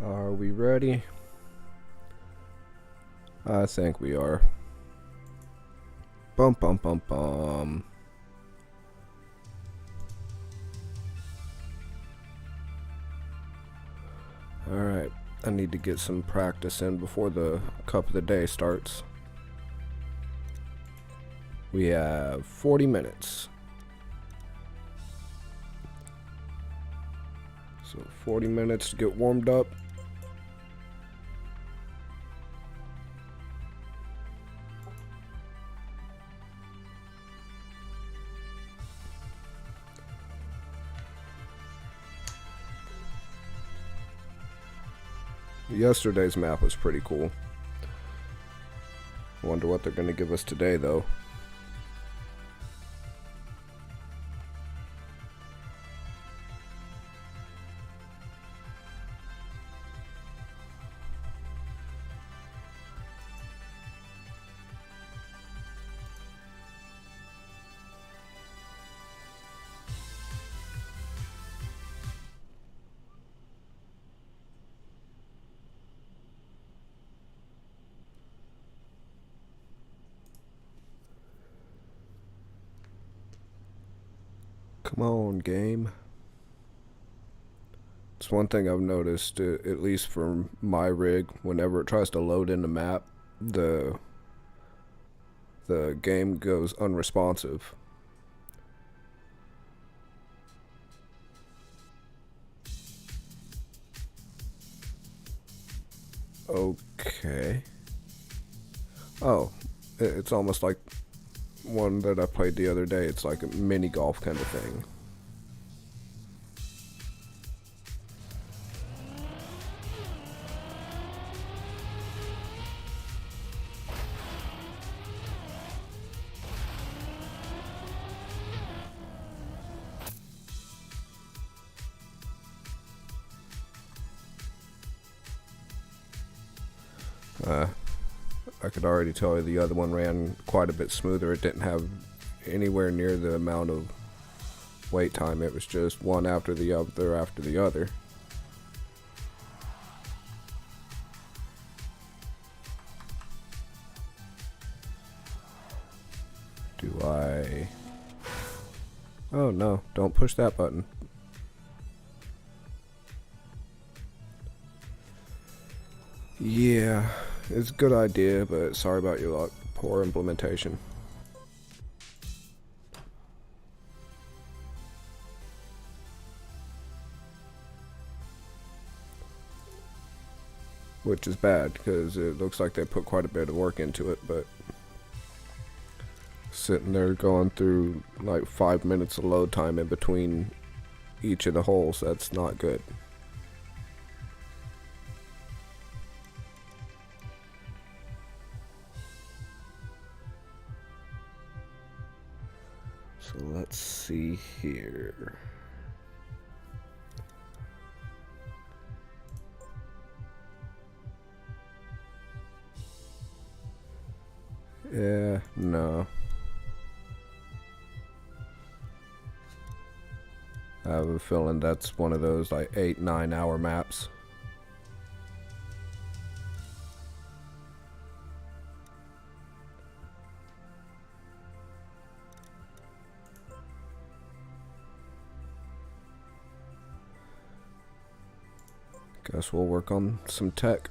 Are we ready? I think we are. Bum bum bum bum. Alright, I need to get some practice in before the cup of the day starts. We have 40 minutes. So 40 minutes to get warmed up. Yesterday's map was pretty cool. Wonder what they're going to give us today, though. Come on, game. It's one thing I've noticed, at least for my rig, whenever it tries to load in the map, the game goes unresponsive. Okay. Oh, it's almost like one that I played the other day. It's like a mini golf kind of thing. I could already tell you the other one ran quite a bit smoother. It didn't have anywhere near the amount of wait time. It was just one after the other after the other. Do I... Oh no, don't push that button. Yeah, it's a good idea, but sorry about your luck. Poor implementation. Which is bad, because it looks like they put quite a bit of work into it, but sitting there going through like 5 minutes of load time in between each of the holes, that's not good. So let's see here. Yeah, no. I have a feeling that's one of those like 8-9 hour maps. Guess we'll work on some tech.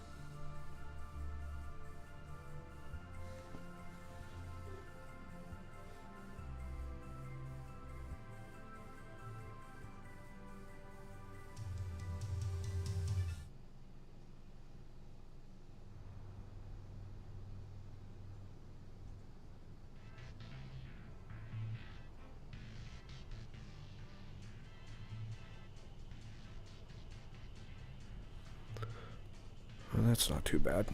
Well, that's not too bad.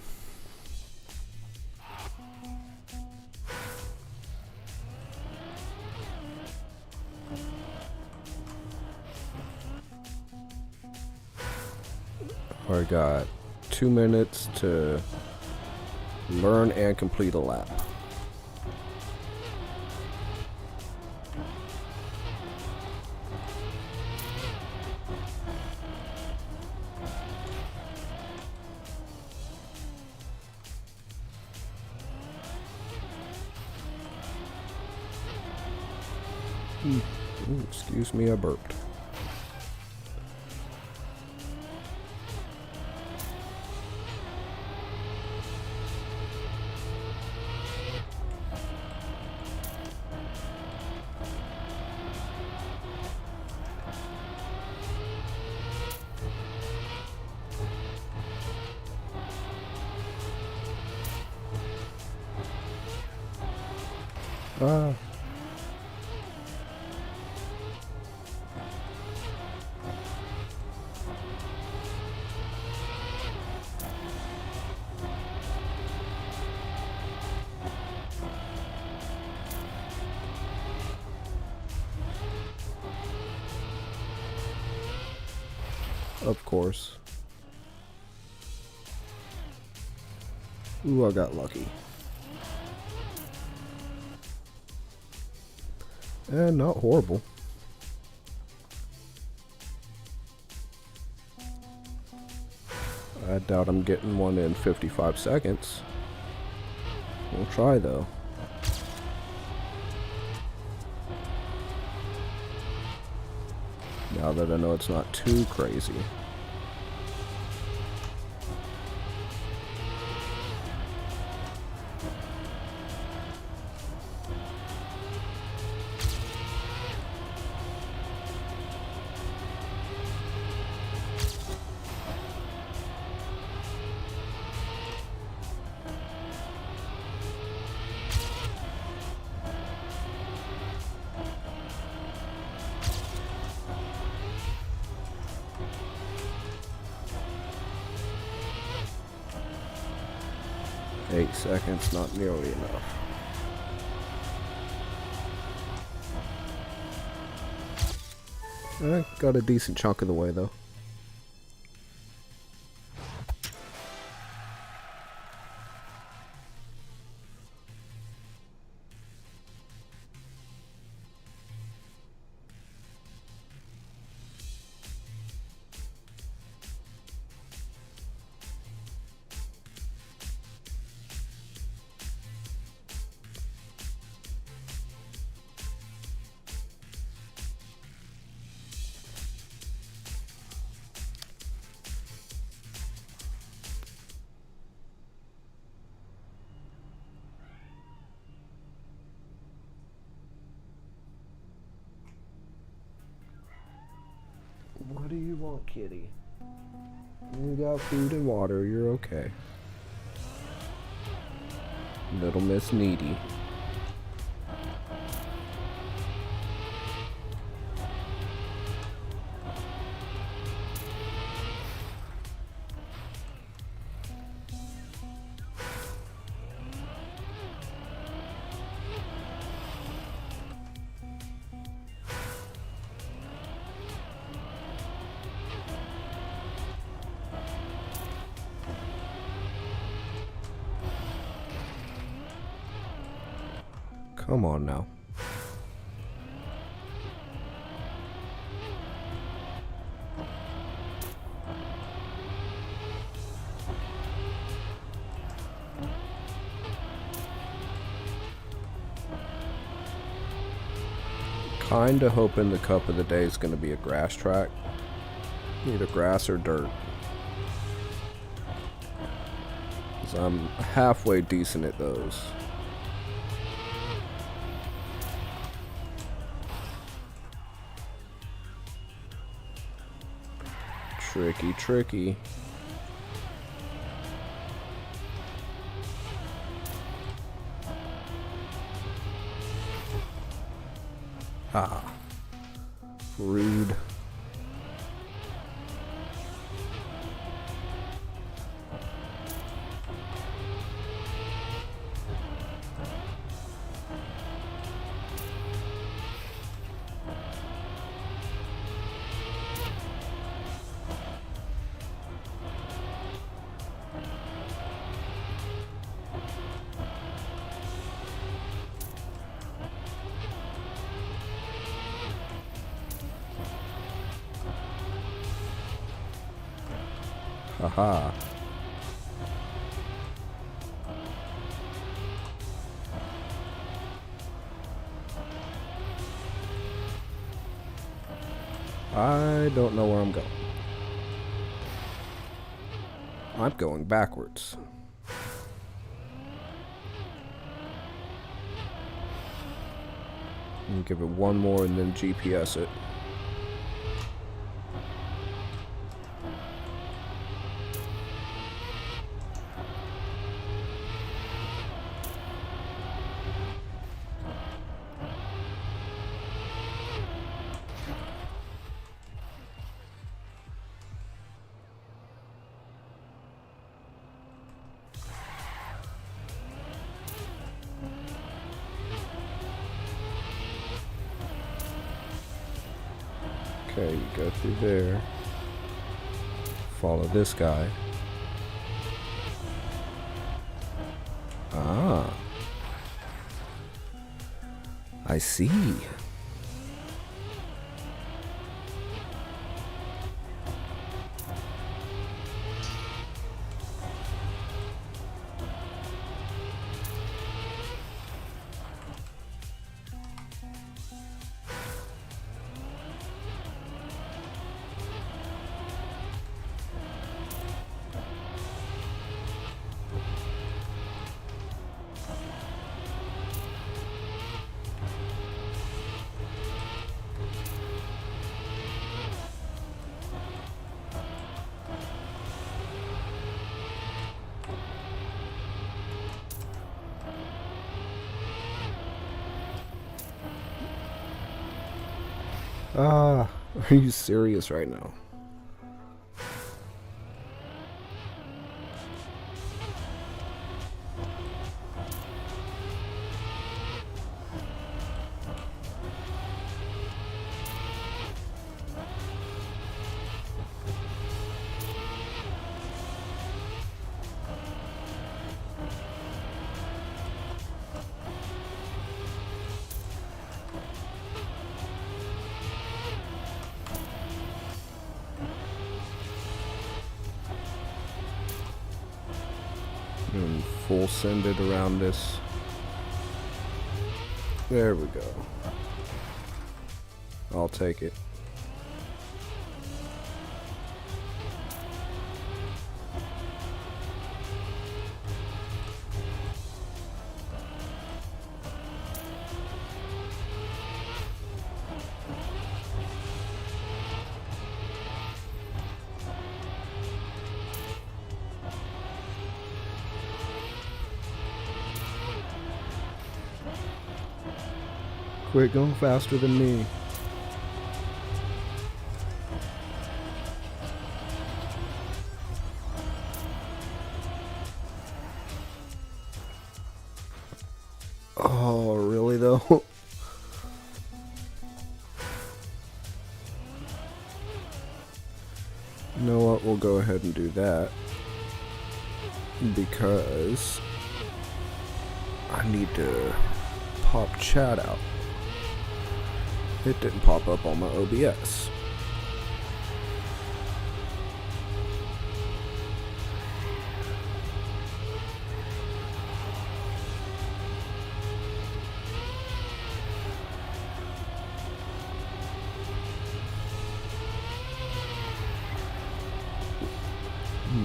I got 2 minutes to learn and complete a lap. Ooh, excuse me, I burped. Ah. Of course. Ooh, I got lucky. And not horrible. I doubt I'm getting one in 55 seconds. We'll try though. Now that I know it's not too crazy. Eight seconds, not nearly enough. I got a decent chunk of the way though. What do you want, kitty? You got food and water, you're okay. Little Miss Needy. Come on now. Kinda hoping the cup of the day is gonna be a grass track. Either grass or dirt. 'Cause I'm halfway decent at those. Tricky, tricky. Ha. Rude. Haha. I don't know where I'm going. I'm going backwards. And give it one more and then GPS it. Okay, you go through there. Follow this guy. Ah. I see. Ah, are you serious right now? And full send it around this. There we go. I'll take it. Quit going faster than me. Oh, really though? You know what? We'll go ahead and do that. Because I need to pop chat out. It didn't pop up on my OBS.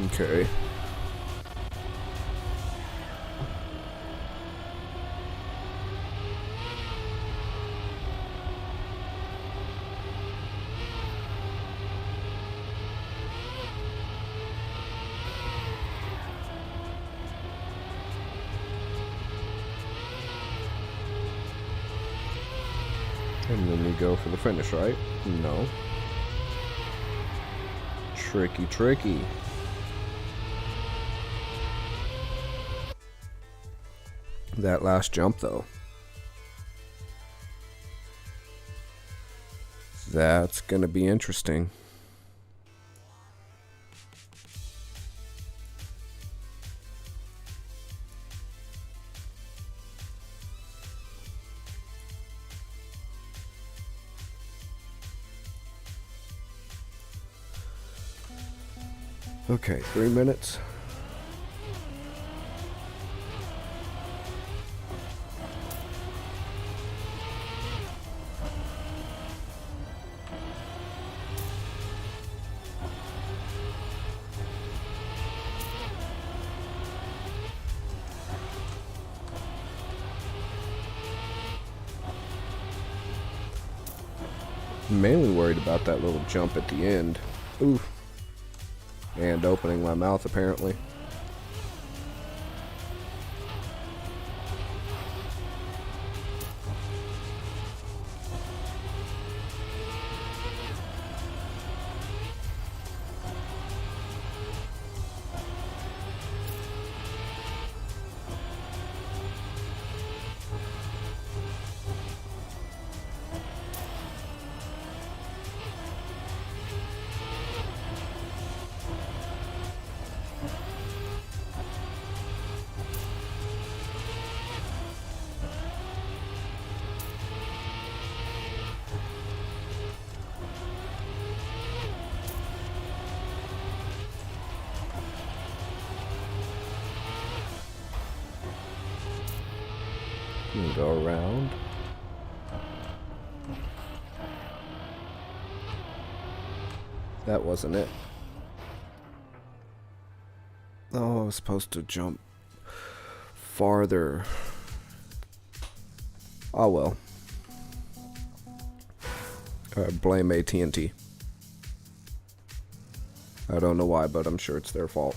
Okay. And then you go for the finish, right? No. Tricky, tricky. That last jump, though. That's gonna be interesting. Okay, 3 minutes. I'm mainly worried about that little jump at the end. Ooh. And opening my mouth, apparently. And go around. That wasn't it. Oh, I was supposed to jump farther. Oh well. Blame AT&T. I don't know why, but I'm sure it's their fault.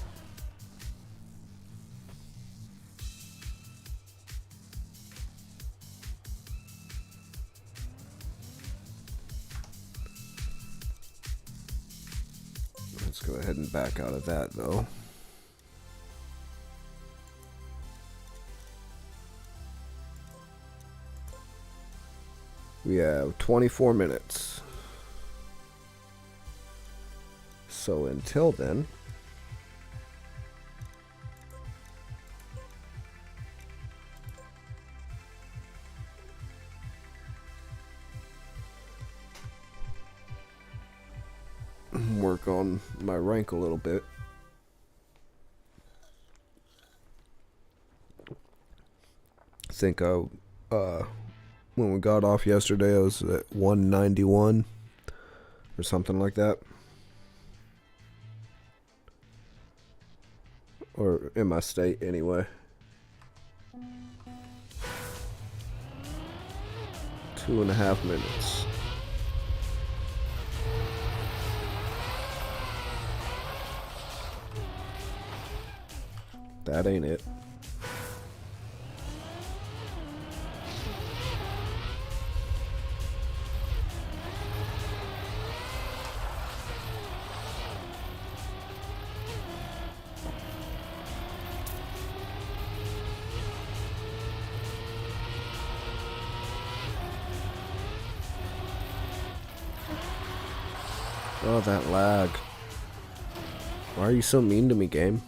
Let's go ahead and back out of that, though. We have 24 minutes. So until then, work on my rank a little bit. I think when we got off yesterday, I was at 191 or something like that. Or in my state, anyway. 2.5 minutes. That ain't it. Oh, that lag. Why are you so mean to me, game?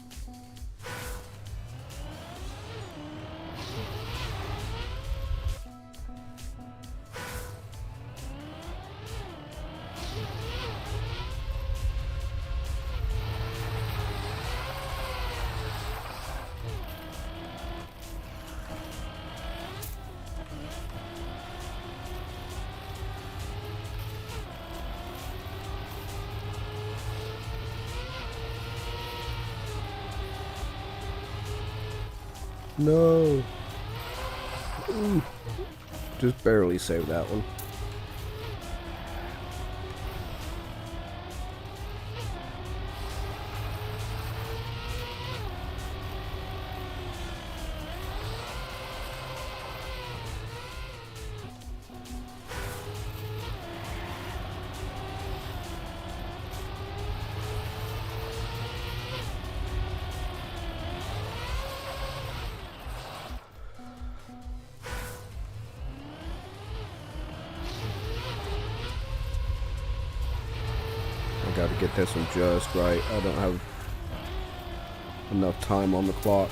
No. Ooh. Just barely saved that one. I gotta get this one just right. I don't have enough time on the clock.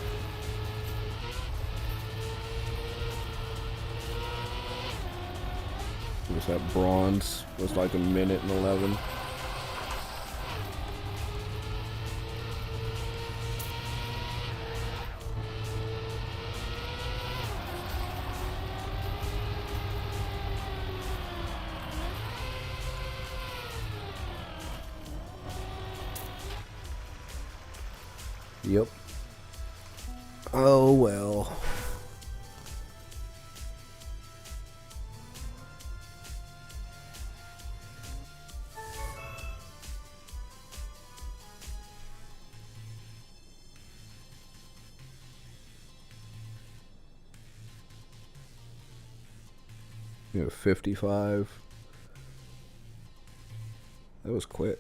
Was that bronze? Was like 1:11. Yep. Oh well. 55. That was quick.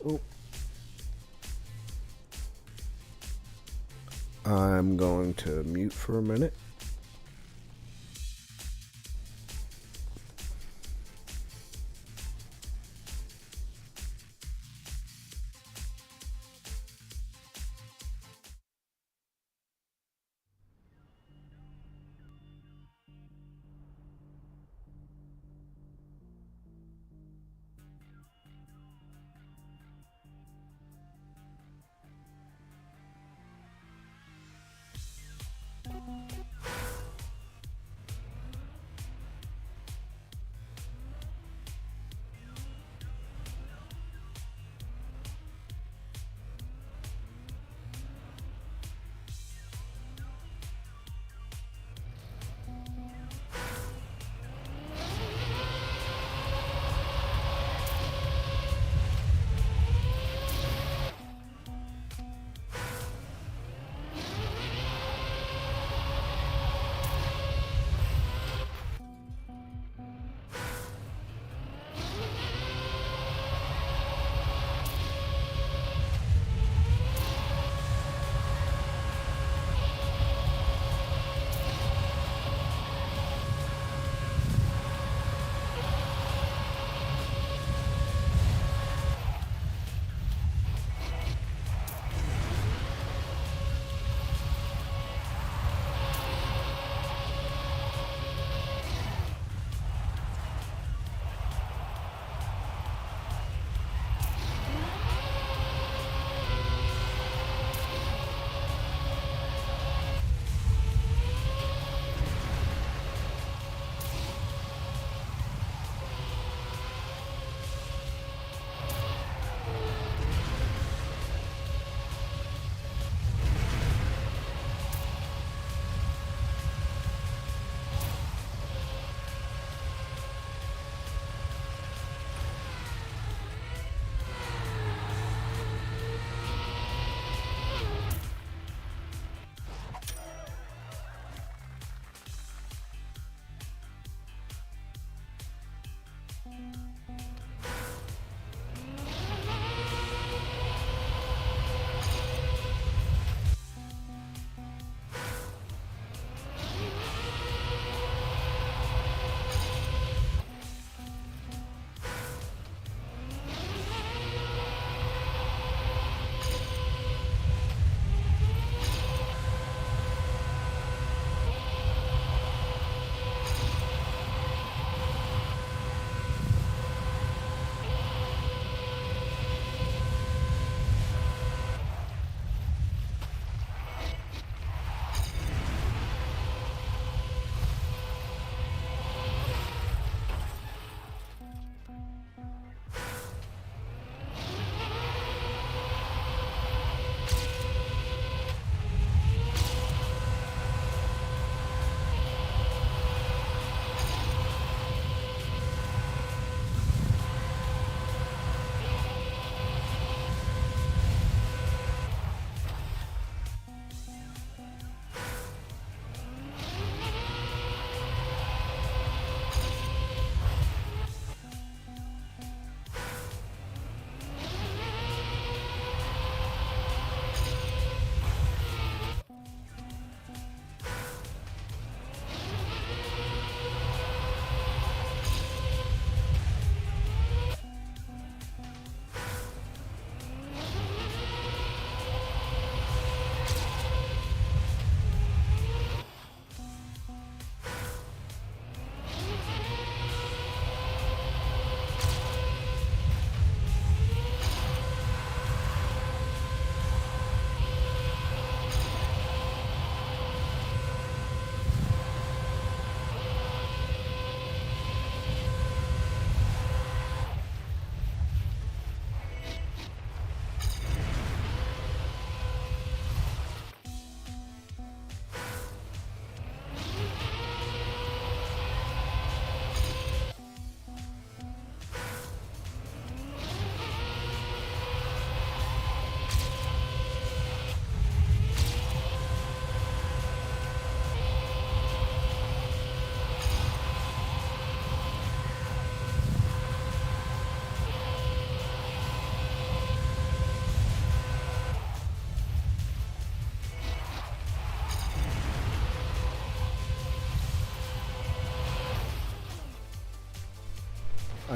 Oh. I'm going to mute for a minute.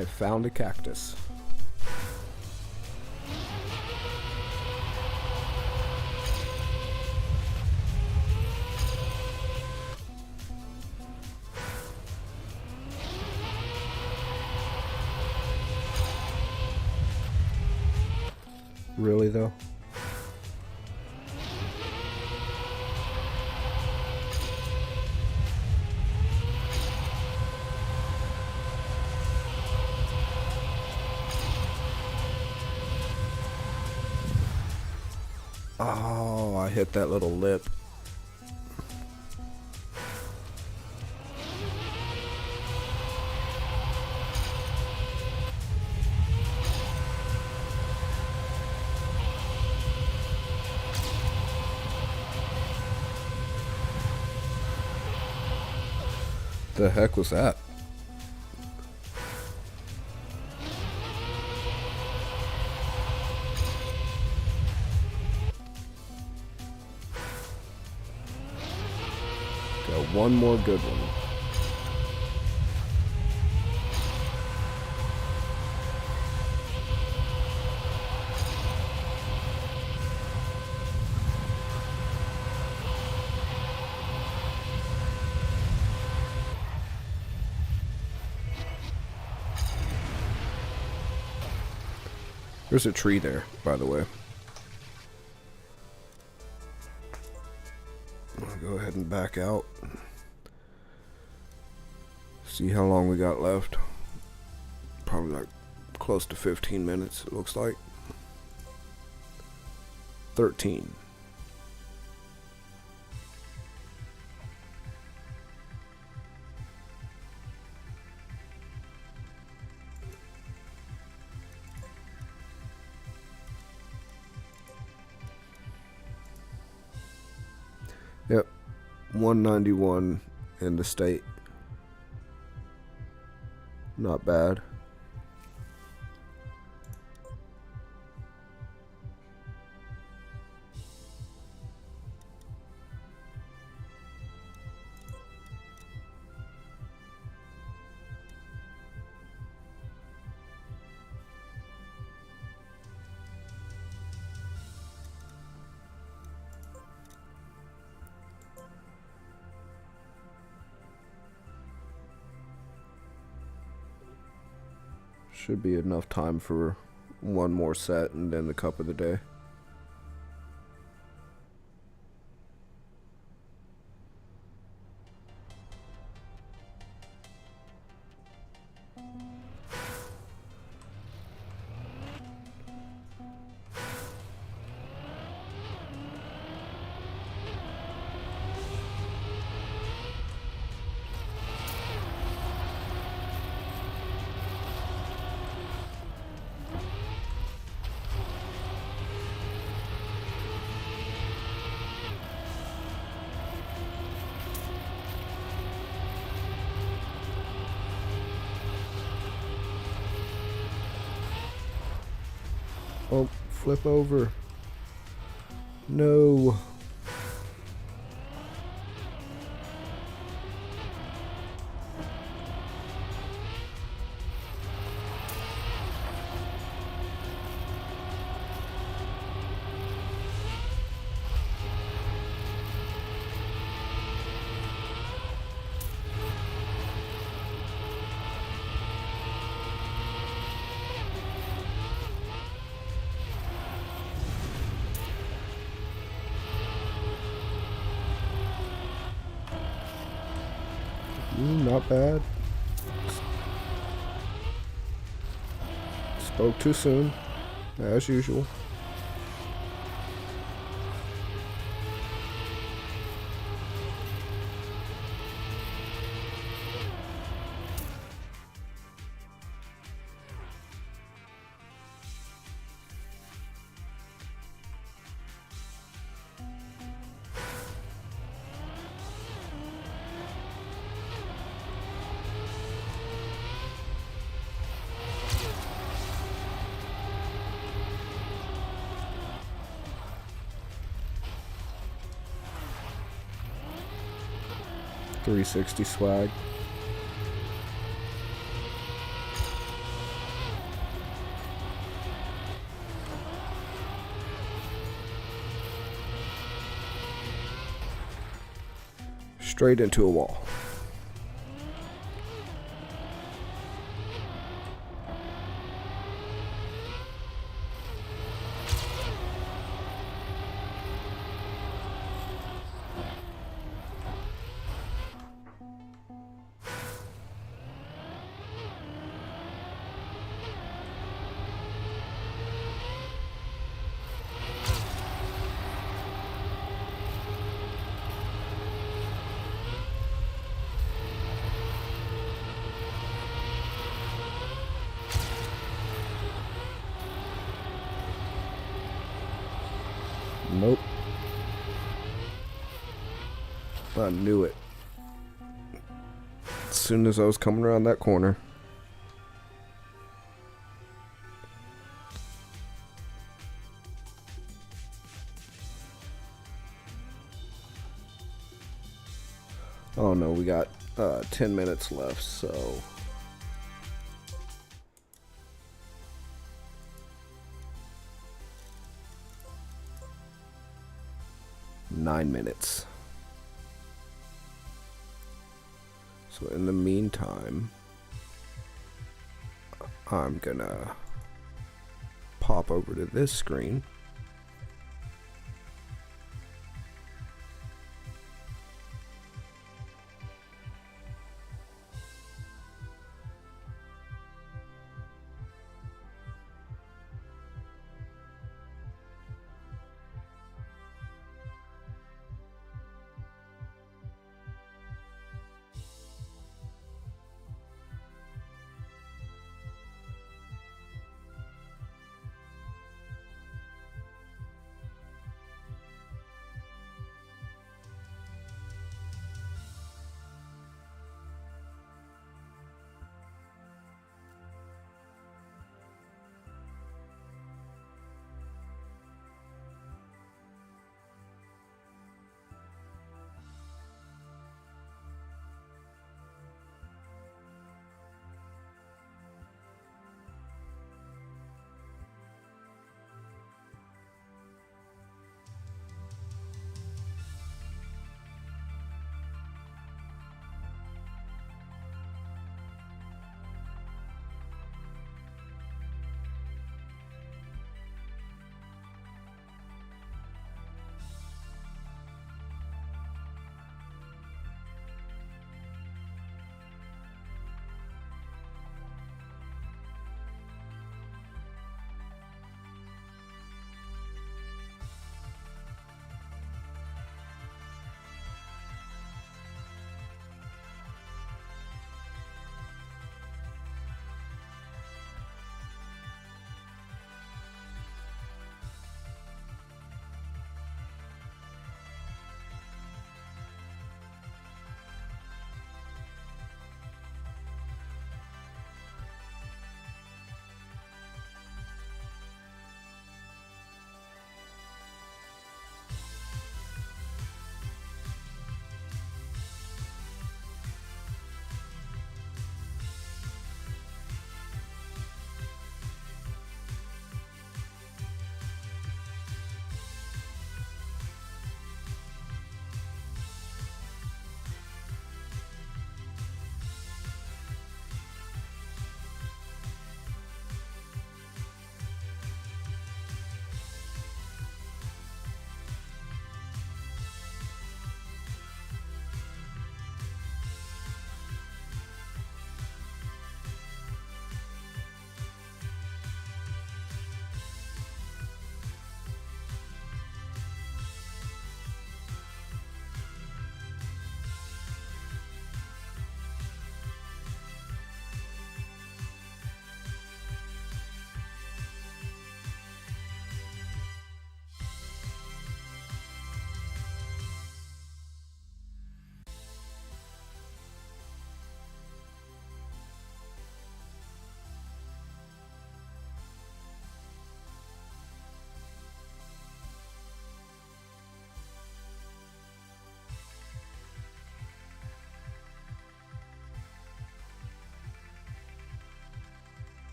I found a cactus. Really though? Oh, I hit that little lip. The heck was that? Got one more good one. There's a tree there, by the way. I'll go ahead and back out. See how long we got left. Probably like close to 15 minutes, it looks like. 13. Yep, 191 in the state. Not bad. Should be enough time for one more set and then the cup of the day. Oh, flip over. No. Not bad. Spoke too soon, as usual. .360 swag. straight into a wall. Nope. I knew it. As soon as I was coming around that corner. Oh no, we got 10 minutes left, so... Nine minutes. So in the meantime, I'm gonna pop over to this screen.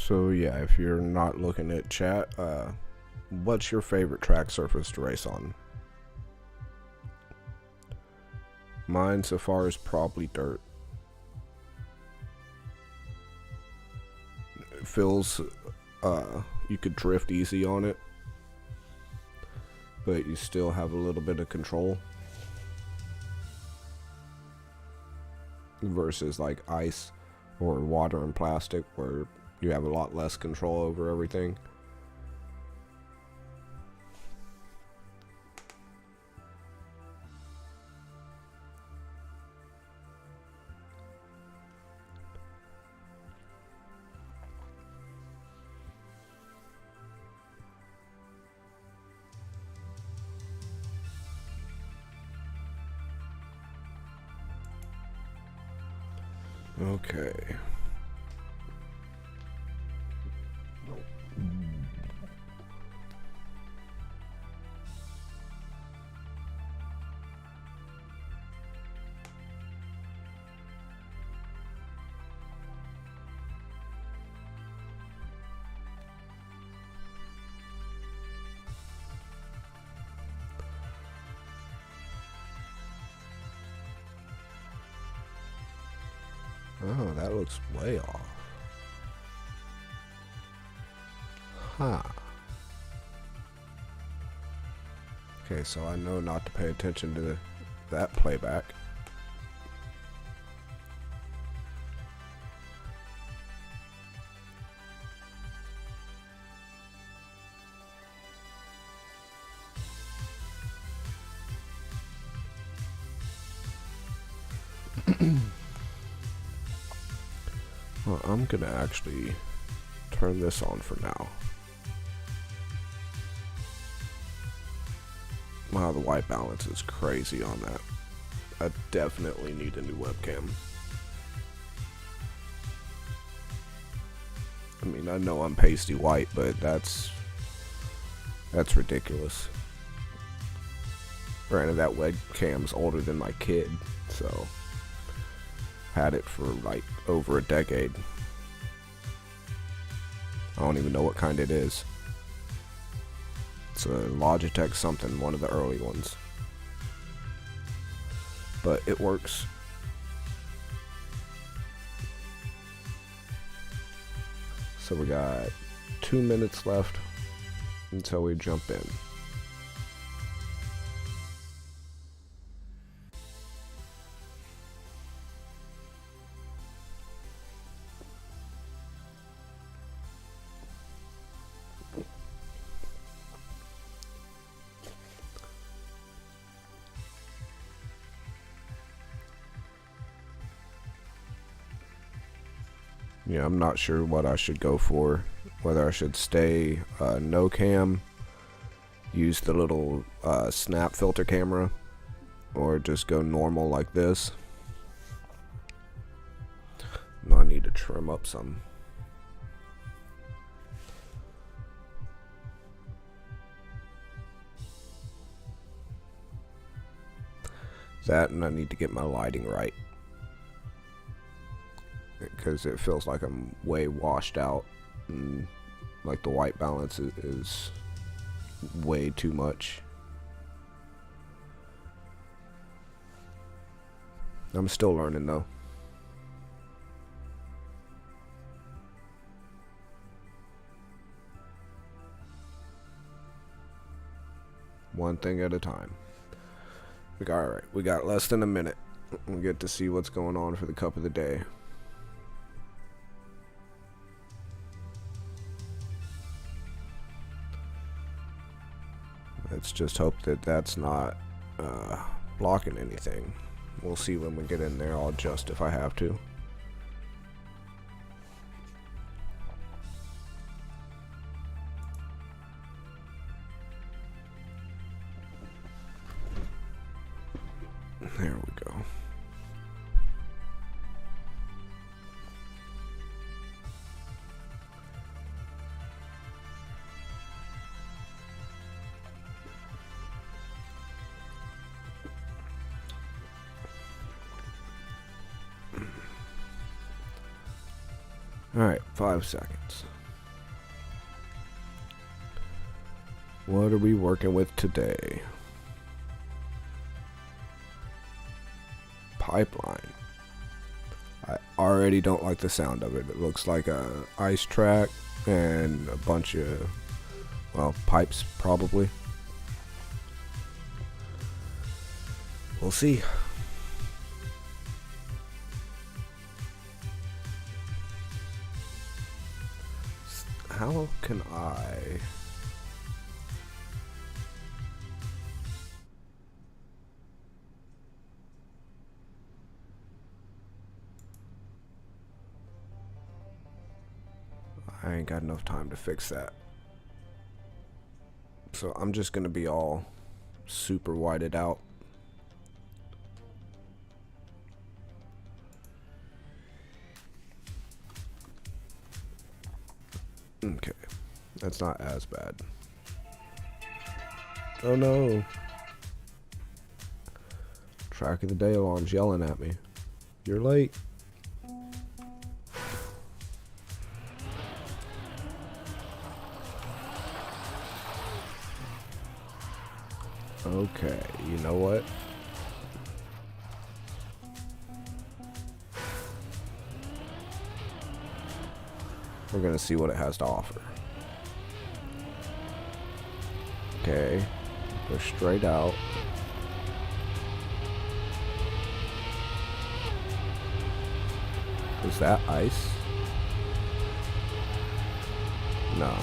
So yeah, if you're not looking at chat, what's your favorite track surface to race on? Mine so far is probably dirt. It feels, you could drift easy on it, but you still have a little bit of control. Versus like ice or water and plastic, where you have a lot less control over everything. Okay. Oh, that looks way off. Huh. Okay, so I know not to pay attention to that playback. Well, I'm gonna actually turn this on for now. Wow, the white balance is crazy on that. I definitely need a new webcam. I mean, I know I'm pasty white, but that's ridiculous. Granted, that webcam's older than my kid, so had it for like over a decade. I don't even know what kind it is. It's a Logitech something, one of the early ones. But it works. So we got 2 minutes left until we jump in. Yeah, I'm not sure what I should go for. Whether I should stay no cam, use the little snap filter camera, or just go normal like this. No, I need to trim up some. That, and I need to get my lighting right, because it feels like I'm way washed out, and like the white balance is way too much. I'm still learning though. One thing at a time. Alright, we got less than a minute. We'll get to see what's going on for the cup of the day. Let's just hope that that's not blocking anything. We'll see when we get in there. I'll adjust if I have to. There we go. Alright, 5 seconds. What are we working with today? Pipeline. I already don't like the sound of it. It looks like a ice track and a bunch of, well, pipes probably. We'll see. How can I... I ain't got enough time to fix that. So I'm just gonna be all super whited out. Okay, that's not as bad. Oh no. Track of the day alarm's yelling at me. You're late. Okay, you know what? We're gonna see what it has to offer. Okay, go straight out. Is that ice? No.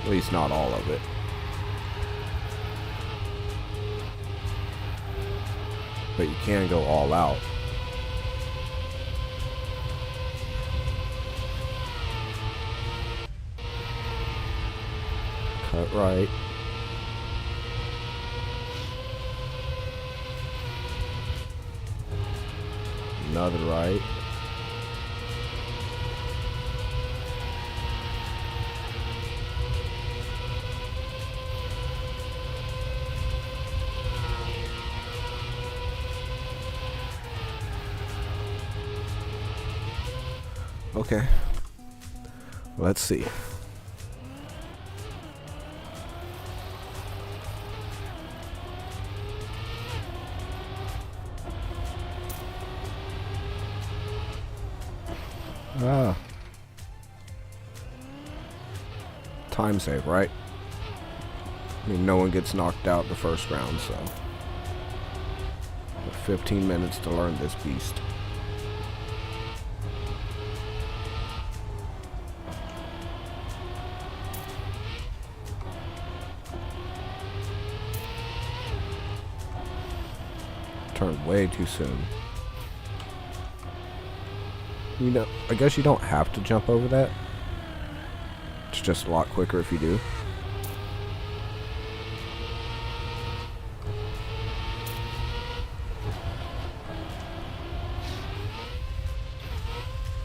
At least not all of it. But you can go all out. Cut right. Another right. Okay. Let's see. Time save, right? I mean, no one gets knocked out the first round, so 15 minutes to learn this beast. Turned way too soon. You know, I guess you don't have to jump over that. It's just a lot quicker if you do.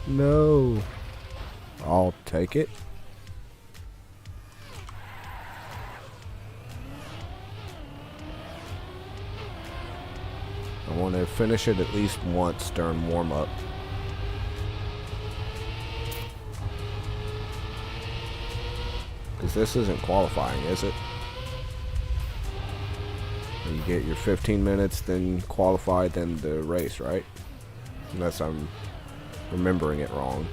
No. I'll take it. I want to finish it at least once during warm-up. Because this isn't qualifying, is it? You get your 15 minutes, then qualify, then the race, right? Unless I'm remembering it wrong.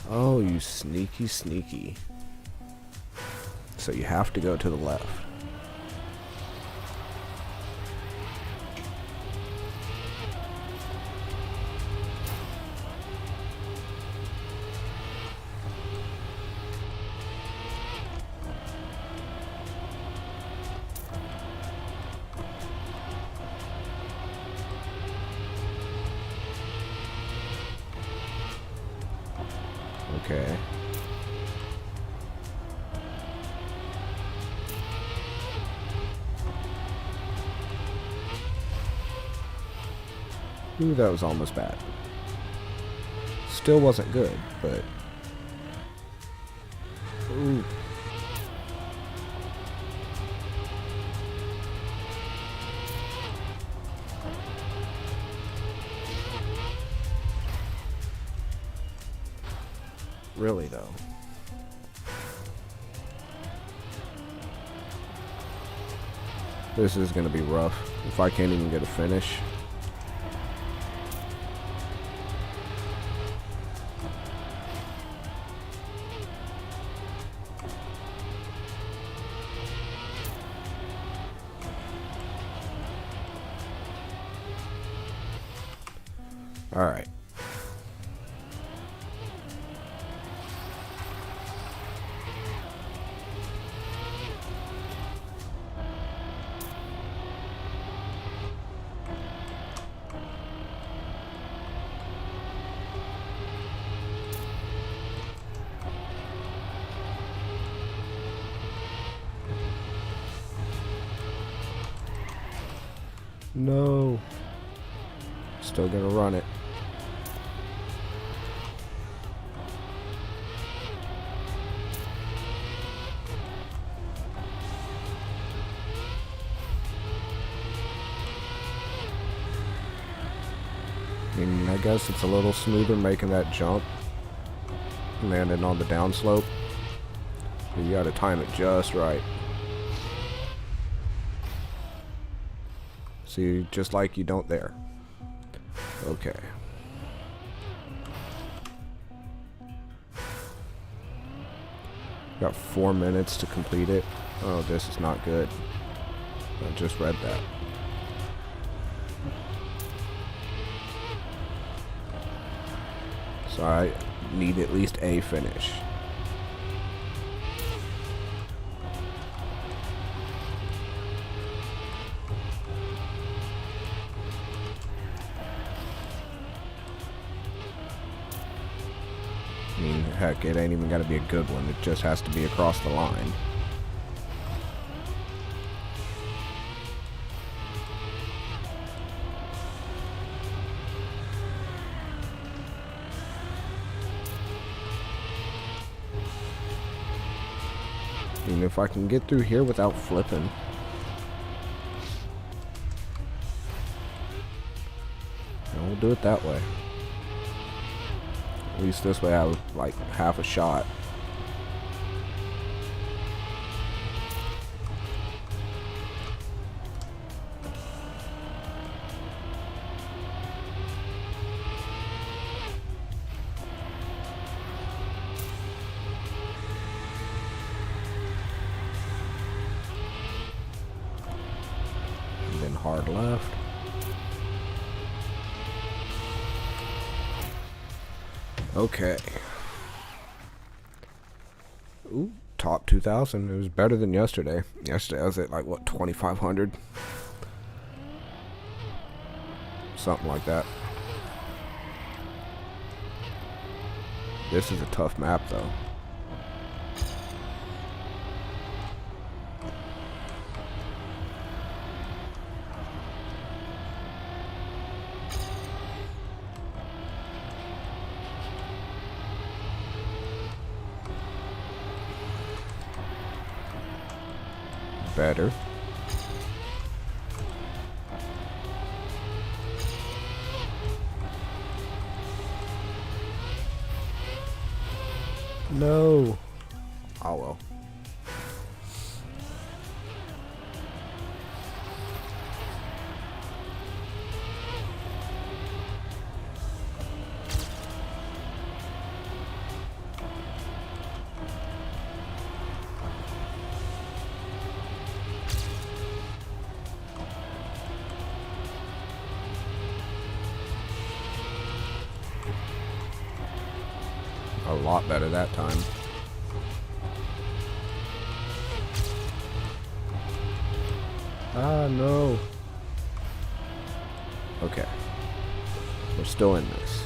Oh, you sneaky, sneaky. So you have to go to the left. Okay. Ooh, that was almost bad. Still wasn't good, but... Ooh. Really, though. This is gonna be rough if I can't even get a finish. All right. No. Still gonna run it. I guess it's a little smoother making that jump, landing on the downslope. But you gotta time it just right. See, just like you don't there. Okay. Got 4 minutes to complete it. Oh, this is not good. I just read that. So I need at least a finish. I mean, heck, it ain't even got to be a good one. It just has to be across the line. And if I can get through here without flipping. And we'll do it that way. At least this way I have like half a shot. And then hard left. Okay. Ooh, top 2,000. It was better than yesterday. Yesterday I was at like, what, 2,500? Something like that. This is a tough map, though. Better. No. Oh well. A lot better that time. Ah, no. Okay. We're still in this.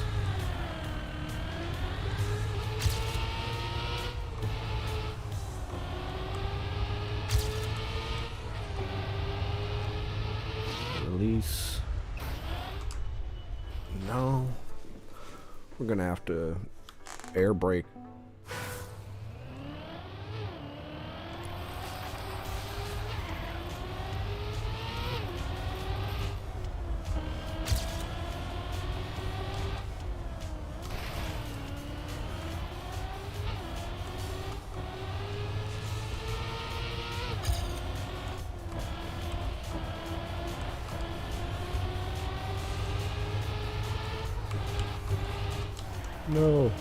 Release. No. We're gonna have to air brake. No.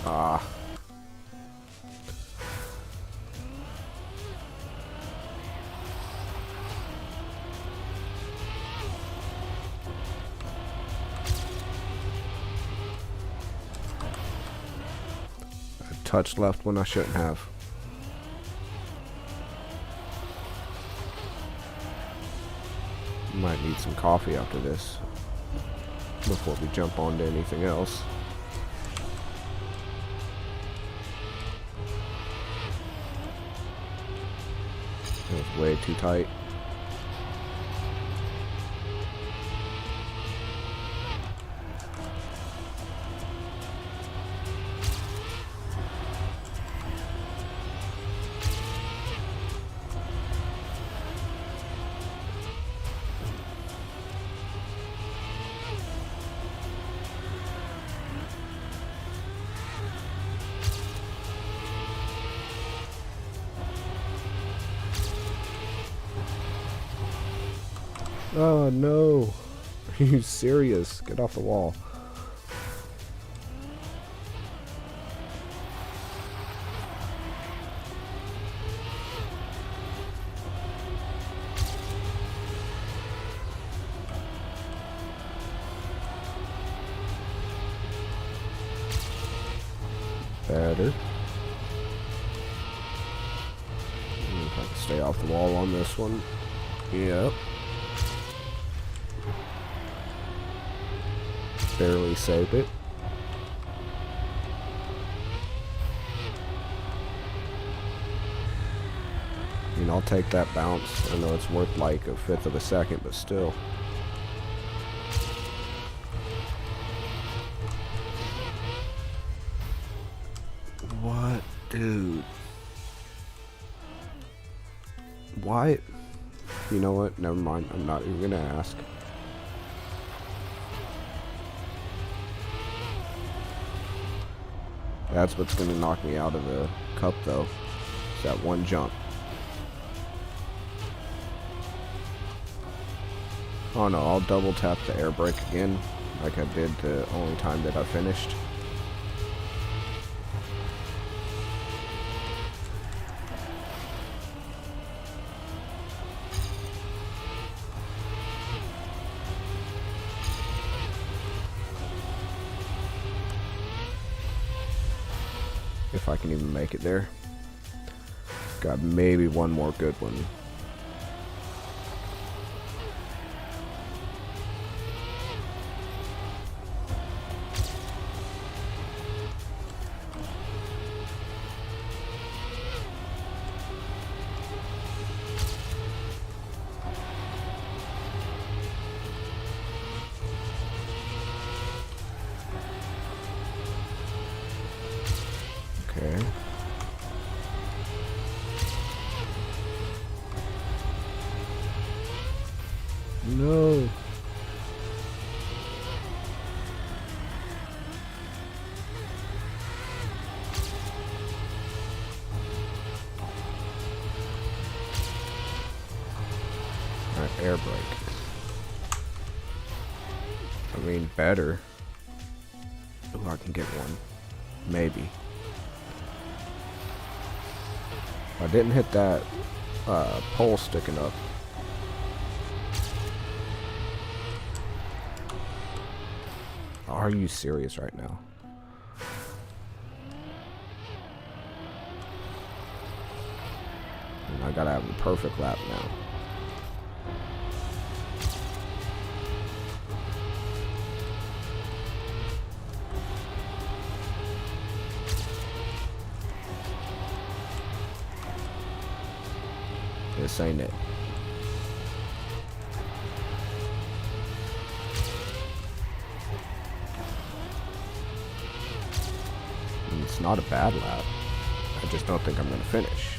Ah. I touched left when I shouldn't have. Might need some coffee after this before we jump on to anything else. It was way too tight. Oh no. Are you serious? Get off the wall. Better. If I can stay off the wall on this one. Yep. Barely saved it. I mean, I'll take that bounce. I know it's worth like a fifth of a second, but still. What, dude? Why? You know what? Never mind. I'm not even gonna ask. That's what's going to knock me out of the cup, though. Is that one jump. Oh no, I'll double tap the air brake again, like I did the only time that I finished. If I can even make it there. Got maybe one more good one. Okay. No. Alright, air brake. I mean, better. Oh, I can get one. Maybe. I didn't hit that pole sticking up. Are you serious right now? And I gotta have the perfect lap now. This ain't it. And it's not a bad lap. I just don't think I'm gonna finish.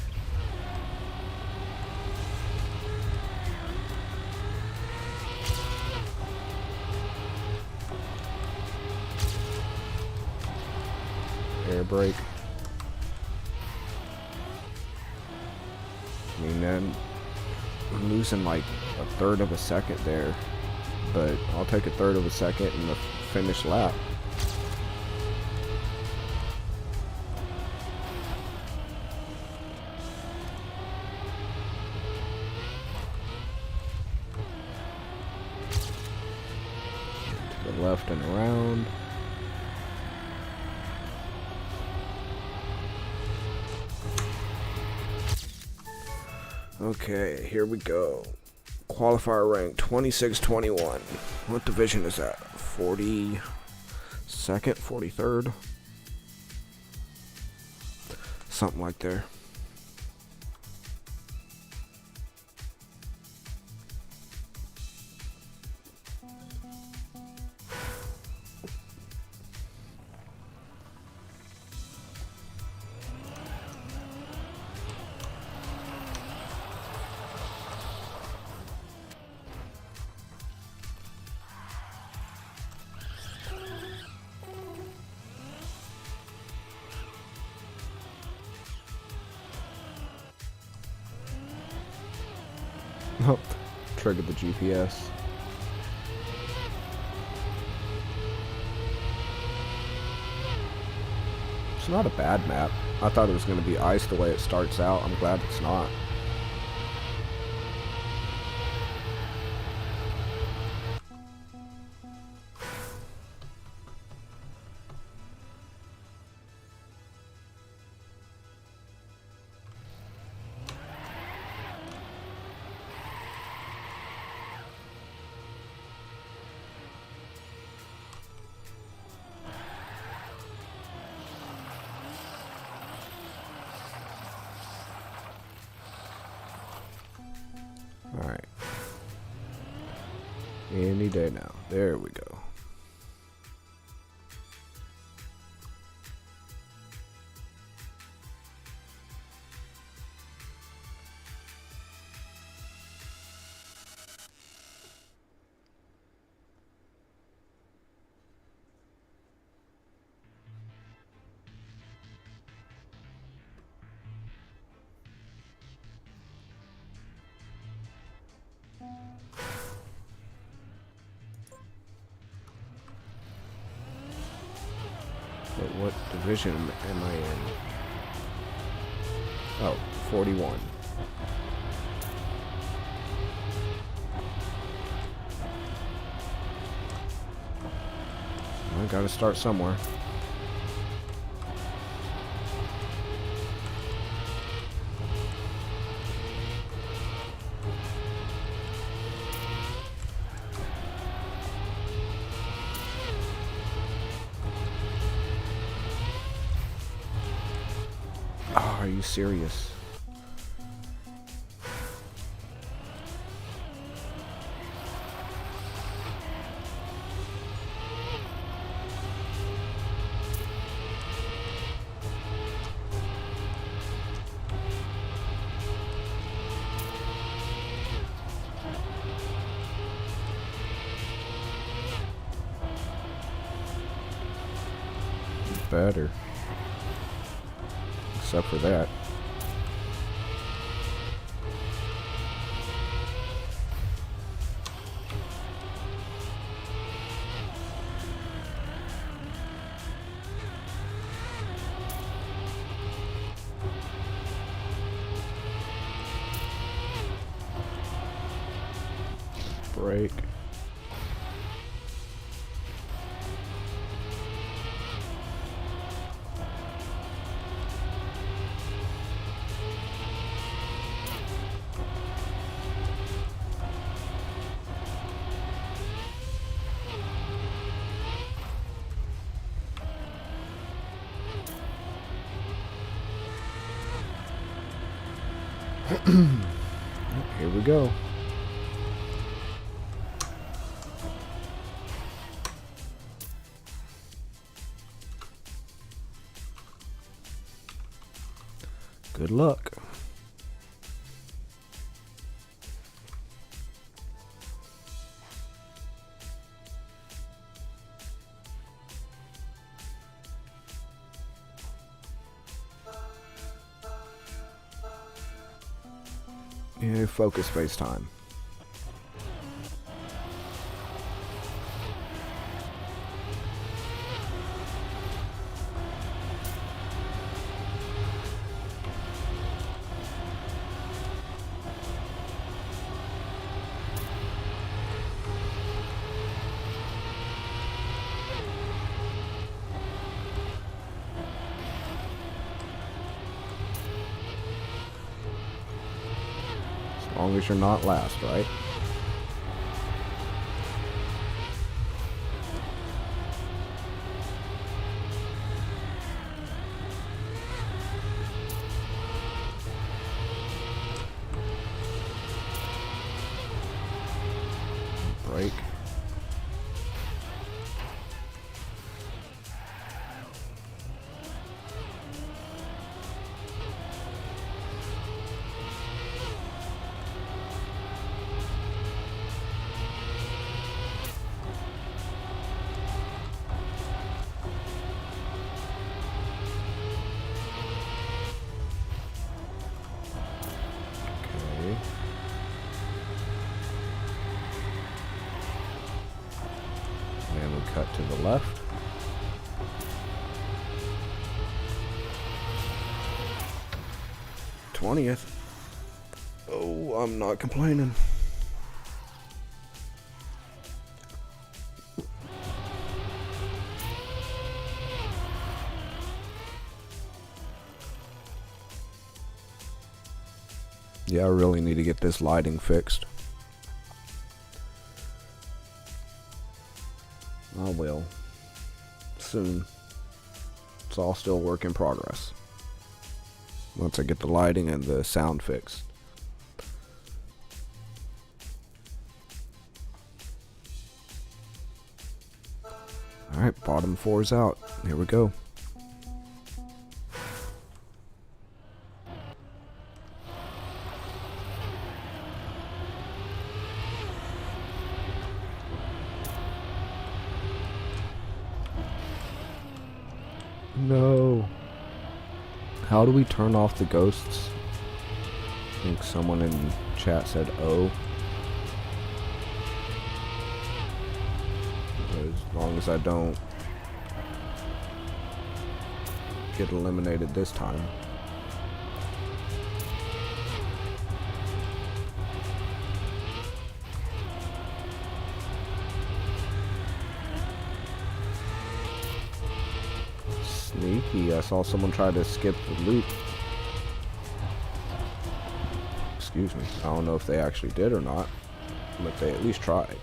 Air brake. I mean, then I'm losing like a third of a second there, but I'll take a third of a second in the finished lap. left and around. Okay, here we go. Qualifier rank 26-21. What division is that? 42nd, 43rd? Something like there. Oh, triggered the GPS. It's not a bad map. I thought it was going to be ice the way it starts out. I'm glad it's not. Alright. Any day now. There we go. But what division am I in? Oh, 41. I gotta start somewhere. Oh, are you serious? Better. Except for that. Break. Here we go. Good luck. Yeah, focus space time. long as you're not last, right? Brake. Okay. And we cut to the left. '20th. Oh, I'm not complaining. Yeah, I really need to get this lighting fixed. I will. Soon. It's all still work in progress. Once I get the lighting and the sound fixed. Alright, bottom 4's out. Here we go. No. How do we turn off the ghosts? I think someone in chat said oh. As long as I don't get eliminated this time. Sneaky, I saw someone try to skip the loop. Excuse me, I don't know if they actually did or not, but they at least tried.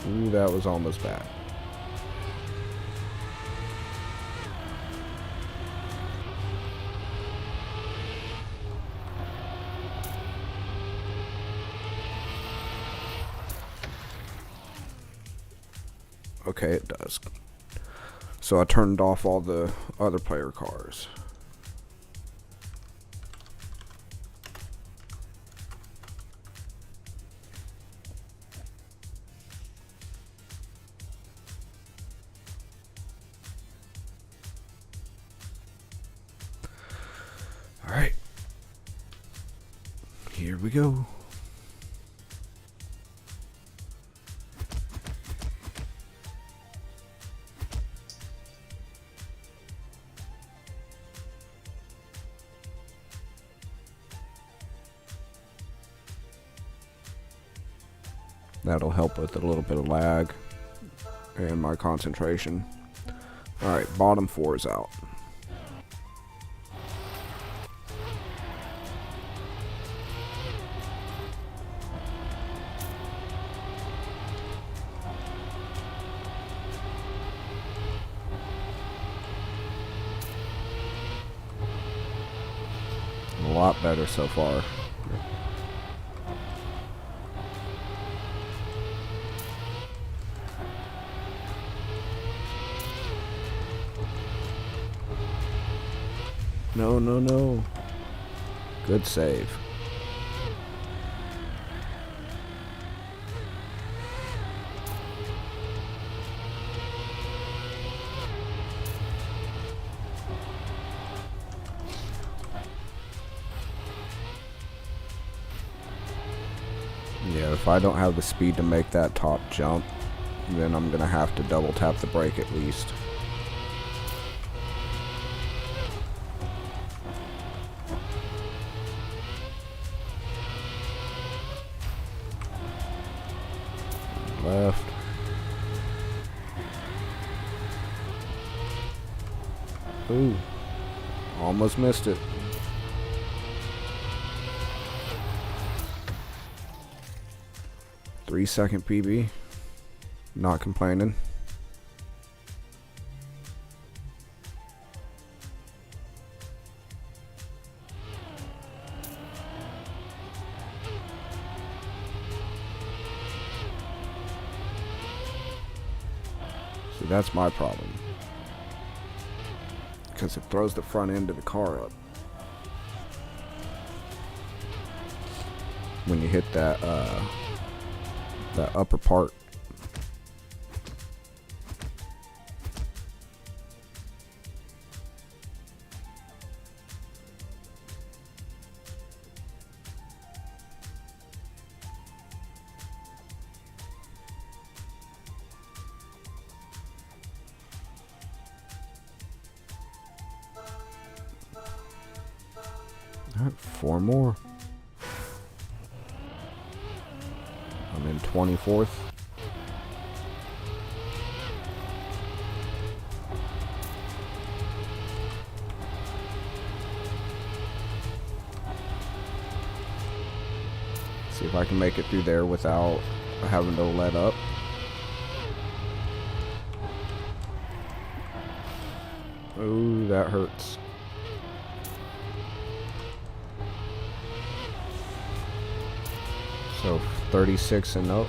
Ooh, that was almost bad. Okay, it does. So I turned off all the other player cars. Alright. Here we go. That'll help with a little bit of lag and my concentration. Alright, bottom 4 is out. A lot better so far. No, no, no. Good save. Yeah, if I don't have the speed to make that top jump, then I'm gonna have to double tap the brake at least. left. Ooh, almost missed it. Three-second PB. Not complaining. See, that's my problem. Because it throws the front end of the car up. When you hit that upper part. All right, 4 more. I'm in 24th. See if I can make it through there without having to let up. Ooh, that hurts. So 36 and up.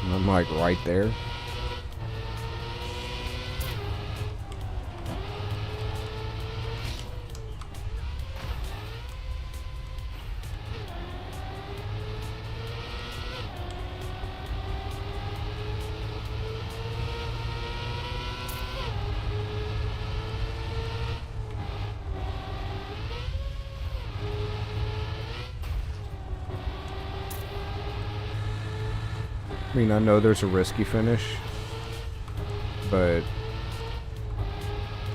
And I'm like right there. I mean, I know there's a risky finish, but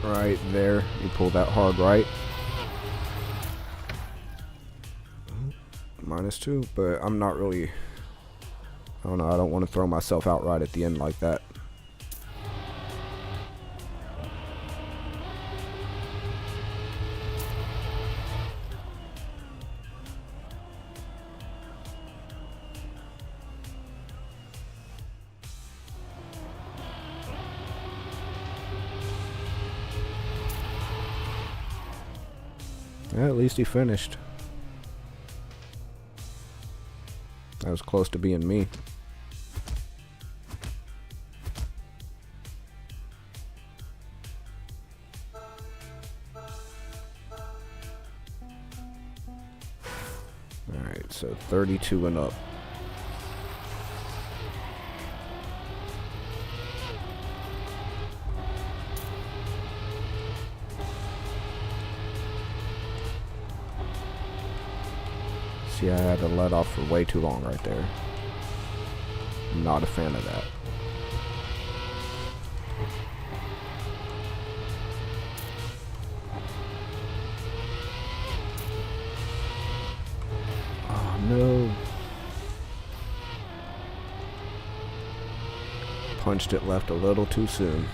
right there, you pull that hard right. -2, but I'm not really, I don't know, I don't want to throw myself out right at the end like that. Yeah, at least he finished. That was close to being me. Alright, so 32 and up. See, I had to let off for way too long right there. I'm not a fan of that. Oh no. Punched it left a little too soon.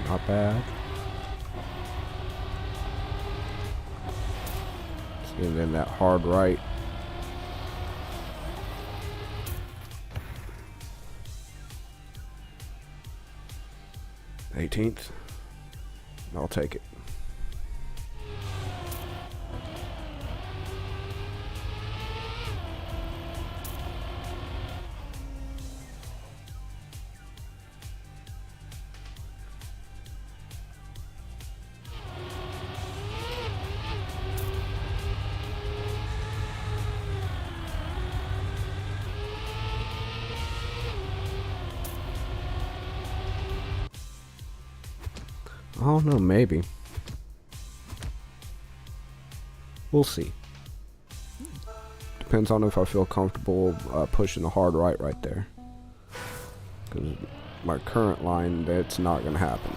Not bad. And then that hard right. '18th. I'll take it. Oh no, maybe. We'll see. Depends on if I feel comfortable pushing the hard right there. Because my current line, that's not going to happen.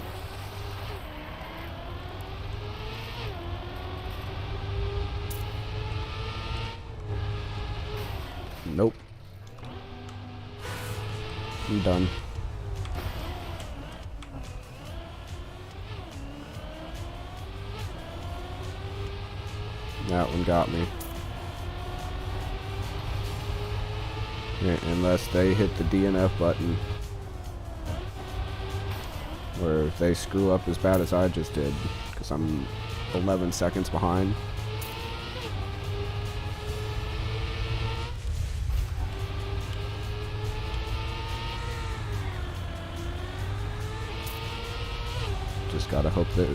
Nope. I'm done. That one got me. Yeah, unless they hit the DNF button. Or if they screw up as bad as I just did. Because I'm 11 seconds behind. Just gotta hope that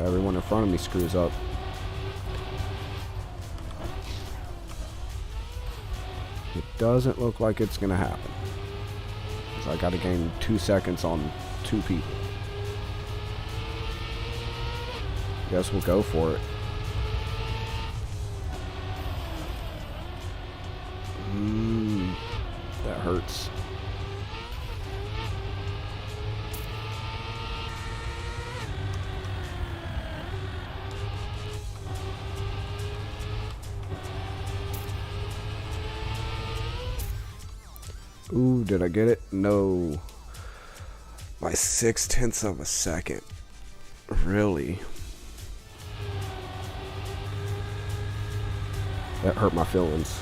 everyone in front of me screws up. It doesn't look like it's gonna happen. So I gotta gain 2 seconds on 2 people. Guess we'll go for it. That hurts. Ooh, did I get it? No. By 0.6 of a second. Really? That hurt my feelings.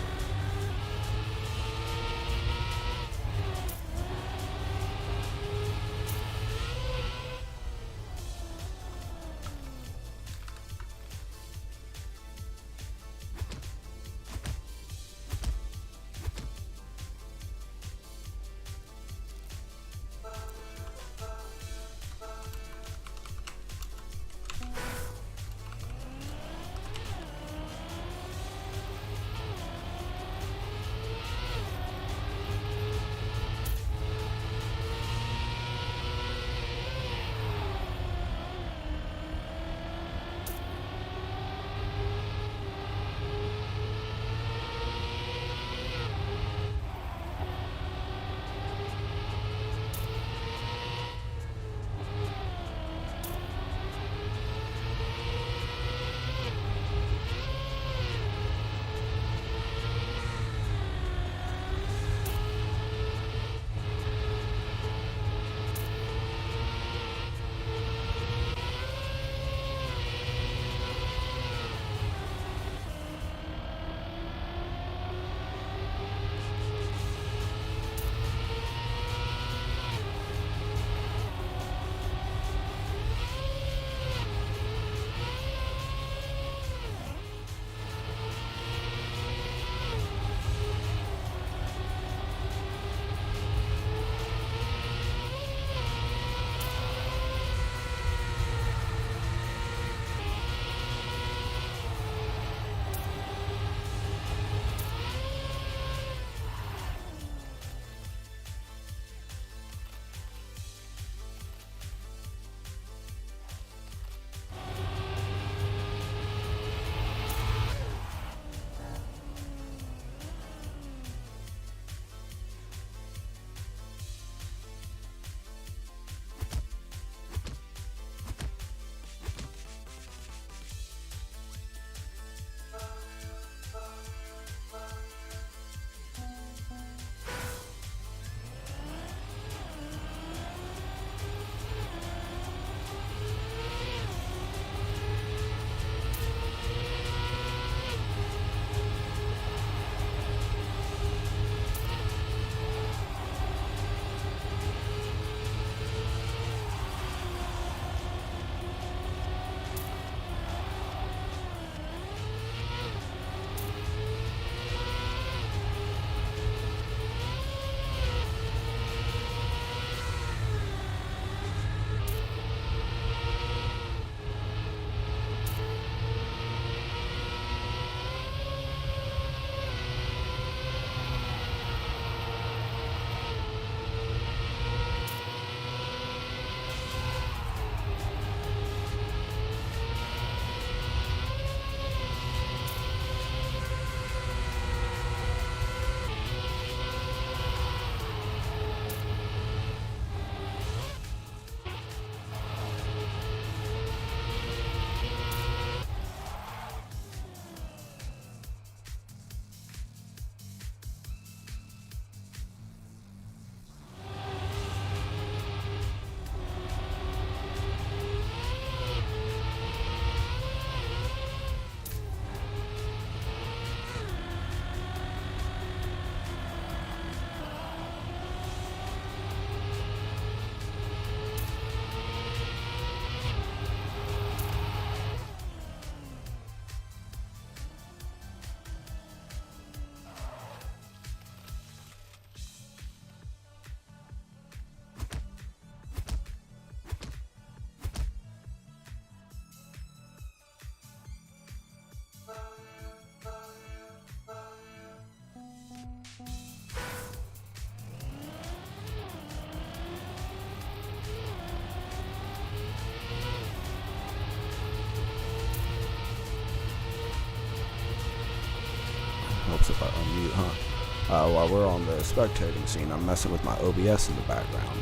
cute, huh? While we're on the spectating scene, I'm messing with my OBS in the background.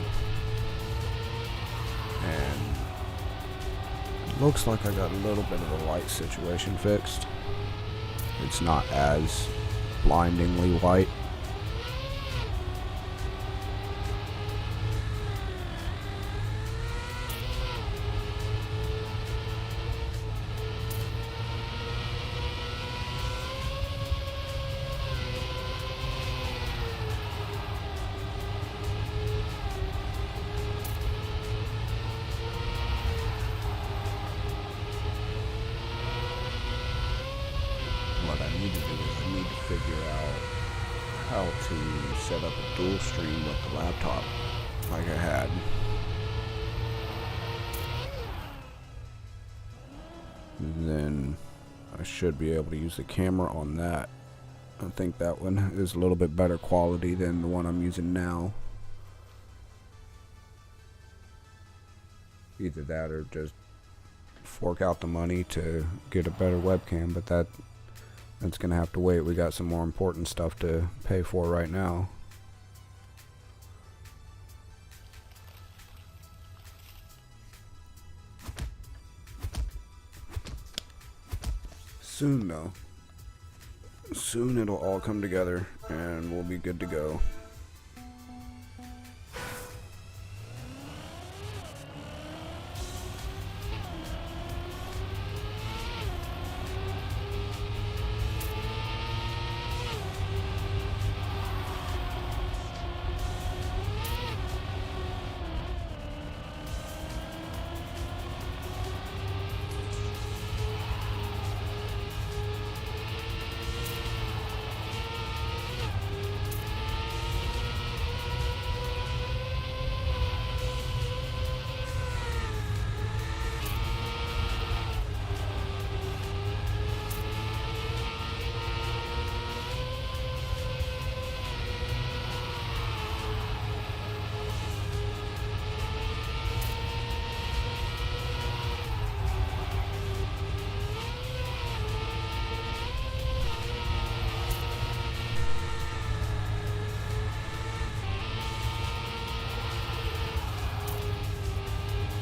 And it looks like I got a little bit of the light situation fixed. It's not as blindingly white. What I need to do is I need to figure out how to set up a dual stream with the laptop like I had. Then I should be able to use the camera on that. I think that one is a little bit better quality than the one I'm using now. Either that or just fork out the money to get a better webcam, but that's gonna have to wait. We got some more important stuff to pay for right now. Soon though. Soon it'll all come together and we'll be good to go.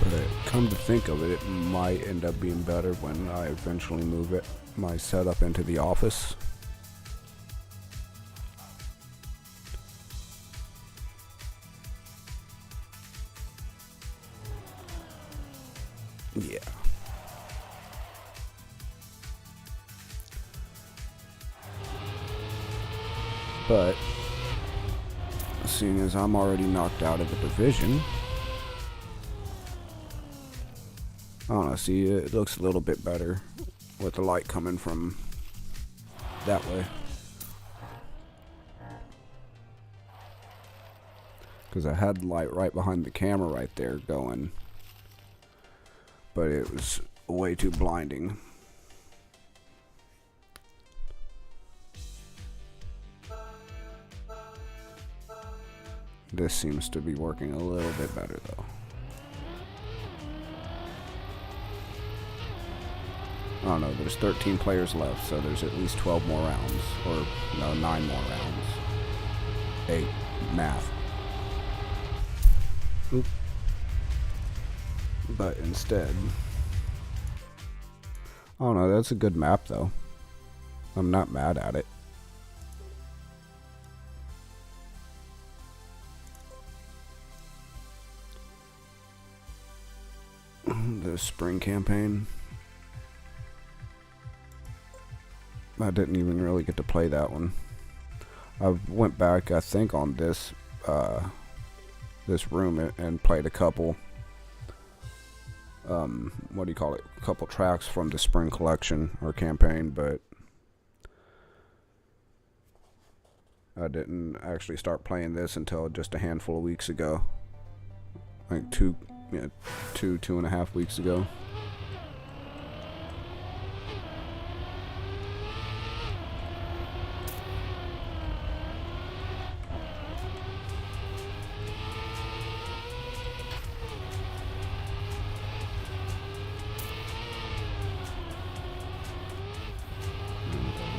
But come to think of it, it might end up being better when I eventually move my setup into the office. Yeah. But seeing as I'm already knocked out of the division, I don't know, see, it looks a little bit better with the light coming from that way. Because I had light right behind the camera right there going, but it was way too blinding. This seems to be working a little bit better though. I don't know, there's 13 players left, so there's at least 12 more rounds. Or, no, 9 more rounds. 8. Math. Oop. But instead, I don't know, that's a good map though. I'm not mad at it. The spring campaign. I didn't even really get to play that one. I went back, I think, on this room and played a couple. What do you call it? A couple tracks from the spring collection or campaign, but I didn't actually start playing this until just a handful of weeks ago. Like two and a half weeks ago.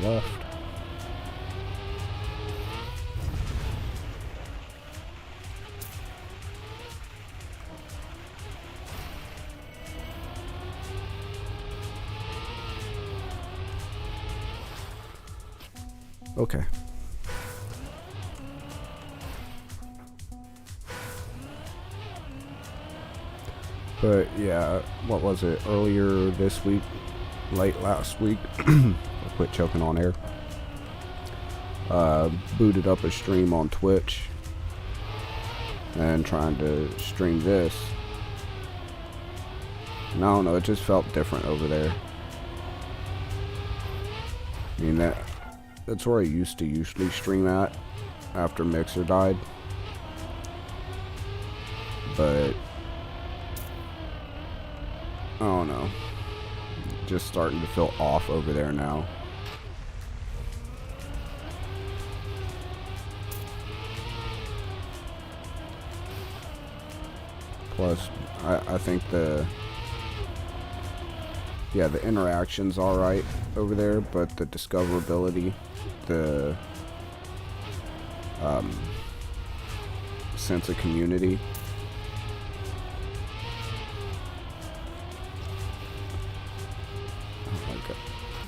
Left. Okay. But yeah, what was it? Earlier this week, late last week, I quit choking on air. Booted up a stream on Twitch and trying to stream this. And I don't know, it just felt different over there. I mean, that's where I used to usually stream at after Mixer died. But I don't know, just starting to feel off over there now. Plus, I think the interaction's alright over there, but the discoverability, the sense of community,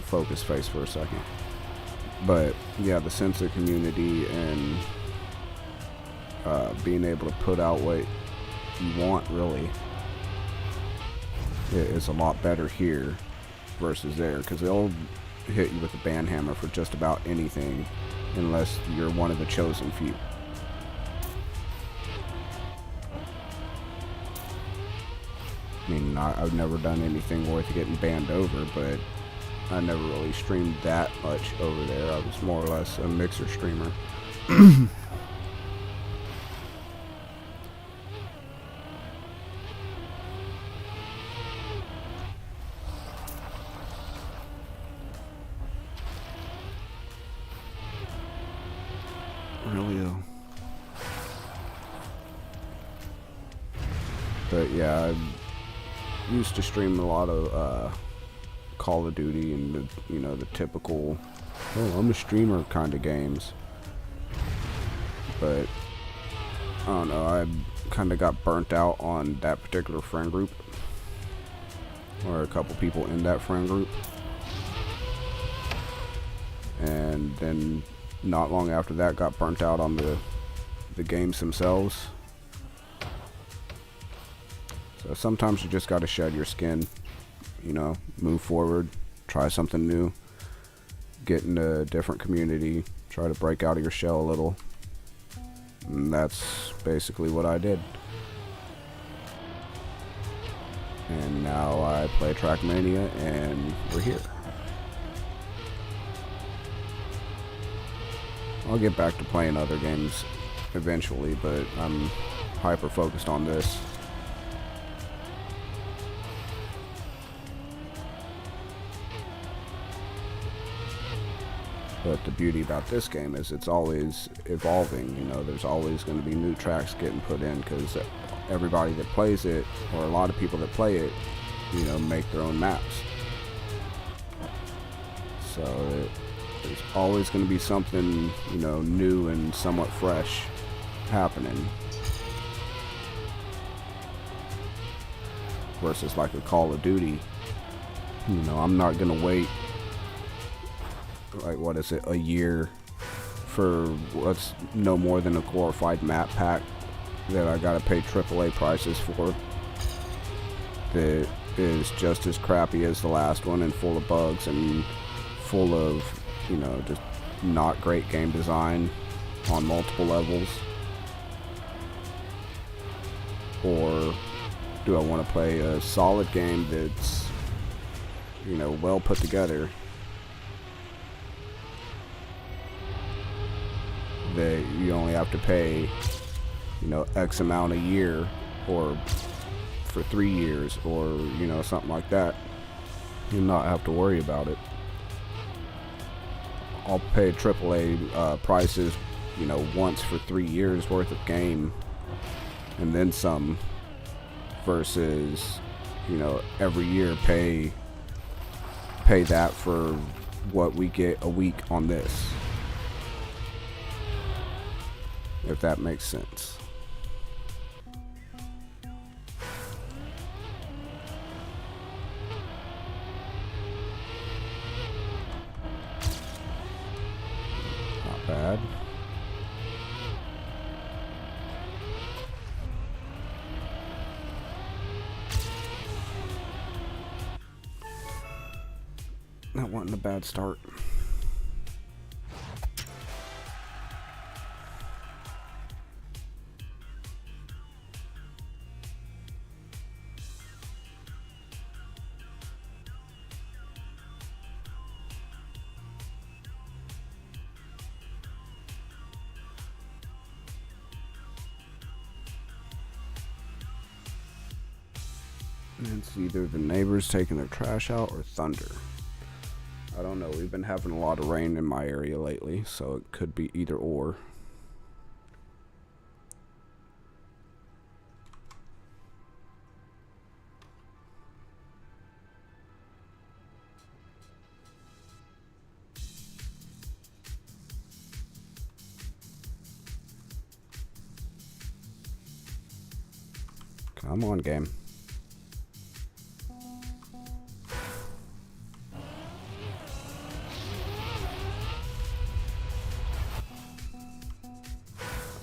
focus face for a second. But yeah, the sense of community and being able to put out what you want, really, is a lot better here versus there, because they'll hit you with a ban hammer for just about anything unless you're one of the chosen few. I mean, I've never done anything worth getting banned over, but I never really streamed that much over there. I was more or less a Mixer streamer. Really though. But yeah, I used to stream a lot of Call of Duty and the typical, oh, I'm a streamer kind of games. But I don't know, I kind of got burnt out on that particular friend group, or a couple people in that friend group. And then not long after that, got burnt out on the games themselves. So sometimes you just got to shed your skin, move forward, try something new, get in a different community, try to break out of your shell a little. And that's basically what I did. And now I play TrackMania, and we're here. I'll get back to playing other games eventually, but I'm hyper focused on this. But the beauty about this game is it's always evolving. There's always going to be new tracks getting put in, because everybody that plays it, or a lot of people that play it, make their own maps. So there's always going to be something, new and somewhat fresh happening. Versus like a Call of Duty, I'm not going to wait, like, what is it, a year for what's no more than a glorified map pack that I gotta pay AAA prices for, that is just as crappy as the last one and full of bugs and full of, just not great game design on multiple levels. Or do I want to play a solid game that's, well put together, that you only have to pay, X amount a year, or for 3 years, or, something like that, and not have to worry about it. I'll pay AAA prices, once for 3 years worth of game, and then some, versus, every year pay that for what we get a week on this. If that makes sense. That wasn't a bad start. It's either the neighbors taking their trash out or thunder. I don't know. We've been having a lot of rain in my area lately, so it could be either or. Come on, game.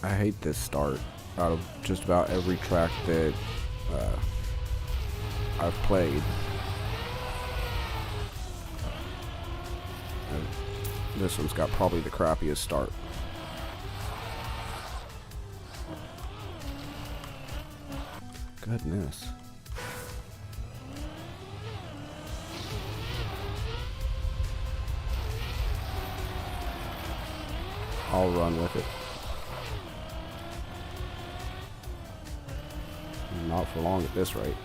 I hate this start. Out of just about every track that I've played, this one's got probably the crappiest start. Goodness. I'll run with it. Not for long at this rate.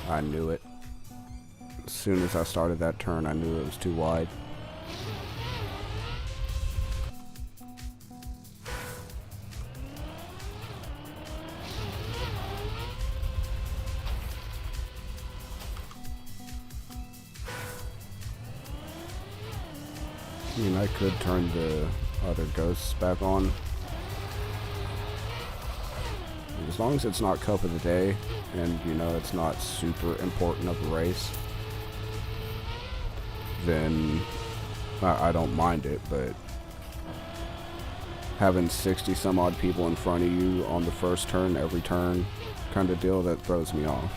I knew it. As soon as I started that turn, I knew it was too wide. I mean, I could turn the other ghosts back on. As long as it's not Cup of the Day, and you know it's not super important of a race, then I don't mind it, but having 60 some odd people in front of you on the first turn, every turn, kind of deal, that throws me off.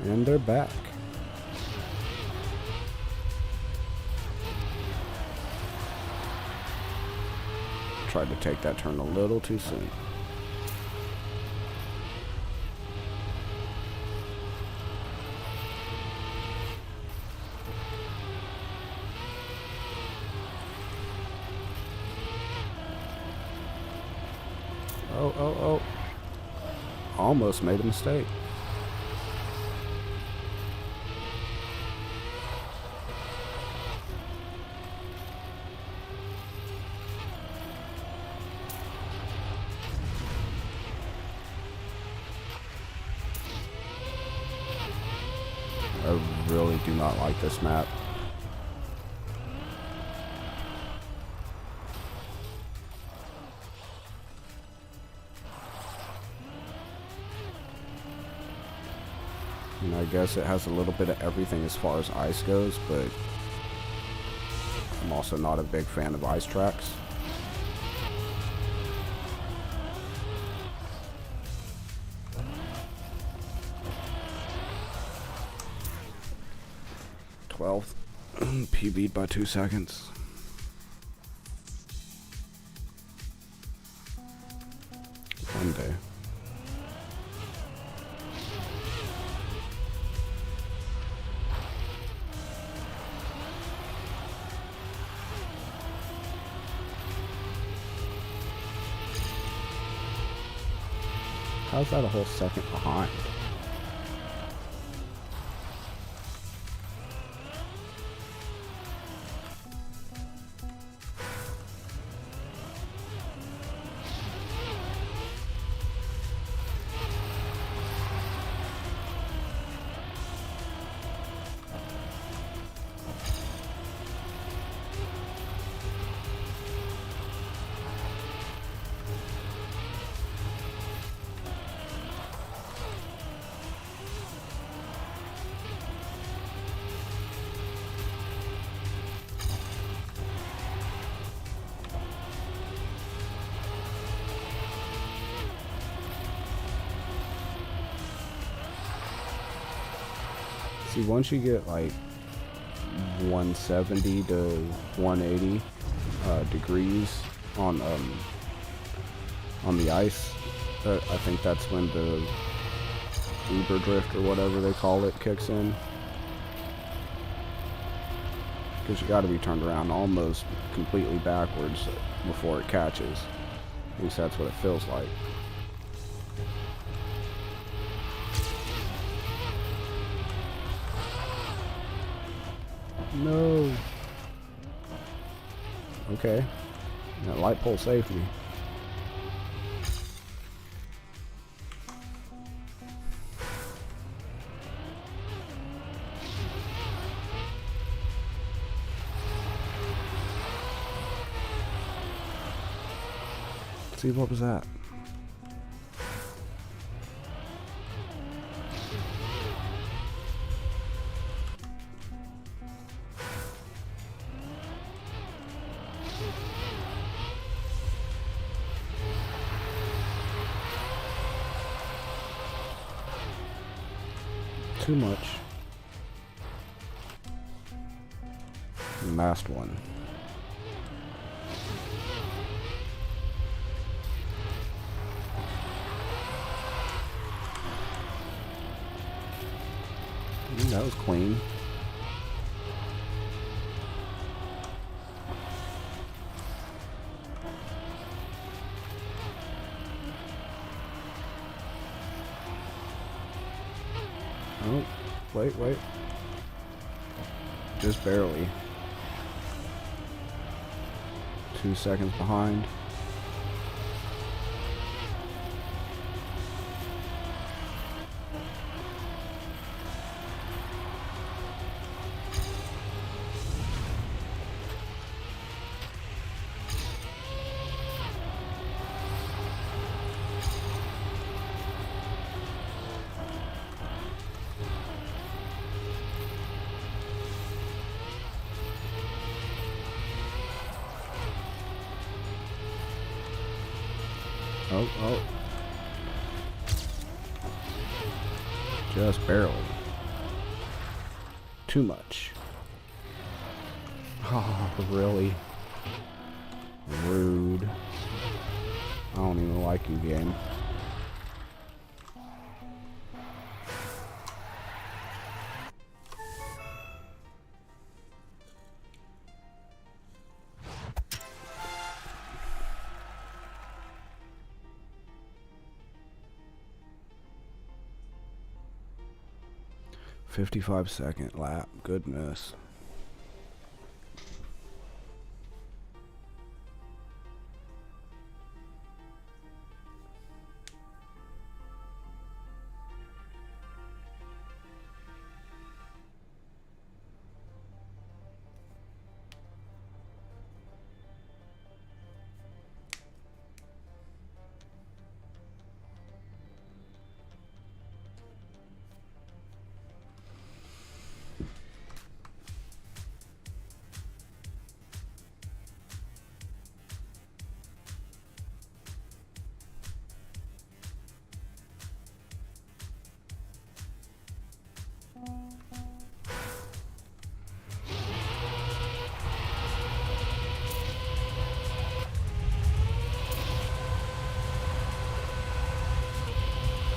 And they're back. Tried to take that turn a little too soon. Oh. Almost made a mistake. I really do not like this map. And I guess it has a little bit of everything as far as ice goes, but I'm also not a big fan of ice tracks. PB'd by 2 seconds. One day. How's that a whole second behind? See, once you get like 170 to 180 degrees on the ice, I think that's when the Uber drift or whatever they call it kicks in. Because you got to be turned around almost completely backwards before it catches. At least that's what it feels like. No. Okay. That light pole saved me. See, what was that? Too much. Last one. That was clean. Oh, wait. Just barely. 2 seconds behind. Oh. Just barely. Too much. Oh, really? Rude. I don't even like you, game. "55-second lap, goodness."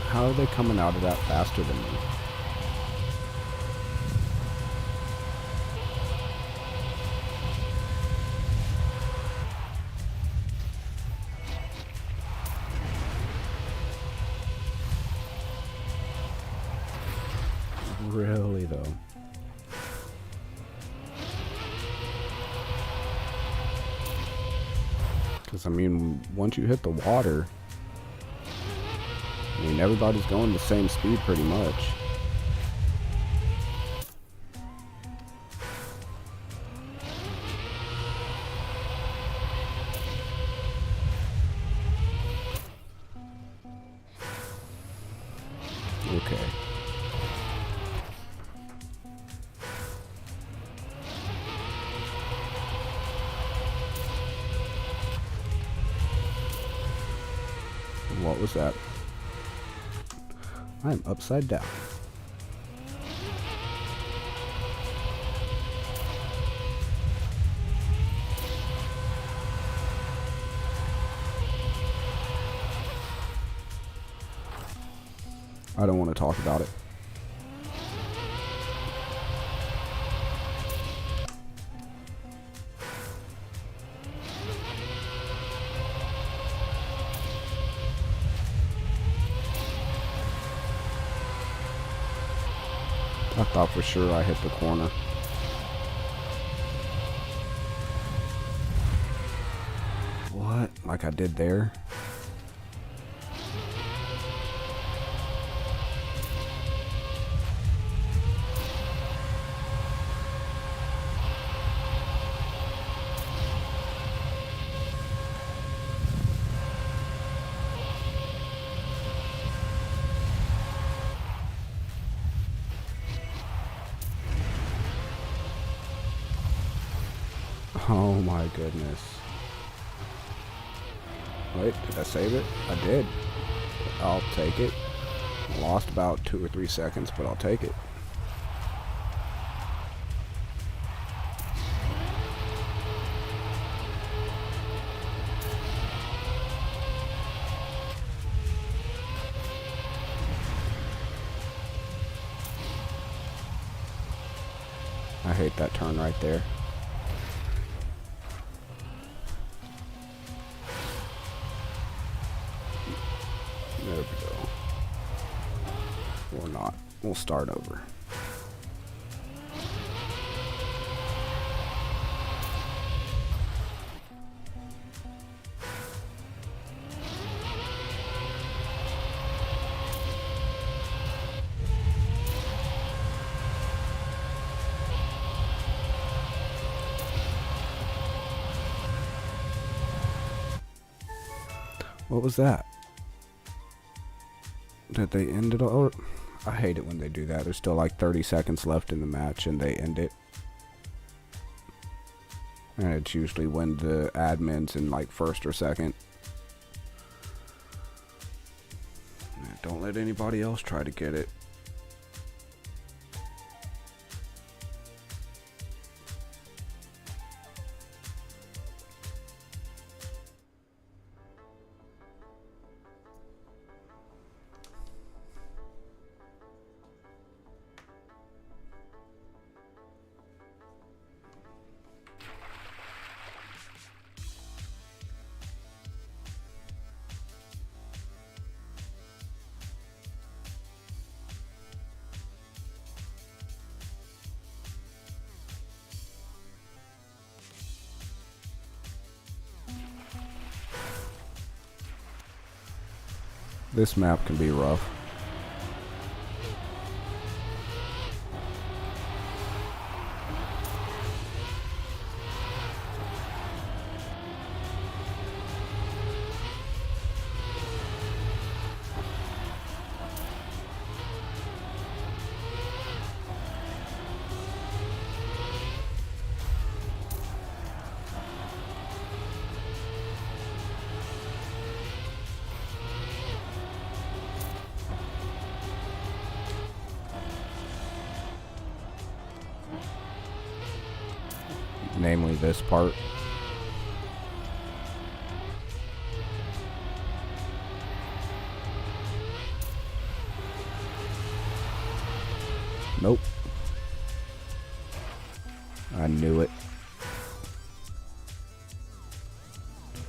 How are they coming out of that faster than me? Really, though? Because, I mean, once you hit the water, I mean, everybody's going the same speed pretty much. Okay. What was that? I'm upside down. I don't want to talk about it. I thought for sure I hit the corner. What? Like I did there? Oh my goodness. Wait, did I save it? I did. I'll take it. I lost about 2 or 3 seconds, but I'll take it. I hate that turn right there. There we go. Or not. We'll start over. What was that? Did they end it all? I hate it when they do that. There's still like 30 seconds left in the match and they end it. And it's usually when the admin's in like first or second. Don't let anybody else try to get it. This map can be rough. Namely this part. Nope. I knew it.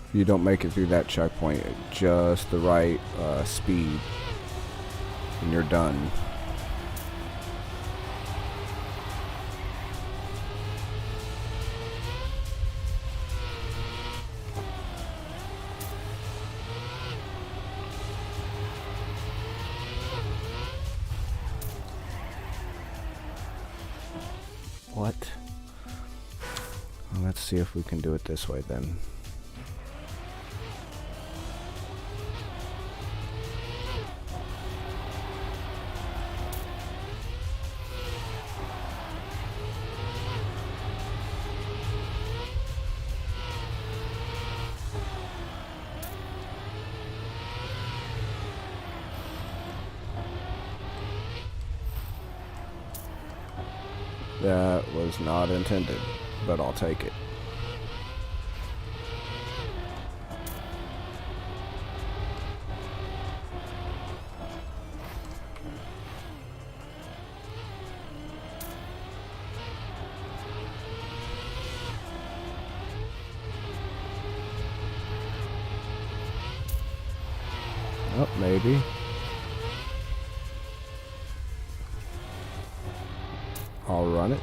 If you don't make it through that checkpoint at just the right speed, and you're done. What? Well, let's see if we can do it this way then. That was not intended, but I'll take it. maybe. I'll run it.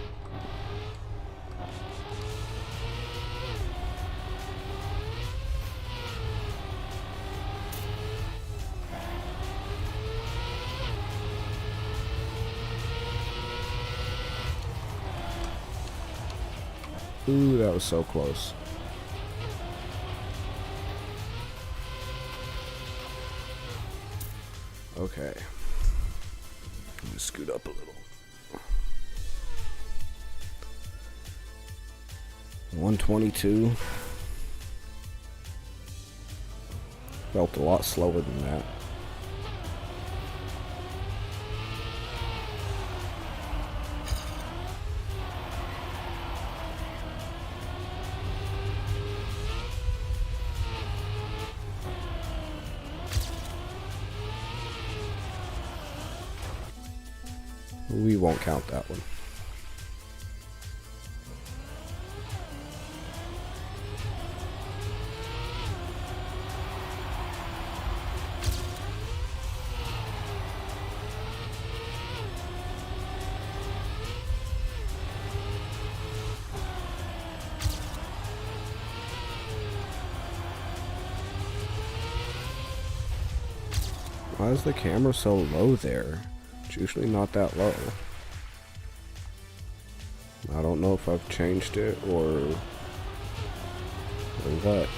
Ooh, that was so close. Okay. Just scoot up a little. 122. Felt a lot slower than that. We won't count that one. Why is the camera so low there? It's usually not that low. I don't know if I've changed it or what.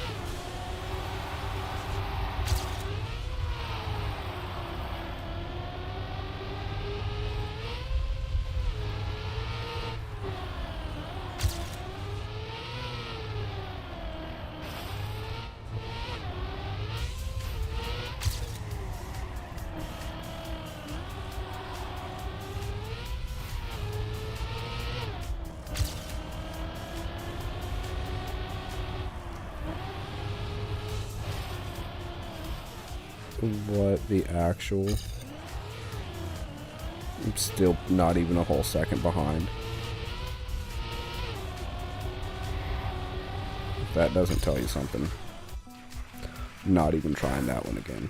What the actual? I'm still not even a whole second behind. If that doesn't tell you something, I'm not even trying that one again.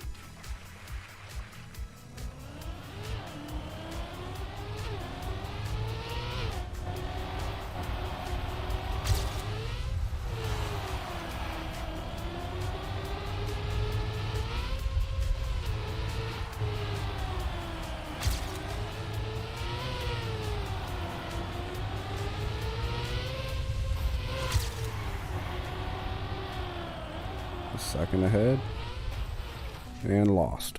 Second ahead and lost.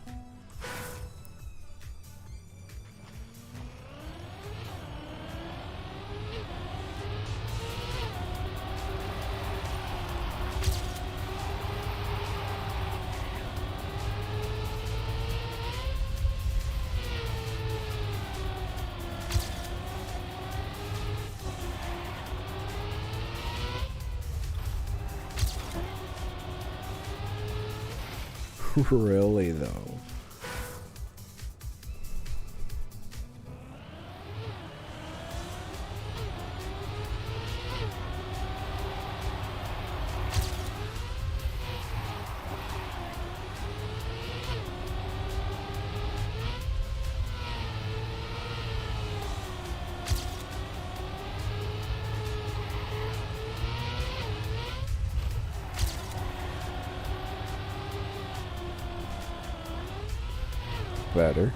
Really though. Better.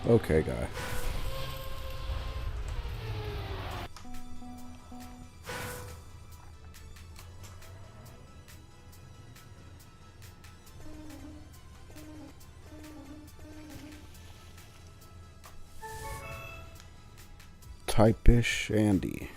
Okay, guy. Type-ish Andy.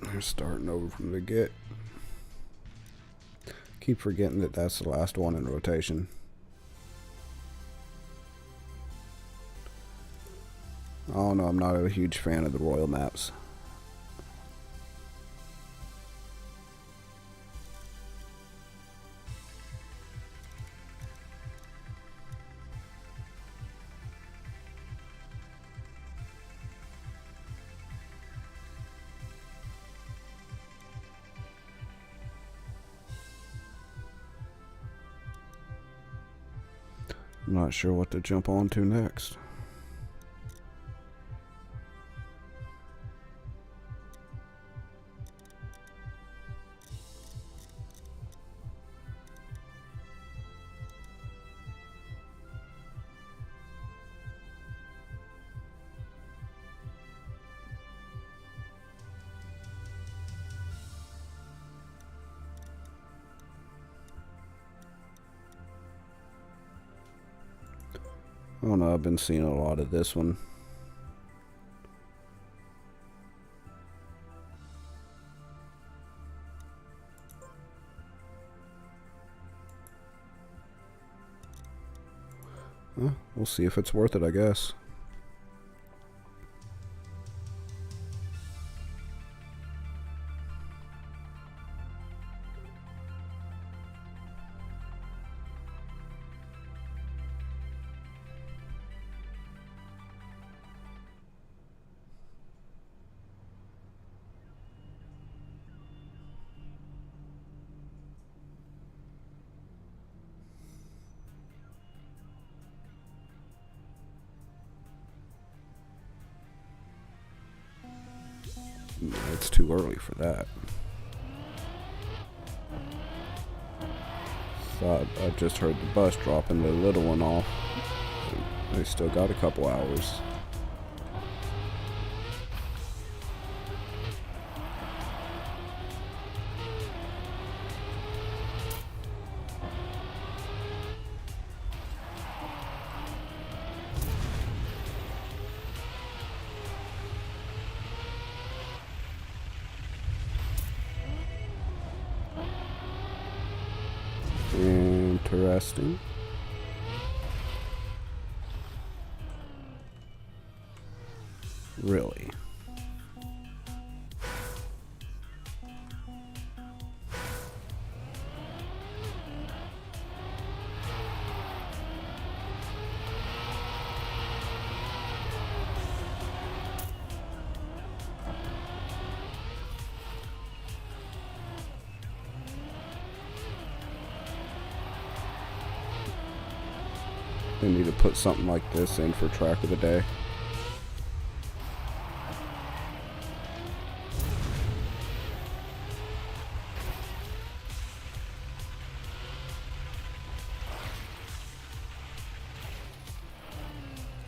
They're starting over from the get. Keep forgetting that that's the last one in rotation. Oh no, I'm not a huge fan of the Royal maps. I'm not sure what to jump on to next. I don't know, I've been seeing a lot of this one. Well, we'll see if it's worth it, I guess. It's too early for that. Thought I just heard the bus dropping the little one off. They still got a couple hours. Interesting. Really? They need to put something like this in for track of the day.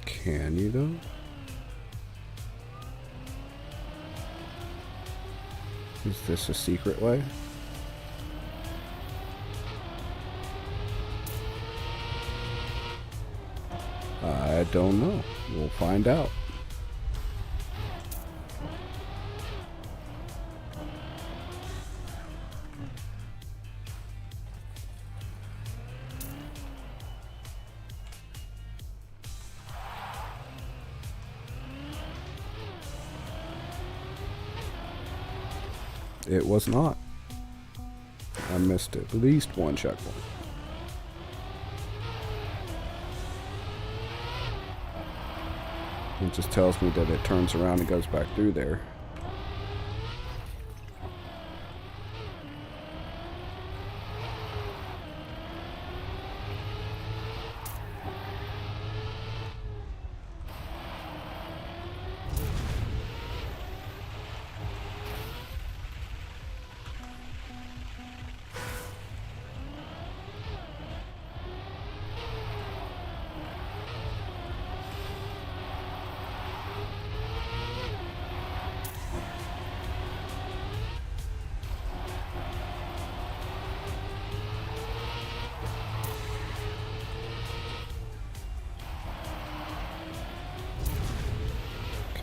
Can you though? Is this a secret way? I don't know. We'll find out. It was not. I missed at least one checkpoint. It just tells me that it turns around and goes back through there.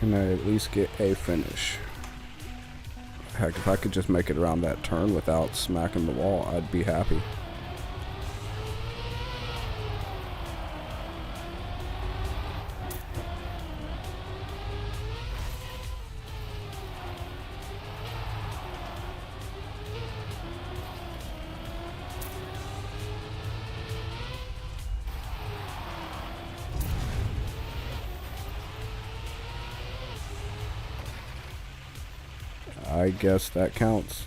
Can I at least get a finish? Heck, if I could just make it around that turn without smacking the wall, I'd be happy. I guess that counts.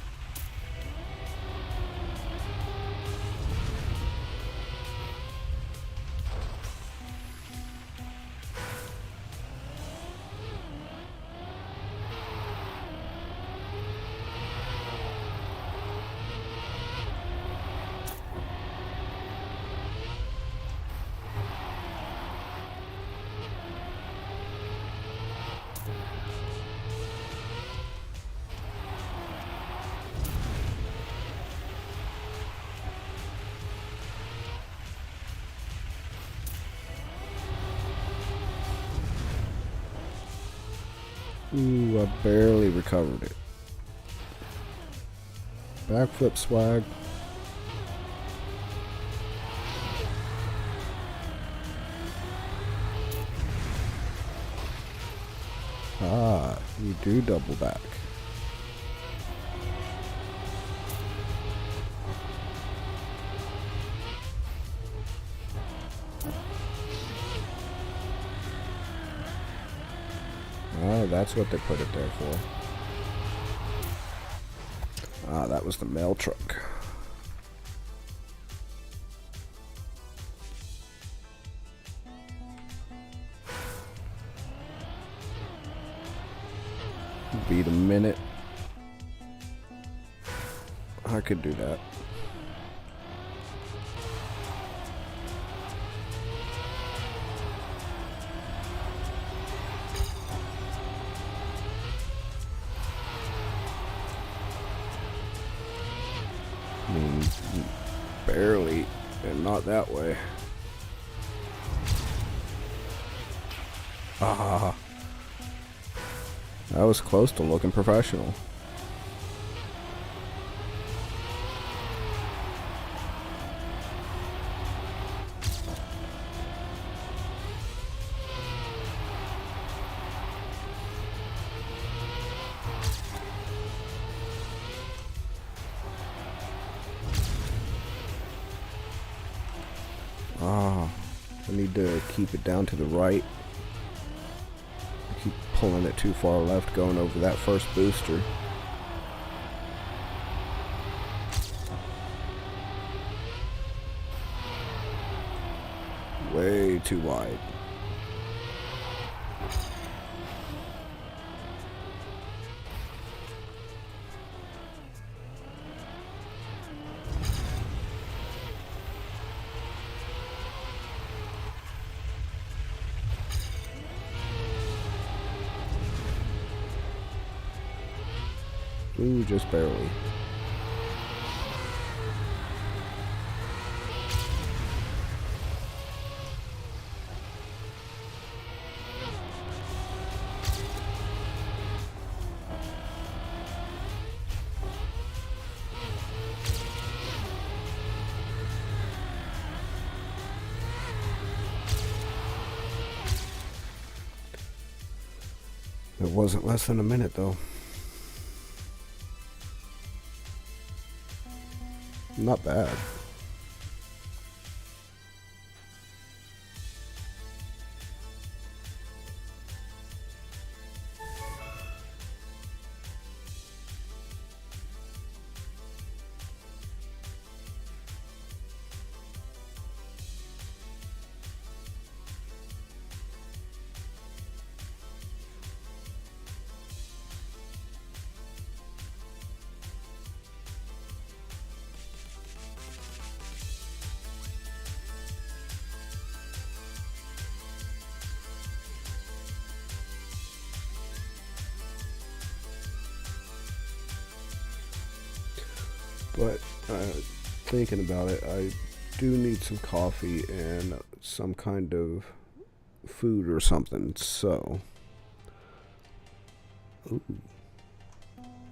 Ooh, I barely recovered it. Backflip swag. Ah, you do double back. Oh, that's what they put it there for. Ah, that was the mail truck. Beat a minute. I could do that. I mean, barely, and not that way. Ah, that was close to looking professional. Ah, I need to keep it down to the right. I keep pulling it too far left going over that first booster. Way too wide. Ooh, just barely. It wasn't less than a minute though. Not bad. But thinking about it, I do need some coffee and some kind of food or something. So Ooh.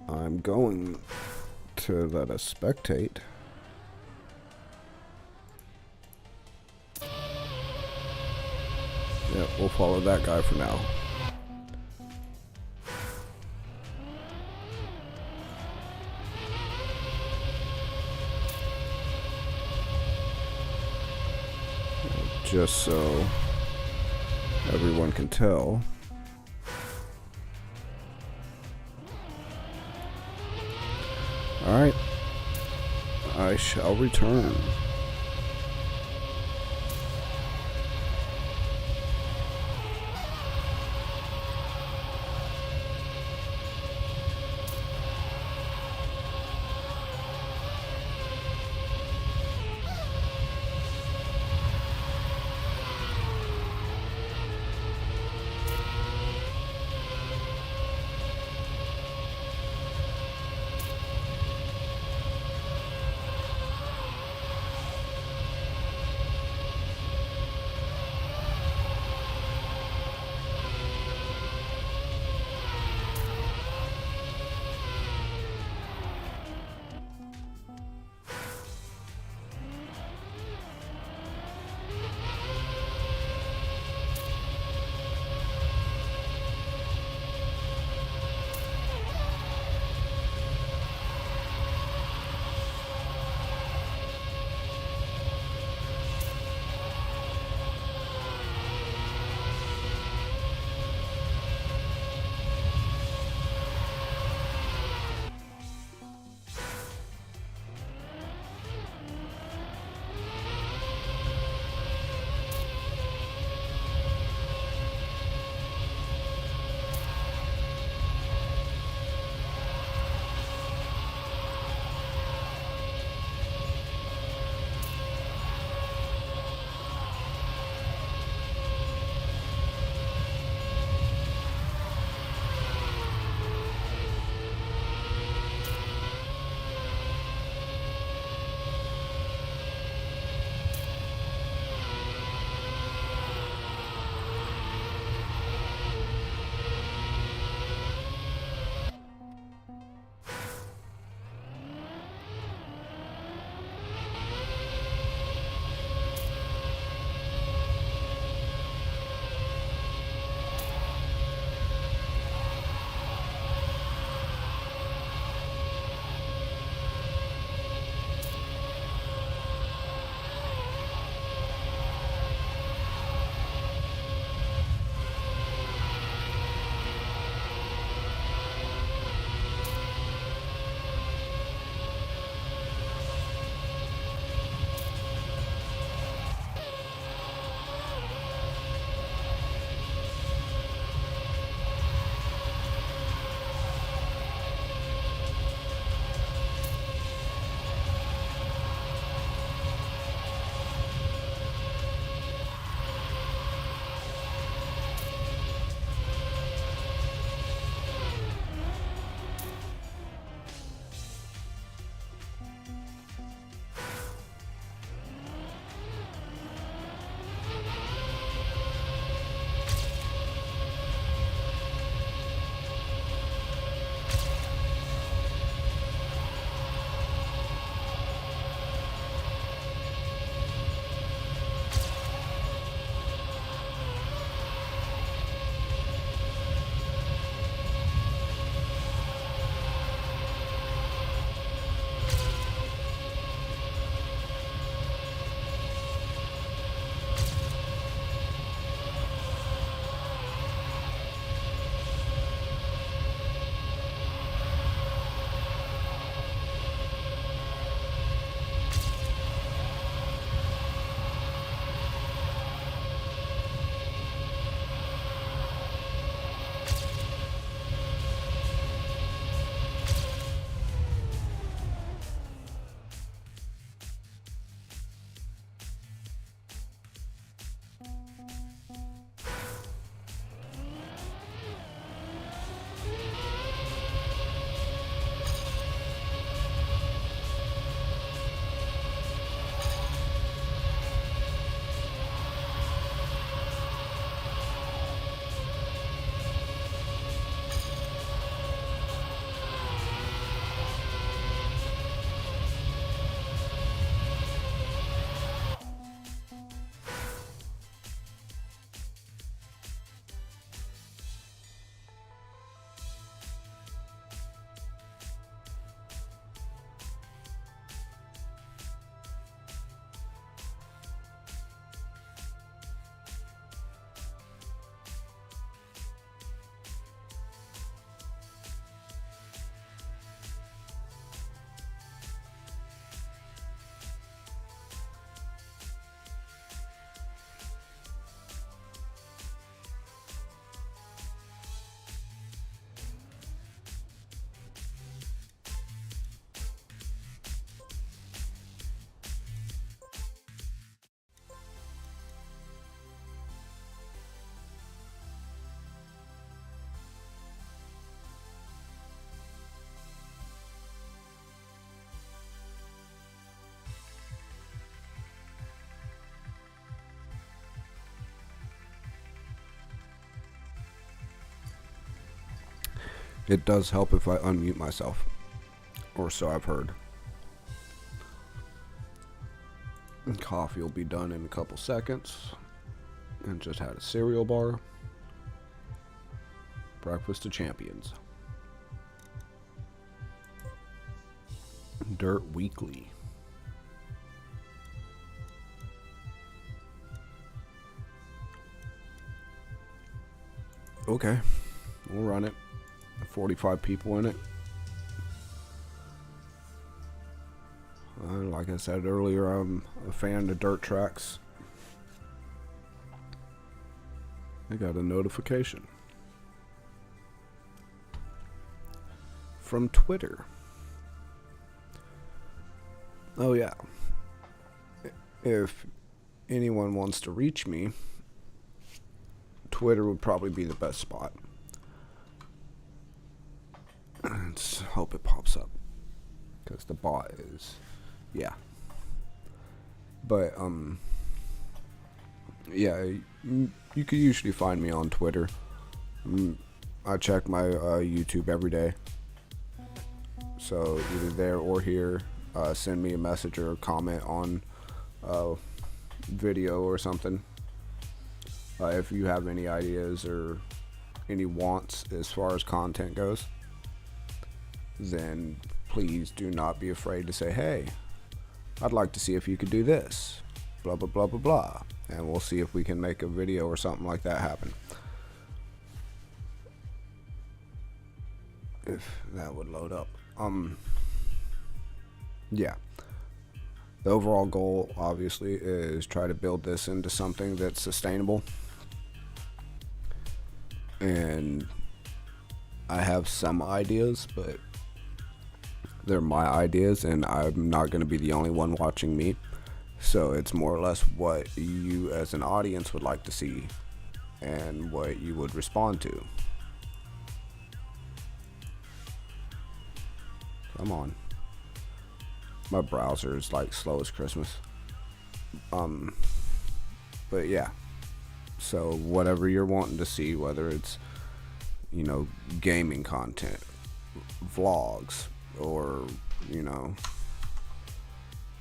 I'm going to let us spectate. Yeah, we'll follow that guy for now. Just so everyone can tell. Alright. I shall return. It does help if I unmute myself, or so I've heard. Coffee will be done in a couple seconds. And just had a cereal bar. Breakfast of champions. Dirt Weekly. Okay, we'll run it. 45 people in it. Like I said earlier, I'm a fan of dirt tracks. I got a notification from Twitter. Oh yeah. If anyone wants to reach me, Twitter would probably be the best spot. Let's hope it pops up, because the bot is, yeah. But yeah, you could usually find me on Twitter. I check my YouTube every day, so either there or here. Send me a message or a comment on video or something. If you have any ideas or any wants as far as content goes, then please do not be afraid to say, hey, I'd like to see if you could do this, blah blah blah blah blah, and we'll see if we can make a video or something like that happen. If that would load up. Yeah. The overall goal, obviously, is try to build this into something that's sustainable. And I have some ideas, but they're my ideas, and I'm not going to be the only one watching me. So it's more or less what you as an audience would like to see and what you would respond to. Come on. My browser is like slow as Christmas. But yeah. So whatever you're wanting to see, whether it's, you know, gaming content, vlogs, or, you know,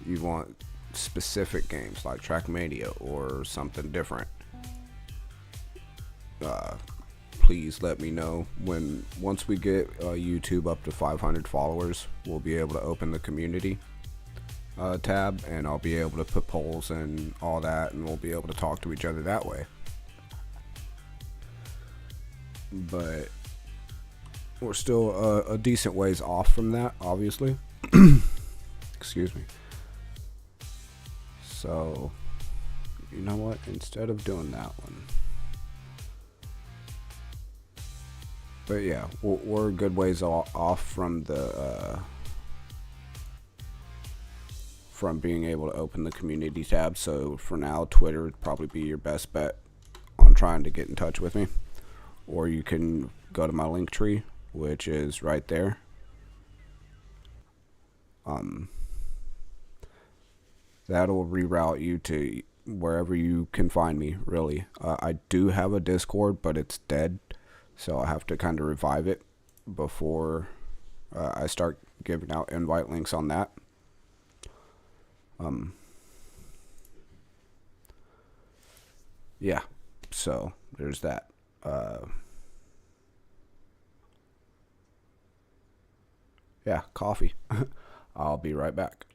you want specific games like TrackMania or something different, please let me know. Once we get YouTube up to 500 followers, we'll be able to open the community tab, and I'll be able to put polls and all that, and we'll be able to talk to each other that way. But we're still a decent ways off from that, obviously. Excuse me. So, you know what? Instead of doing that one. But yeah, we're a good ways off from the from being able to open the community tab. So for now, Twitter would probably be your best bet on trying to get in touch with me. Or you can go to my link tree, which is right there. That'll reroute you to wherever you can find me, really. I do have a Discord, but it's dead, so I have to kind of revive it before I start giving out invite links on that. Yeah, so there's that. Yeah, coffee. I'll be right back.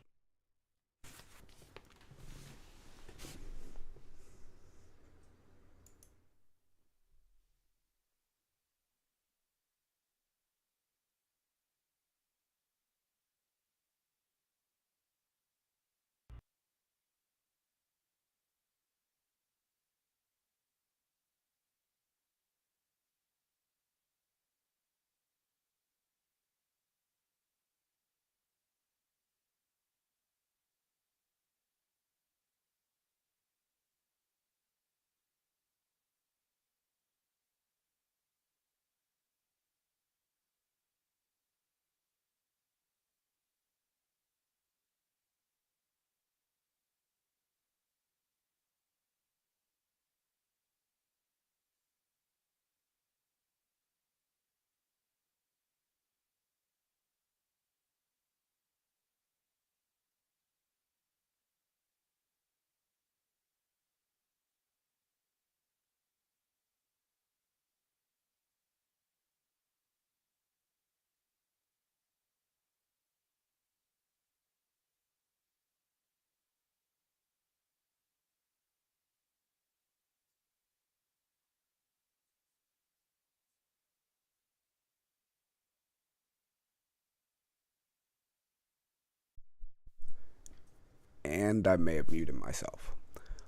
and I may have muted myself.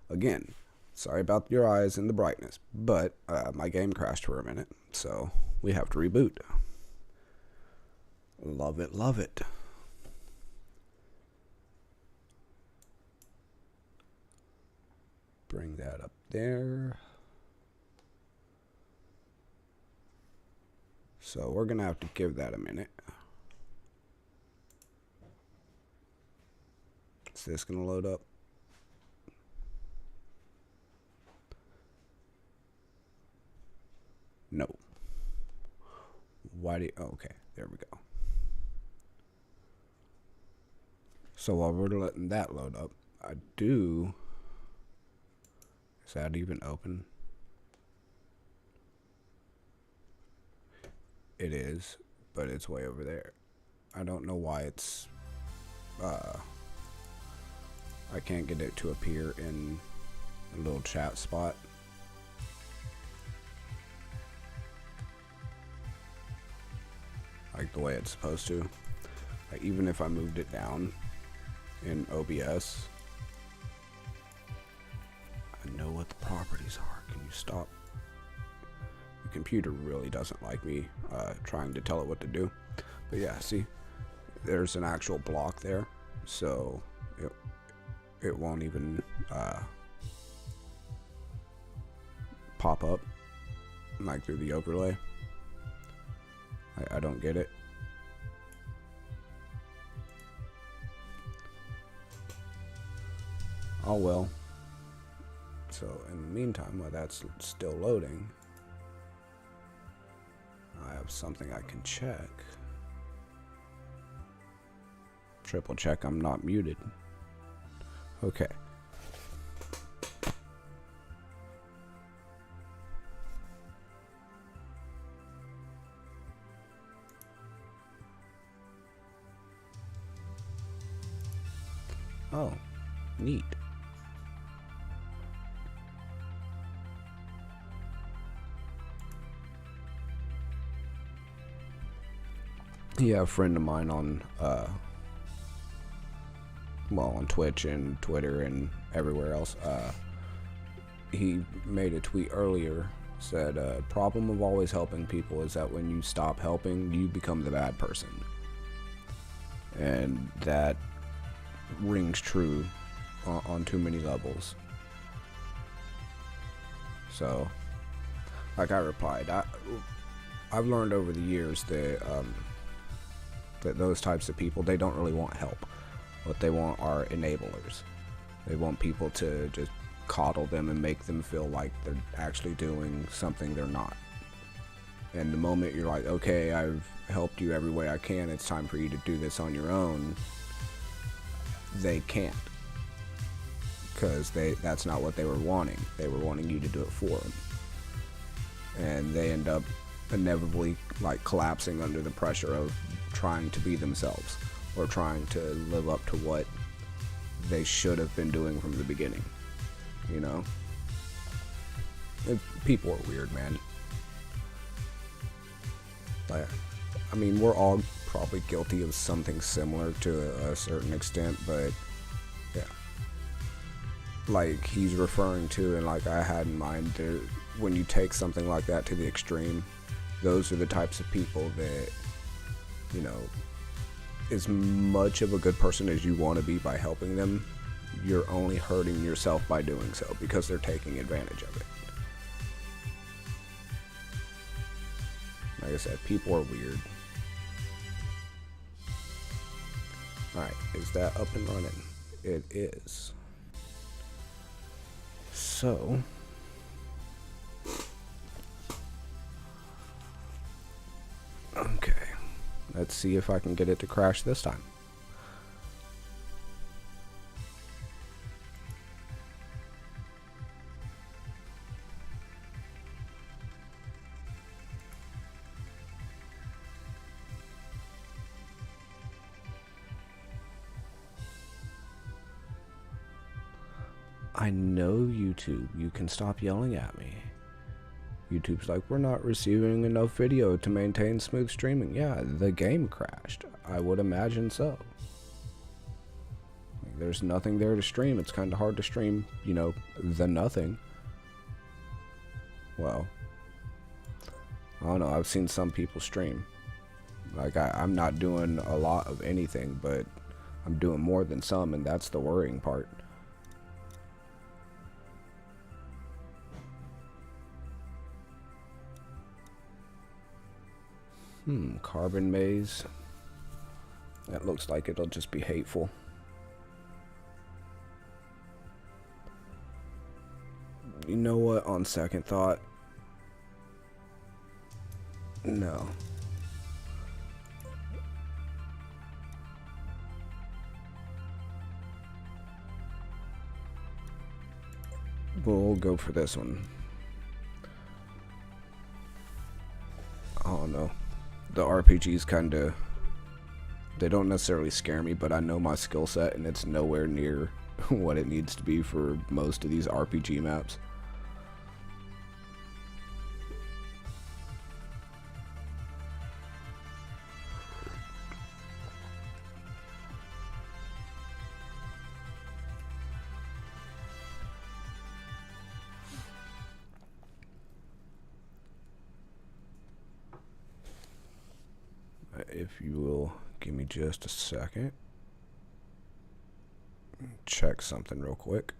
Again, sorry about your eyes and the brightness, but my game crashed for a minute, so we have to reboot. Love it, love it. Bring that up there. So we're gonna have to give that a minute. Is this gonna load up? No. Why do you, oh, okay, there we go. So while we're letting that load up, I do, is that even open? It is, but it's way over there. I don't know why it's, I can't get it to appear in a little chat spot. Like the way it's supposed to. Like even if I moved it down in OBS, I know what the properties are. Can you stop? The computer really doesn't like me trying to tell it what to do. But yeah, see, there's an actual block there, so it won't even pop up like through the overlay. I don't get it. Oh well. So in the meantime, while that's still loading, I have something I can check. Triple check I'm not muted. Okay. Oh, neat. Yeah, a friend of mine on on Twitch and Twitter and everywhere else, he made a tweet earlier, said problem of always helping people is that when you stop helping, you become the bad person. And that rings true on too many levels. So like I replied, I've learned over the years that that those types of people, they don't really want help. What they want are enablers. They want people to just coddle them and make them feel like they're actually doing something they're not. And the moment you're like, okay, I've helped you every way I can, it's time for you to do this on your own, they can't. Because that's not what they were wanting. They were wanting you to do it for them. And they end up inevitably like collapsing under the pressure of trying to be themselves, or trying to live up to what they should have been doing from the beginning. You know? People are weird, man. Like, I mean, we're all probably guilty of something similar to a certain extent, but yeah. Like he's referring to, and like I had in mind, when you take something like that to the extreme, those are the types of people that, you know, as much of a good person as you want to be by helping them, you're only hurting yourself by doing so, because they're taking advantage of it. Like I said, people are weird. Alright, is that up and running? It is. So okay, let's see if I can get it to crash this time. I know, YouTube, you can stop yelling at me. YouTube's like, we're not receiving enough video to maintain smooth streaming. Yeah, the game crashed. I would imagine so. Like, there's nothing there to stream. It's kind of hard to stream, you know, the nothing. Well, I don't know. I've seen some people stream. Like, I'm not doing a lot of anything, but I'm doing more than some, and that's the worrying part. Carbon maze. That looks like it'll just be hateful. You know what, on second thought, no. We'll go for this one. I don't know. The RPGs kinda, they don't necessarily scare me, but I know my skill set and it's nowhere near what it needs to be for most of these RPG maps. If you will give me just a second, check something real quick.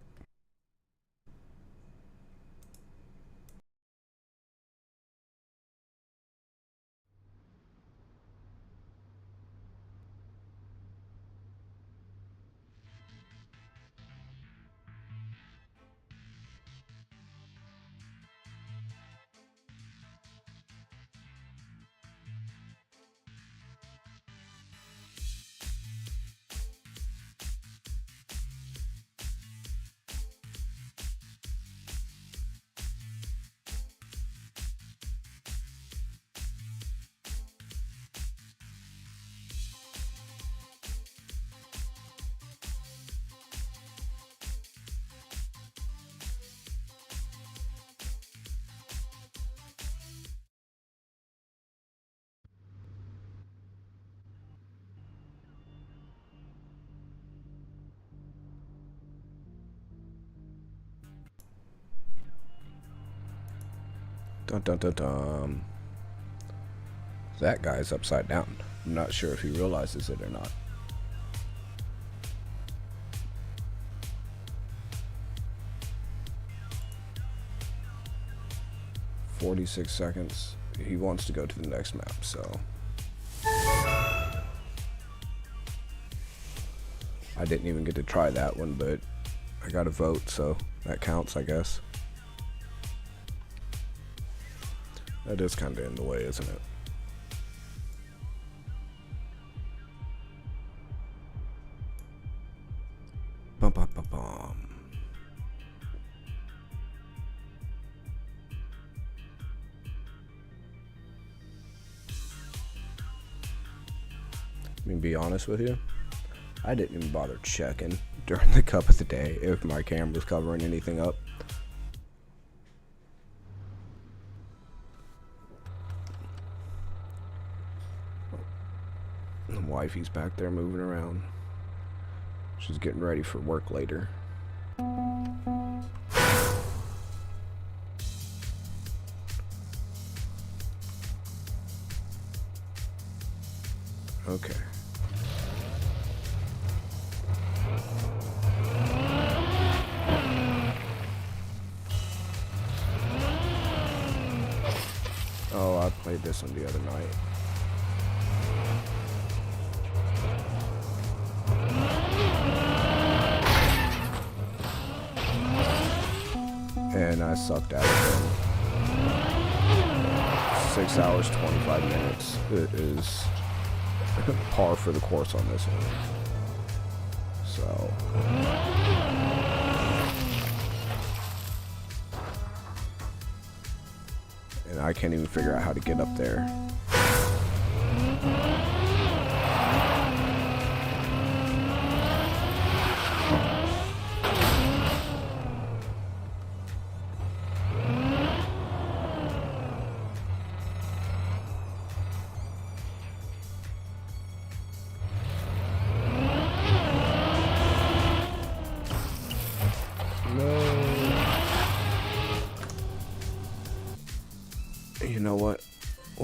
Dun dun dun dun. That guy's upside down. I'm not sure if he realizes it or not. "46 seconds. He wants to go to the next map, so I didn't even get to try that one, but I got a vote, so that counts, I guess. That is kind of in the way, isn't it? Bum bum bum bum. I mean, be honest with you, I didn't even bother checking during the cup of the day if my camera was covering anything up. Wifey's back there moving around. She's getting ready for work later. Okay. Oh, I played this one the other night. And I sucked at it. 6 hours, 25 minutes. It is par for the course on this one. So. And I can't even figure out how to get up there.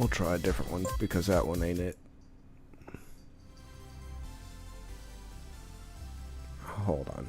We'll try a different one because that one ain't it. Hold on.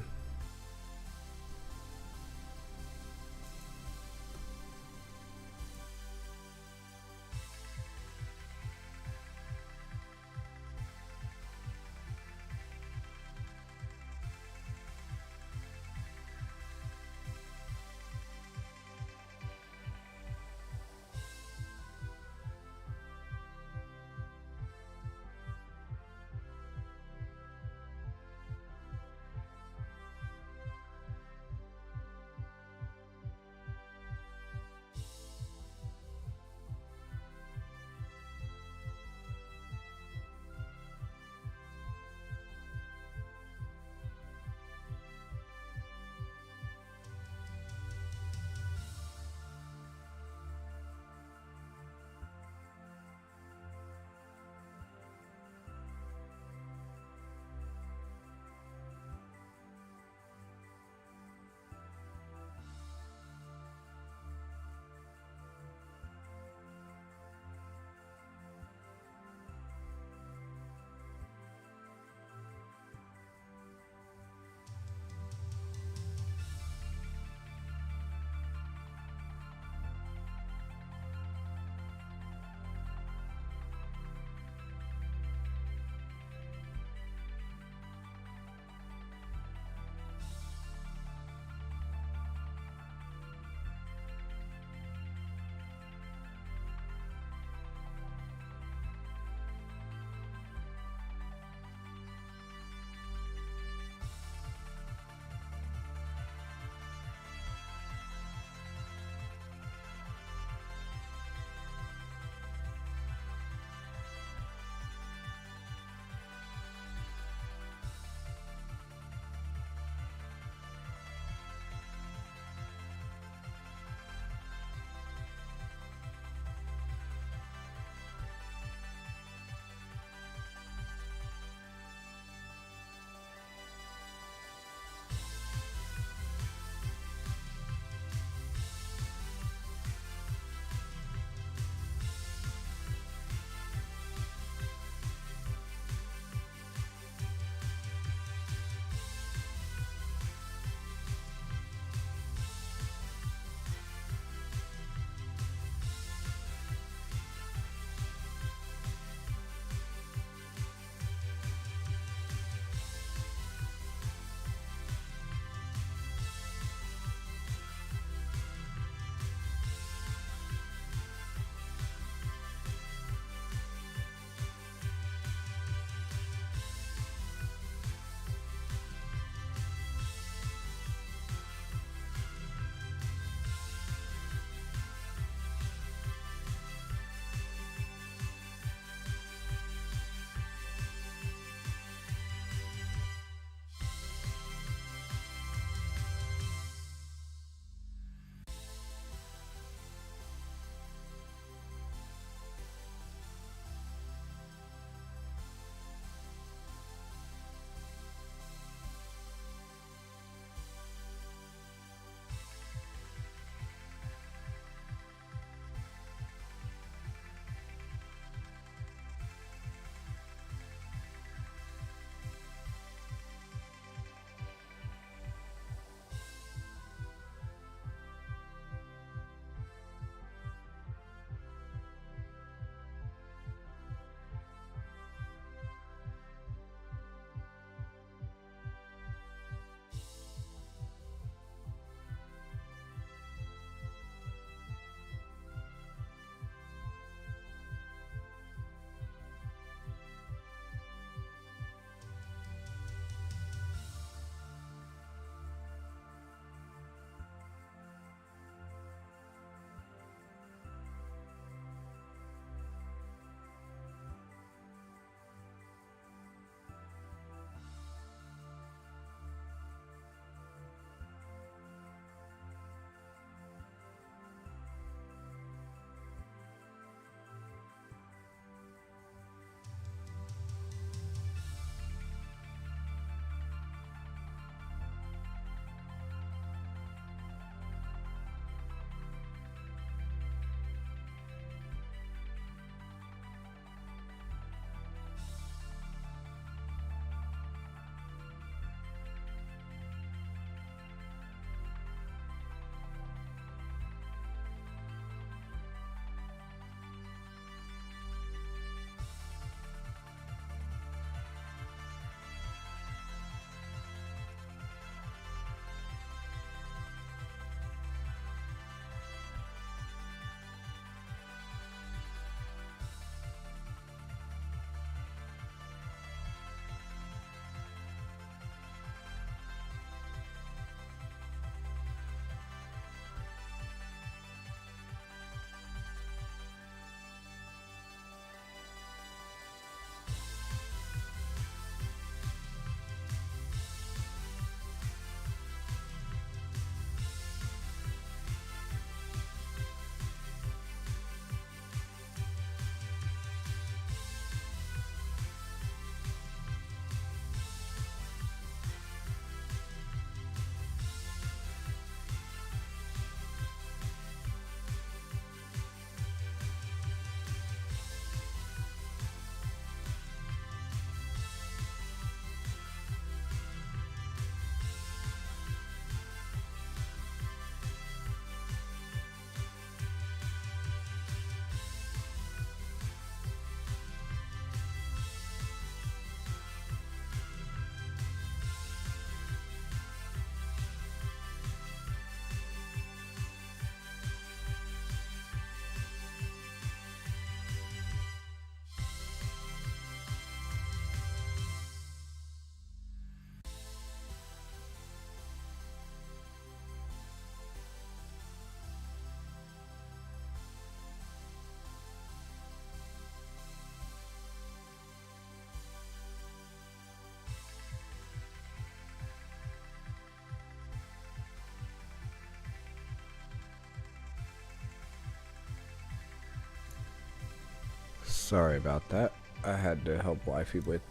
Sorry about that. I had to help Wifey with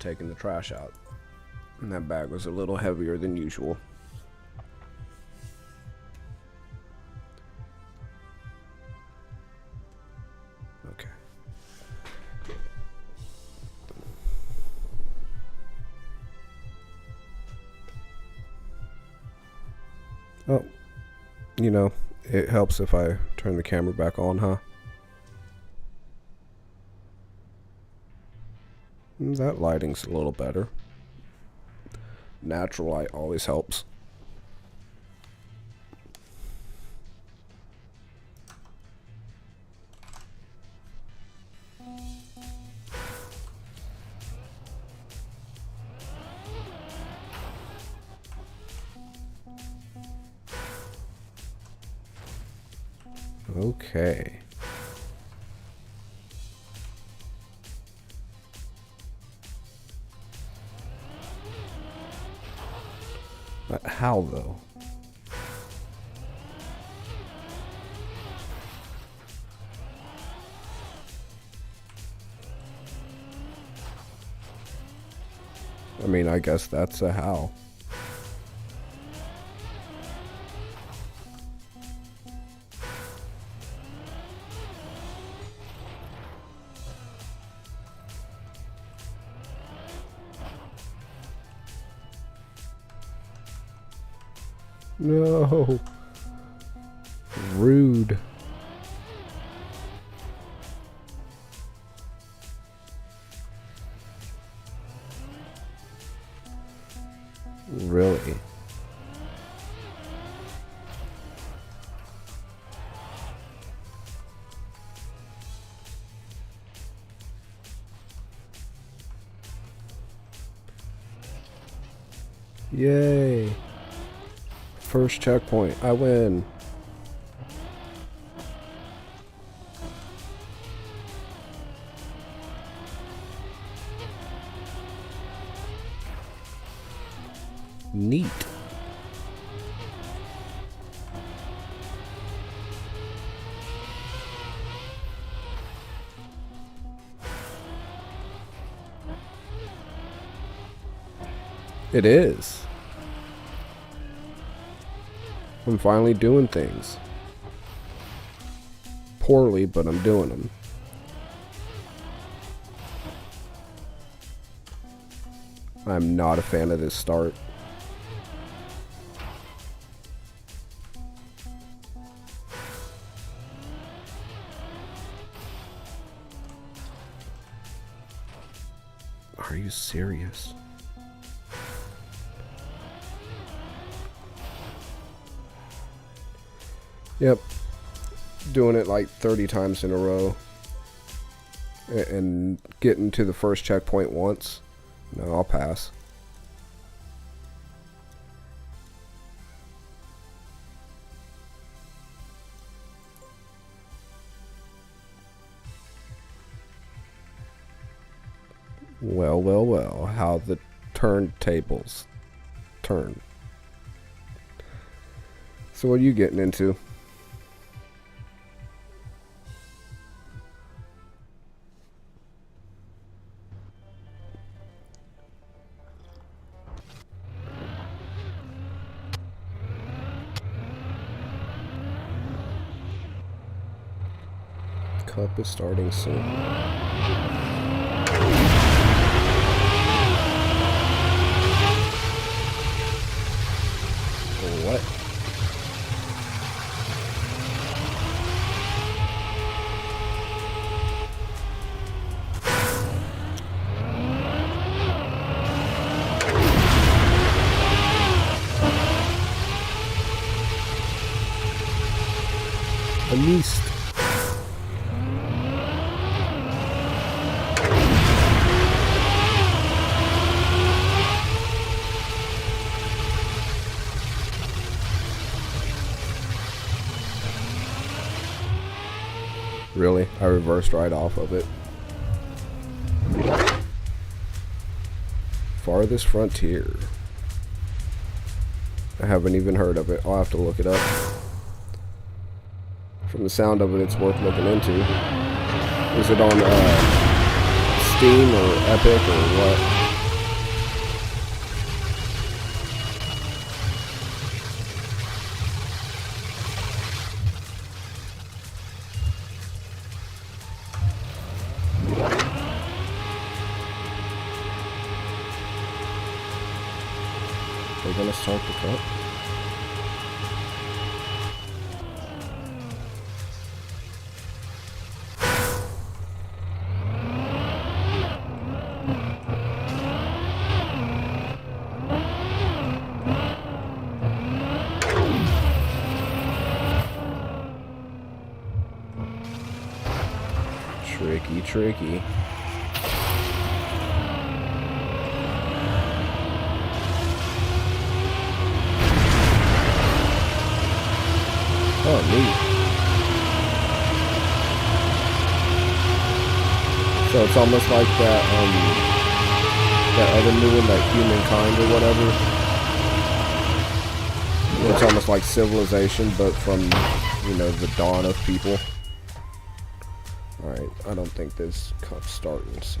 taking the trash out. And that bag was a little heavier than usual. Okay. Oh, you know, it helps if I turn the camera back on, huh? That lighting's a little better. Natural light always helps. Okay. But how though? I mean, I guess that's a how. No. Rude. Really? Yay. First checkpoint. I win. Neat. It is. I'm finally doing things. Poorly, but I'm doing them. I'm not a fan of this start. Are you serious? Yep. Doing it like 30 times in a row. And getting to the first checkpoint once. No, I'll pass. Well, well, well. How the turntables turn. So what are you getting into? Cup is starting soon. What? A yeast. Really? I reversed right off of it. Farthest Frontier. I haven't even heard of it. I'll have to look it up. From the sound of it, it's worth looking into. Is it on Steam or Epic or what? They're gonna start the cut. Tricky. Oh, neat. So it's almost like that other new one, that Humankind or whatever. It's almost like Civilization, but from, the dawn of people. Alright, I don't think this cup's starting, so...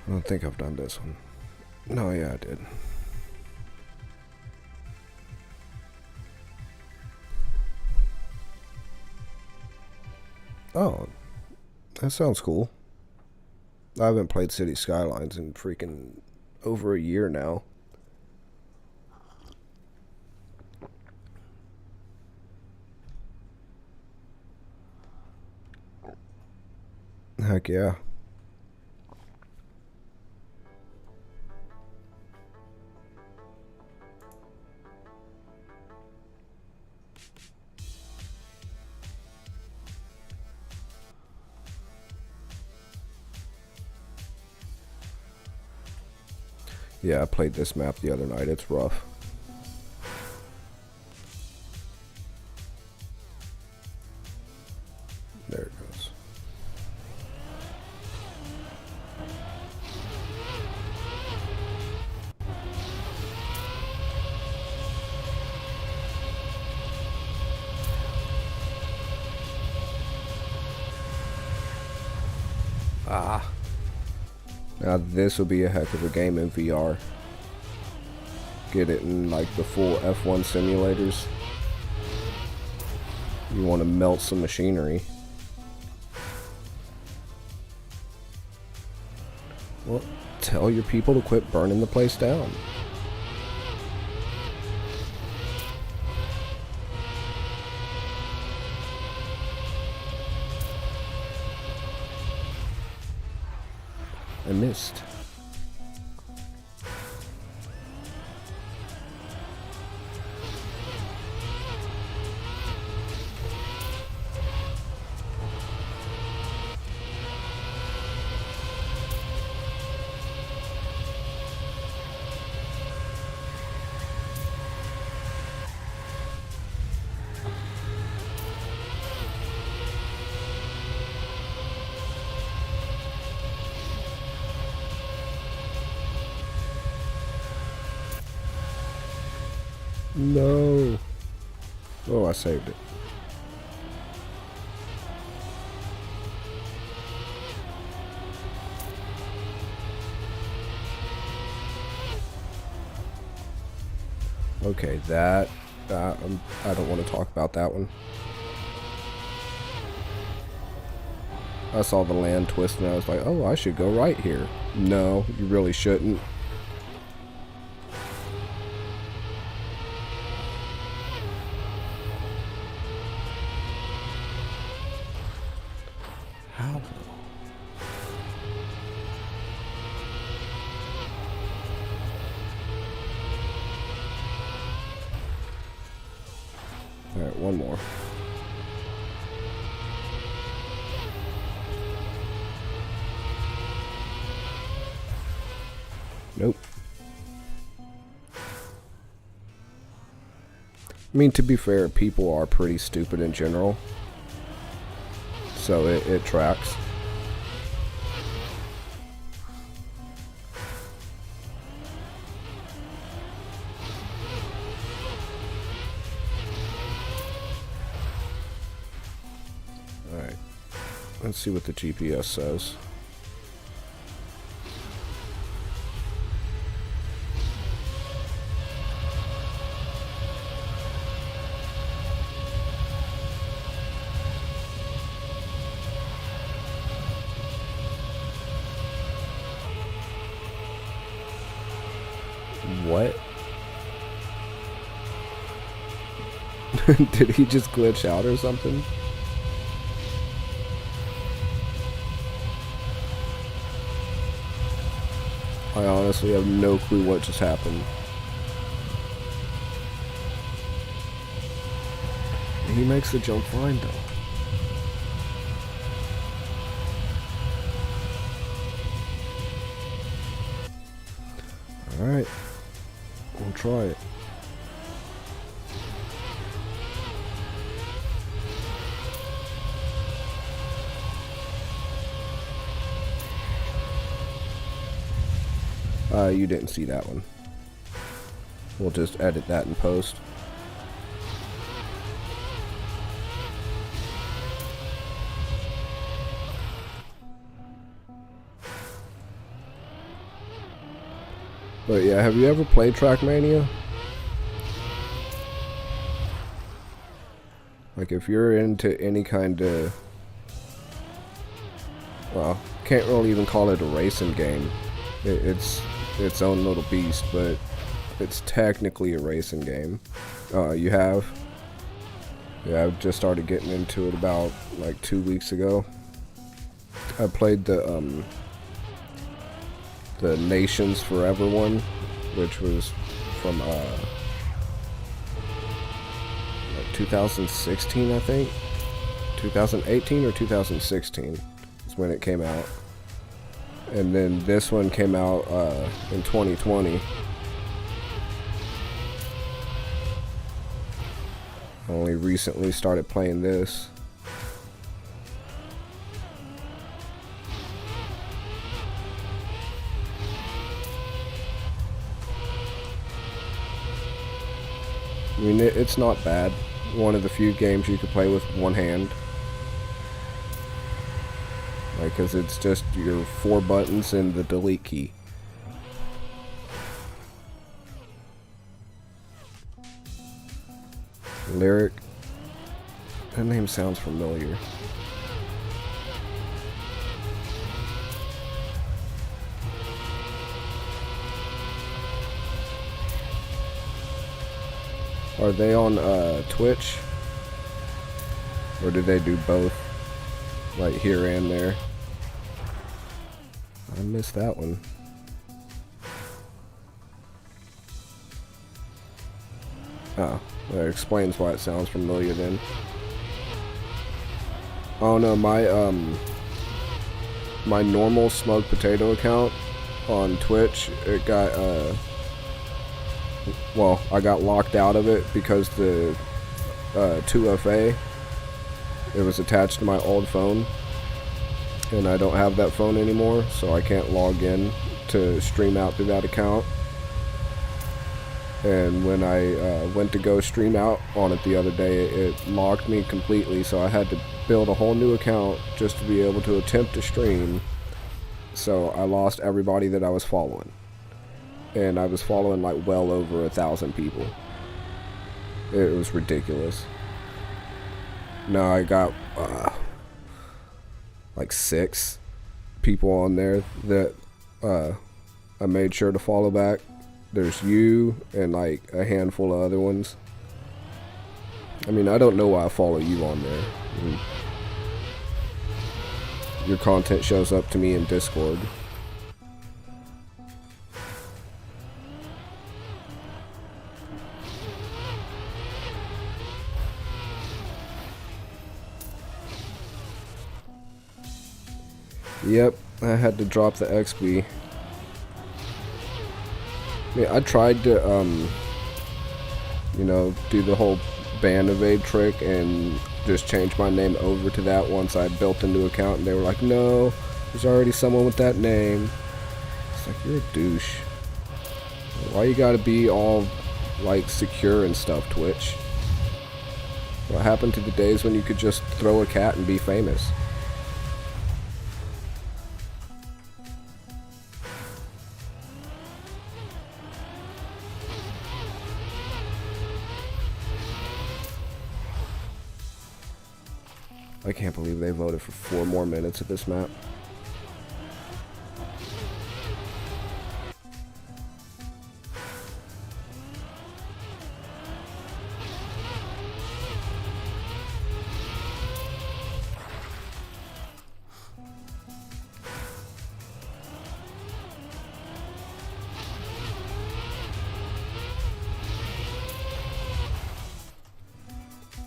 I don't think I've done this one. No, yeah, I did. Oh, that sounds cool. I haven't played City Skylines in freaking over a year now. Heck yeah. Yeah, I played this map the other night. It's rough. There it goes. Ah. Now this will be a heck of a game in VR. Get it in like the full F1 simulators. You want to melt some machinery. Well, tell your people to quit burning the place down. I missed. No. Oh, I saved it. Okay, I don't want to talk about that one. I saw the land twist and I was like, oh, I should go right here. No, you really shouldn't. How? Alright, one more. Nope. I mean, to be fair, people are pretty stupid in general. so it tracks. Alright, let's see what the GPS says. What? Did he just glitch out or something? I honestly have no clue what just happened. He makes the jump fine though. Alright, we'll try it. You didn't see that one. We'll just edit that in post. But yeah, have you ever played TrackMania? Like if you're into any kind of, well, can't really even call it a racing game. It's its own little beast, but it's technically a racing game. You have? Yeah, I've just started getting into it about like 2 weeks ago. I played the Nations Forever one, which was from like 2016, I think. 2018 or 2016 is when it came out. And then this one came out in 2020. I only recently started playing this. I mean, it's not bad. One of the few games you can play with one hand. Like, cause it's just your 4 buttons and the delete key. Lyric. That name sounds familiar. Are they on Twitch? Or do they do both? Like here and there? I missed that one. Oh, that explains why it sounds familiar then. Oh no, my normal Smug Potato account on Twitch, it got well, I got locked out of it because the 2FA, it was attached to my old phone, and I don't have that phone anymore, so I can't log in to stream out through that account. And when I went to go stream out on it the other day, it locked me completely, so I had to build a whole new account just to be able to attempt to stream. So I lost everybody that I was following. And I was following like well over 1,000 people. It was ridiculous. Now I got like 6 people on there that I made sure to follow back. There's you and like a handful of other ones. I mean, I don't know why I follow you on there. I mean, your content shows up to me in Discord. Yep, I had to drop the XP. Yeah, I tried to, you know, do the whole ban evade trick, and just change my name over to that once I built a new account, and they were like, no, there's already someone with that name. It's like, you're a douche. Why you gotta be all like secure and stuff, Twitch? What happened to the days when you could just throw a cat and be famous? I can't believe they voted for 4 more minutes of this map.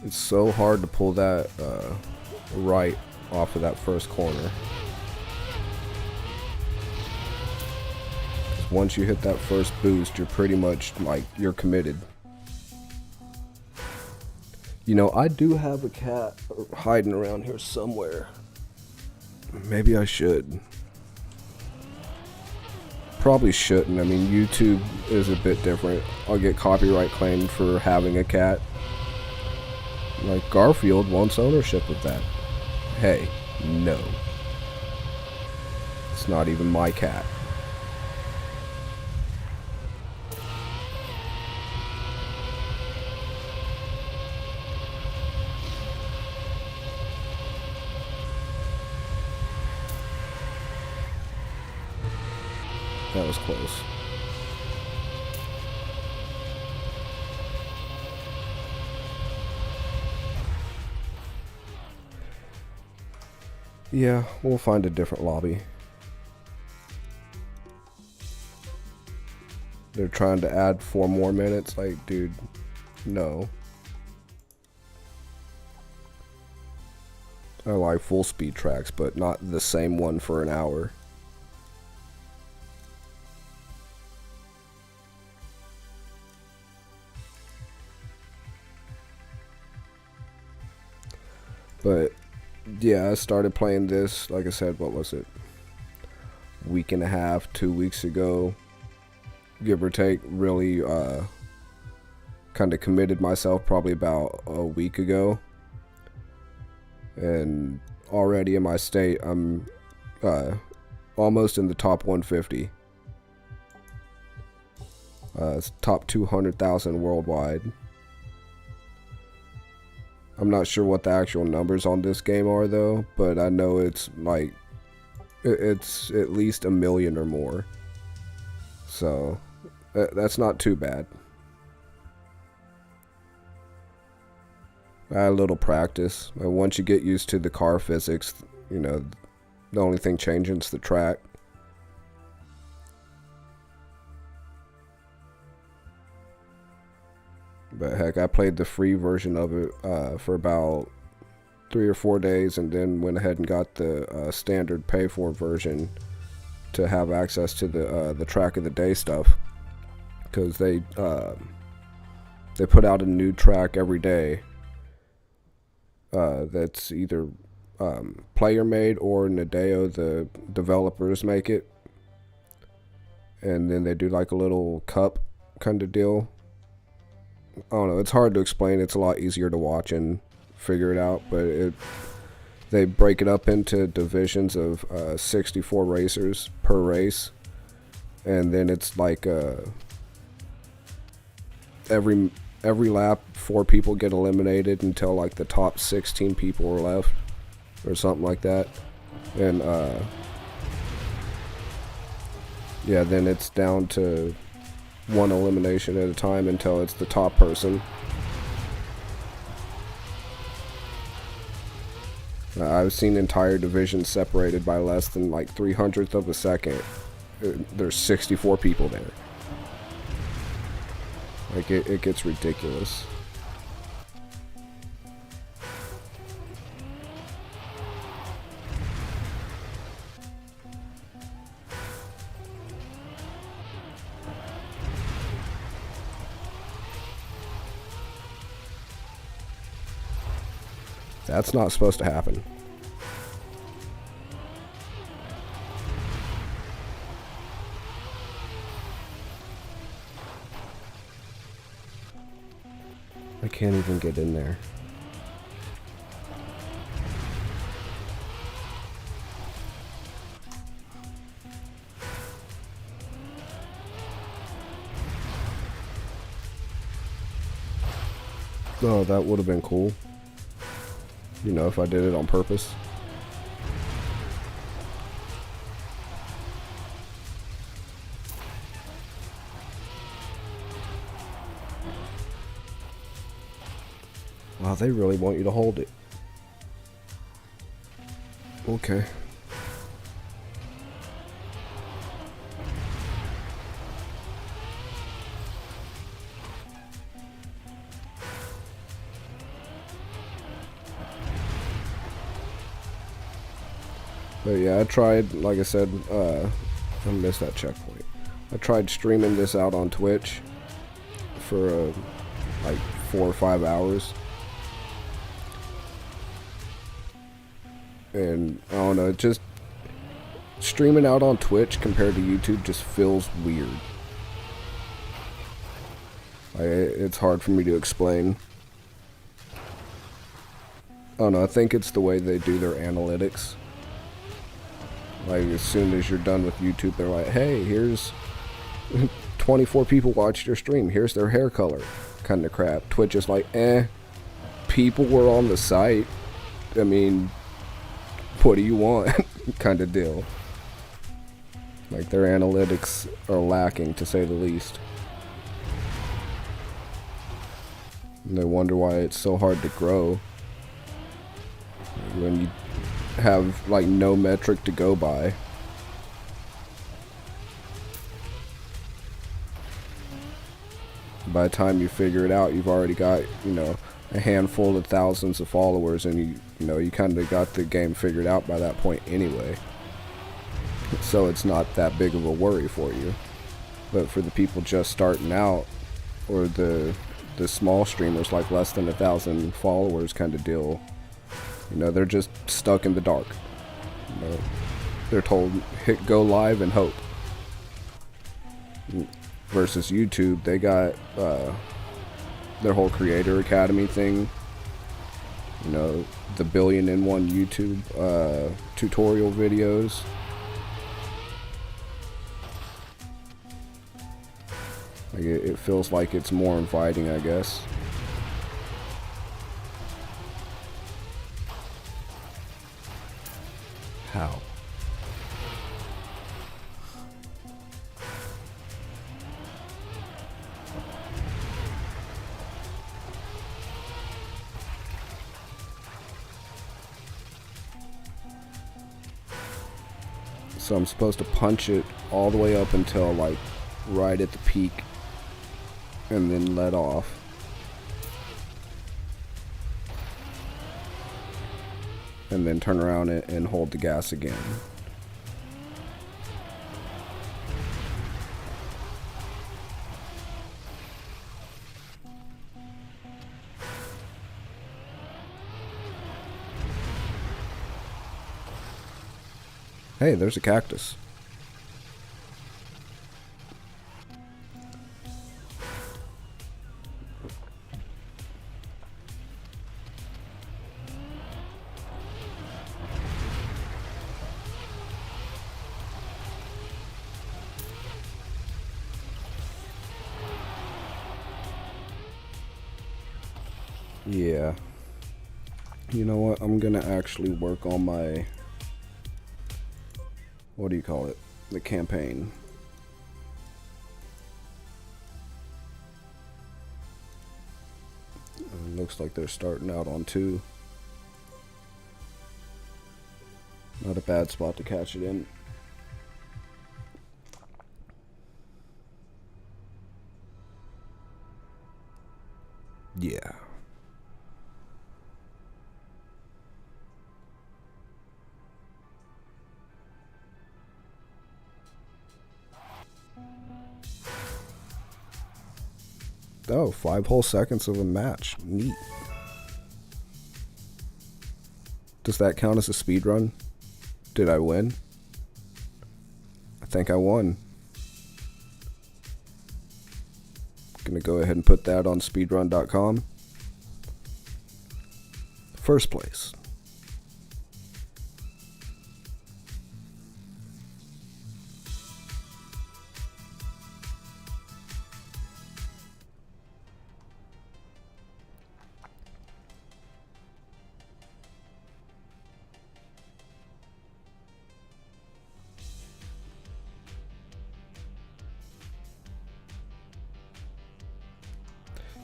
It's so hard to pull that right off of that first corner. Once you hit that first boost, you're pretty much like, you're committed. You know, I do have a cat hiding around here somewhere. Maybe I should. Probably shouldn't. I mean, YouTube is a bit different. I'll get copyright claimed for having a cat. Like, Garfield wants ownership of that. Hey, no. It's not even my cat. That was close. Yeah, we'll find a different lobby. They're trying to add 4 more minutes. Like, dude, no. I like full speed tracks, but not the same one for an hour. But yeah, I started playing this, like I said, what was it? Week and a half, 2 weeks ago, give or take. Really kind of committed myself probably about a week ago. And already in my state, I'm almost in the top 150. It's top 200,000 worldwide. I'm not sure what the actual numbers on this game are though, but I know it's like, it's at least 1 million or more. So that's not too bad. I had a little practice. Once you get used to the car physics, you know, the only thing changing is the track. But heck, I played the free version of it for about 3 or 4 days, and then went ahead and got the standard pay-for version to have access to the track of the day stuff. Because they put out a new track every day that's either player made or Nadeo, the developers, make it. And then they do like a little cup kind of deal. I don't know, it's hard to explain. It's a lot easier to watch and figure it out, but they break it up into divisions of 64 racers per race, and then it's like every lap 4 people get eliminated until like the top 16 people are left or something like that. And yeah, then it's down to 1 elimination at a time until it's the top person. I've seen entire divisions separated by less than like 300th of a second. There's 64 people there. Like, it gets ridiculous. That's not supposed to happen. I can't even get in there. Oh, that would have been cool. You know, if I did it on purpose. Wow, they really want you to hold it. Okay. But yeah, I tried, like I said, I missed that checkpoint. I tried streaming this out on Twitch for like 4 or 5 hours. And I don't know, just streaming out on Twitch compared to YouTube just feels weird. It's hard for me to explain. I don't know, I think it's the way they do their analytics. Like, as soon as you're done with YouTube, they're like, hey, here's 24 people watched your stream. Here's their hair color. Kind of crap. Twitch is like, people were on the site. I mean, what do you want? Kind of deal. Like, their analytics are lacking, to say the least. And they wonder why it's so hard to grow. When you have like no metric to go by. By the time you figure it out, you've already got, you know, a handful of thousands of followers, and you kind of got the game figured out by that point anyway. So it's not that big of a worry for you. But for the people just starting out, or the small streamers like less than 1,000 followers kind of deal, you know, they're just stuck in the dark. You know, they're told, hit go live and hope. Versus YouTube, they got their whole Creator Academy thing. You know, the 1 billion in one YouTube tutorial videos. Like it feels like it's more inviting, I guess. How? So I'm supposed to punch it all the way up until like right at the peak and then let off. And then turn around and hold the gas again. Hey, there's a cactus. Yeah. You know what? I'm gonna actually work on my... what do you call it? The campaign. It looks like they're starting out on 2. Not a bad spot to catch it in. Yeah. Oh, 5 whole seconds of a match. Neat. Does that count as a speed run? Did I win? I think I won. Gonna go ahead and put that on speedrun.com. First place.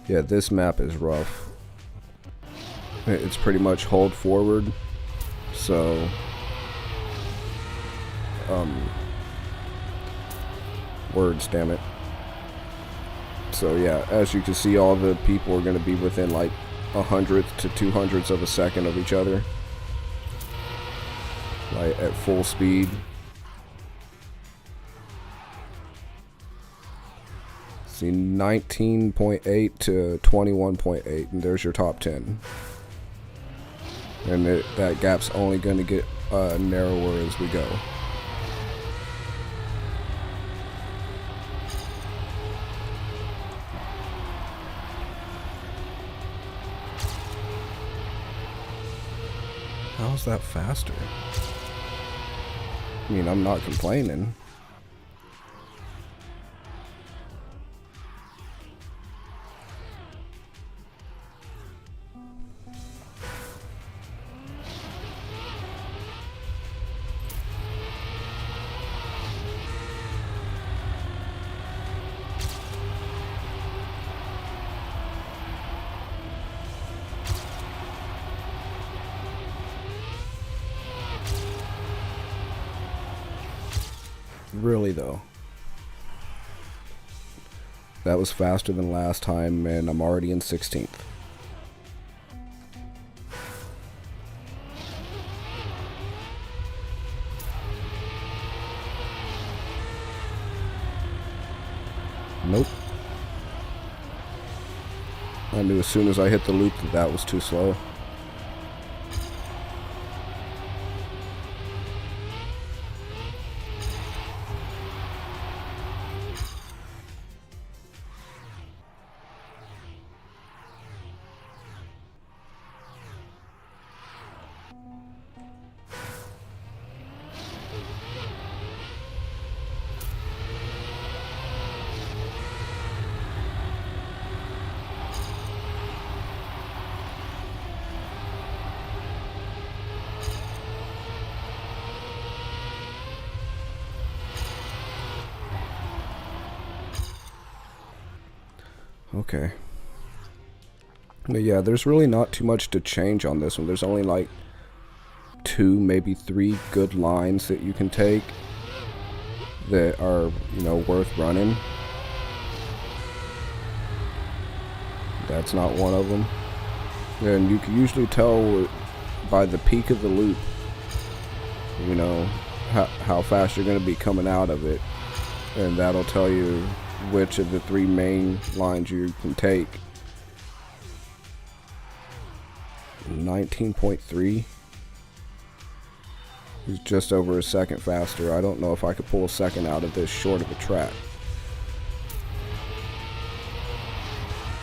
Yeah, this map is rough. It's pretty much hold forward, so words, damn it. So yeah, as you can see, all the people are going to be within like 100th to 200ths of a second of each other, like at full speed. See, 19.8 to 21.8, and there's your top 10. And that gap's only going to get narrower as we go. How's that faster? I mean, I'm not complaining. Really though, that was faster than last time, and I'm already in 16th. Nope. I knew as soon as I hit the loop that was too slow. Okay. But yeah, there's really not too much to change on this one. There's only like 2, maybe 3 good lines that you can take that are, you know, worth running. That's not one of them. And you can usually tell by the peak of the loop, you know, how fast you're going to be coming out of it. And that'll tell you which of the 3 main lines you can take. 19.3 is just over a second faster. I don't know if I could pull a second out of this short of a track.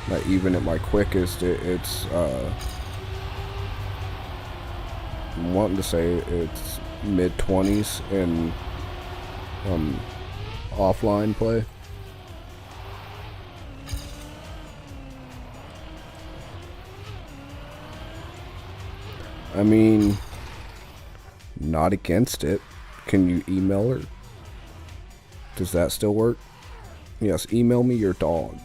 Not even at my quickest, it's I'm wanting to say it's mid-20s in offline play. I mean, not against it. Can you email her? Does that still work? Yes, email me your dog.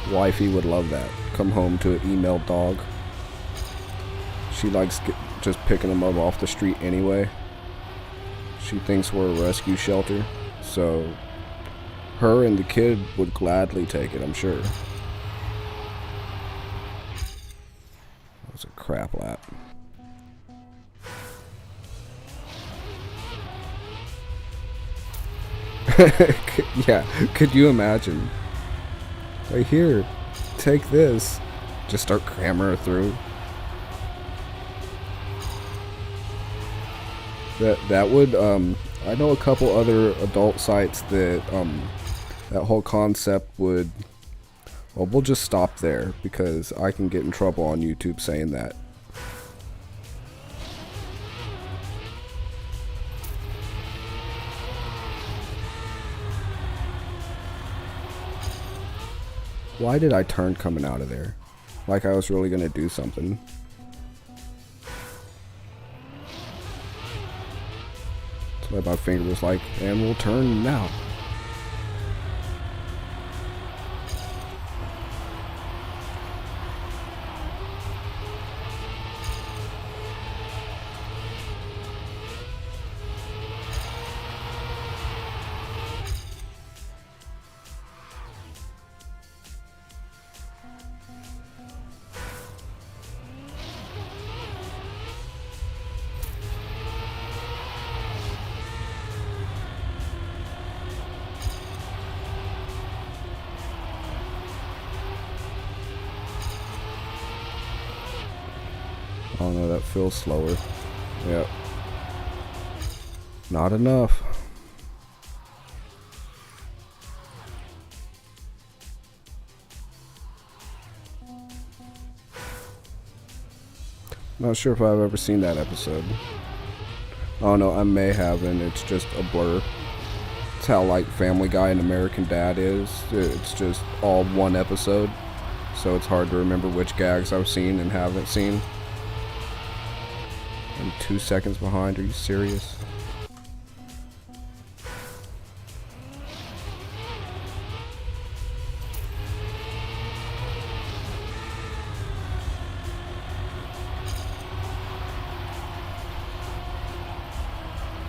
Wifey would love that. Come home to an emailed dog. She likes just picking them up off the street anyway. She thinks we're a rescue shelter, so her and the kid would gladly take it, I'm sure. That was a crap lap. Yeah, could you imagine? Right here, take this. Just start cramming her through. That would I know a couple other adult sites that that whole concept would. Well, we'll just stop there because I can get in trouble on YouTube saying that. Why did I turn coming out of there? Like I was really gonna do something. That's why my finger was like, and we'll turn now. Oh no, that feels slower. Yep. Not enough. Not sure if I've ever seen that episode. Oh no, I may have, and it's just a blur. It's how like Family Guy and American Dad is. It's just all one episode, so it's hard to remember which gags I've seen and haven't seen. I'm 2 seconds behind, are you serious?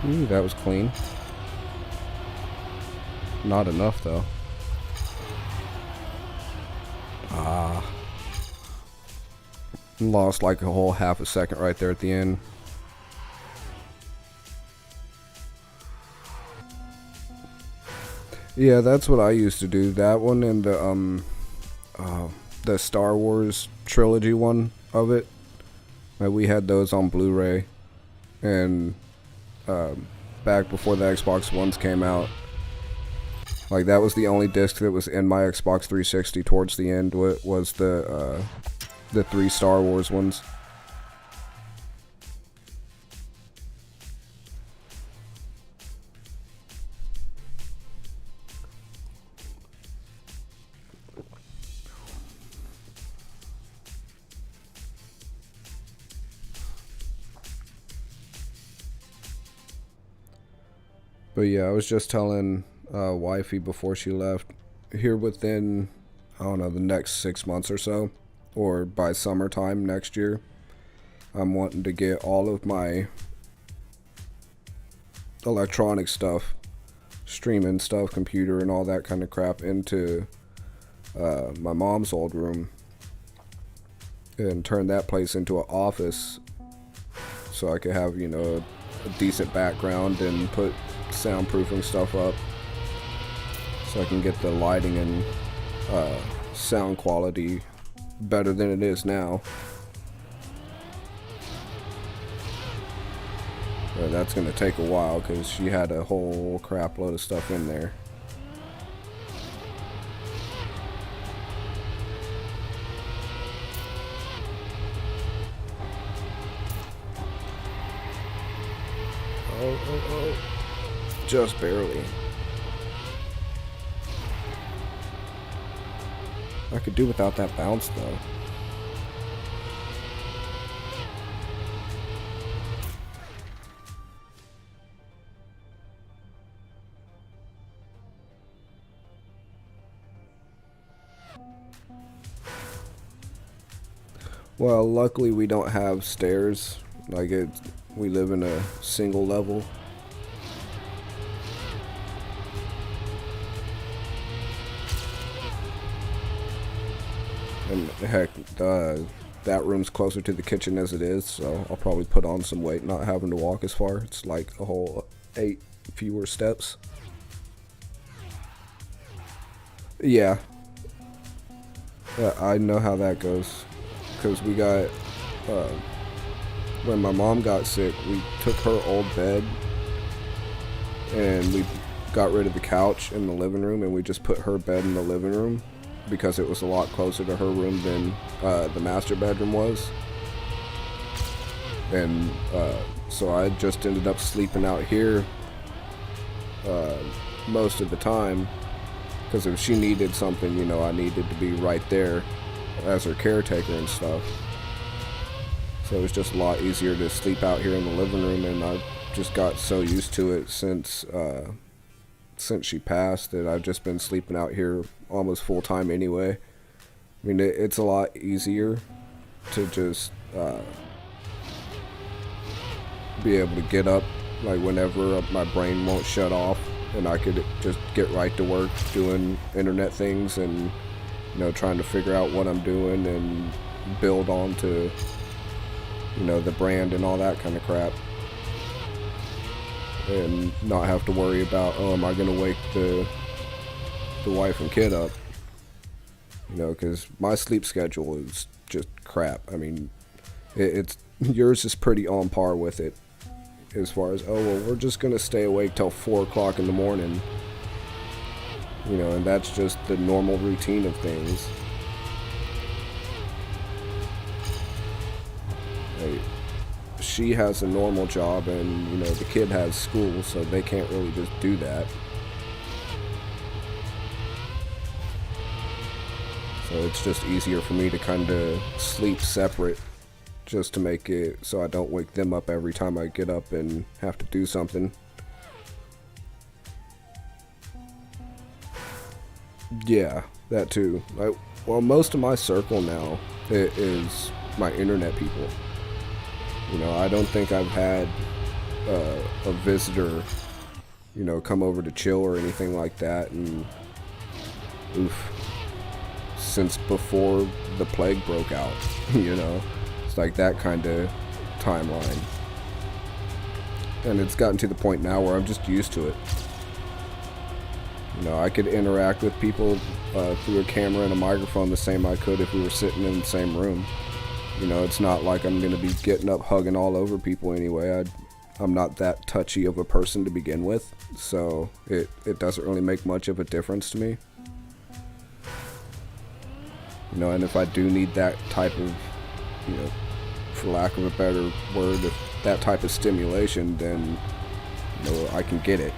Ooh, that was clean. Not enough though. Lost like a whole half a second right there at the end. Yeah, that's what I used to do. That one and the Star Wars trilogy one of it. We had those on Blu-ray, and back before the Xbox Ones came out. Like that was the only disc that was in my Xbox 360 towards the end. Was the 3 Star Wars ones. But yeah, I was just telling wifey before she left, here within, I don't know, the next 6 months or so, or by summertime next year, I'm wanting to get all of my electronic stuff, streaming stuff, computer and all that kind of crap into my mom's old room and turn that place into an office so I could have, you know, a decent background and put soundproofing stuff up so I can get the lighting and sound quality better than it is now. But that's gonna take a while because she had a whole crap load of stuff in there. Oh. Just barely. I could do without that bounce though. Well, luckily we don't have stairs. Like we live in a single level. And heck, that room's closer to the kitchen as it is, so I'll probably put on some weight not having to walk as far. It's like a whole 8 fewer steps. Yeah. I know how that goes, because we got, when my mom got sick, we took her old bed and we got rid of the couch in the living room and we just put her bed in the living room because it was a lot closer to her room than the master bedroom was. And so I just ended up sleeping out here most of the time, because if she needed something, you know, I needed to be right there as her caretaker and stuff. So it was just a lot easier to sleep out here in the living room, and I just got so used to it since she passed that I've just been sleeping out here almost full time anyway. I mean, it's a lot easier to just be able to get up like whenever my brain won't shut off, and I could just get right to work doing internet things and, you know, trying to figure out what I'm doing and build on to, you know, the brand and all that kind of crap, and not have to worry about, oh, am I gonna wake the wife and kid up, you know, because my sleep schedule is just crap. I mean, it's yours is pretty on par with it, as far as, oh, well, we're just gonna stay awake till 4 o'clock in the morning, you know, and that's just the normal routine of things. Like, she has a normal job and, you know, the kid has school, so they can't really just do that. So it's just easier for me to kind of sleep separate, just to make it so I don't wake them up every time I get up and have to do something. Yeah, that too. Well, most of my circle now is my internet people. You know, I don't think I've had a visitor, you know, come over to chill or anything like that, and since before the plague broke out, you know. It's like that kind of timeline. And it's gotten to the point now where I'm just used to it. You know, I could interact with people through a camera and a microphone the same I could if we were sitting in the same room. You know, it's not like I'm going to be getting up hugging all over people anyway. I'm not that touchy of a person to begin with, so it doesn't really make much of a difference to me. You know, and if I do need that type of, you know, for lack of a better word, that type of stimulation, then, you know, I can get it.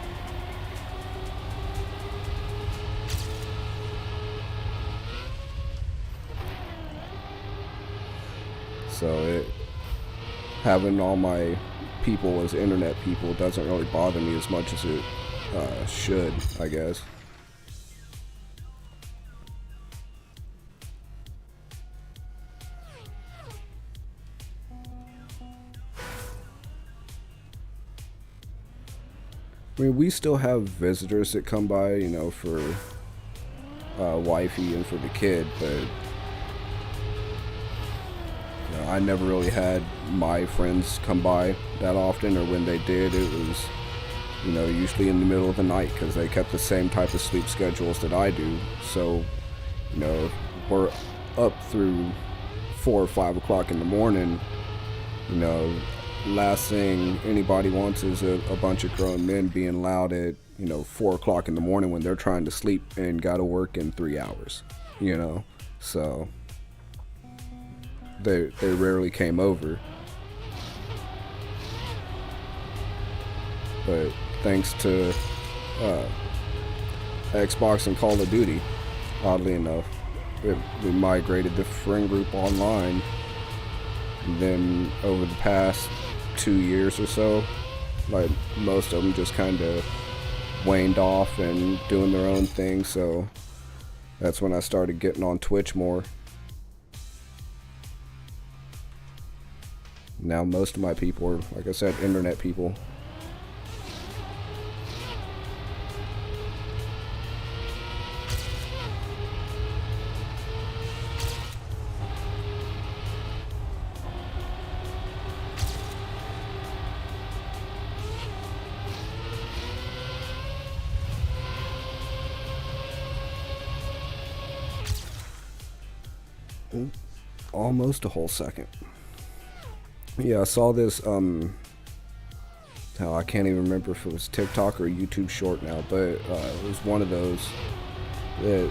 So having all my people as internet people doesn't really bother me as much as it should, I guess. I mean, we still have visitors that come by, you know, for wifey and for the kid, but, you know, I never really had my friends come by that often, or when they did, it was, you know, usually in the middle of the night, because they kept the same type of sleep schedules that I do. So, you know, we're up through 4 or 5 o'clock in the morning, you know. Last thing anybody wants is a bunch of grown men being loud at, you know, 4 o'clock in the morning when they're trying to sleep and gotta work in 3 hours, you know. So they rarely came over. But thanks to Xbox and Call of Duty, oddly enough, we migrated the friend group online. And then over the past 2 years or so, like, most of them just kind of waned off and doing their own thing, so that's when I started getting on Twitch more. Now most of my people are, like I said, internet people. almost a whole second. Yeah, I saw this, hell, I can't even remember if it was TikTok or YouTube short now, but it was one of those that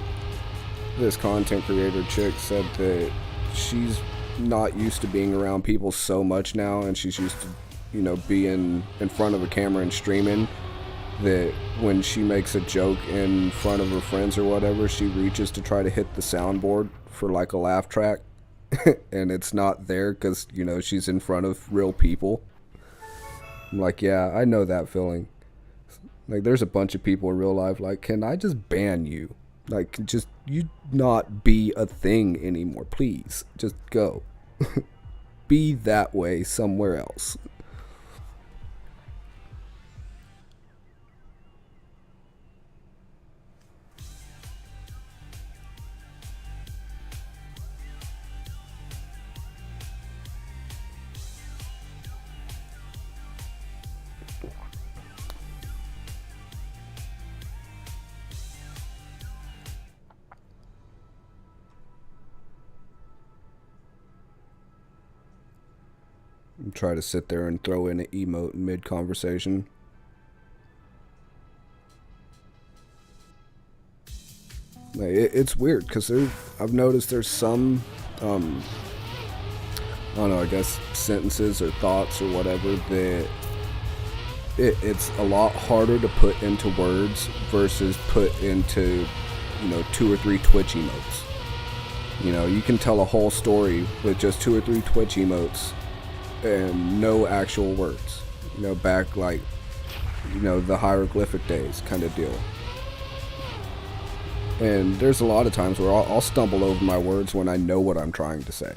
this content creator chick said that she's not used to being around people so much now, and she's used to, being in front of a camera and streaming, that when she makes a joke in front of her friends or whatever, she reaches to try to hit the soundboard for like a laugh track, and it's not there because, she's in front of real people. I'm like, yeah, I know that feeling. Like, there's a bunch of people in real life, like, can I just ban you? Like, just, you not be a thing anymore, please. Just go. Be that way somewhere else. Try to sit there and throw in an emote in mid-conversation. Like, it's weird because I've noticed there's some, I don't know, I guess sentences or thoughts or whatever that it's a lot harder to put into words versus put into, 2 or 3 Twitch emotes. You can tell a whole story with just 2 or 3 Twitch emotes and no actual words, back like, the hieroglyphic days kind of deal. And there's a lot of times where I'll stumble over my words when I know what I'm trying to say,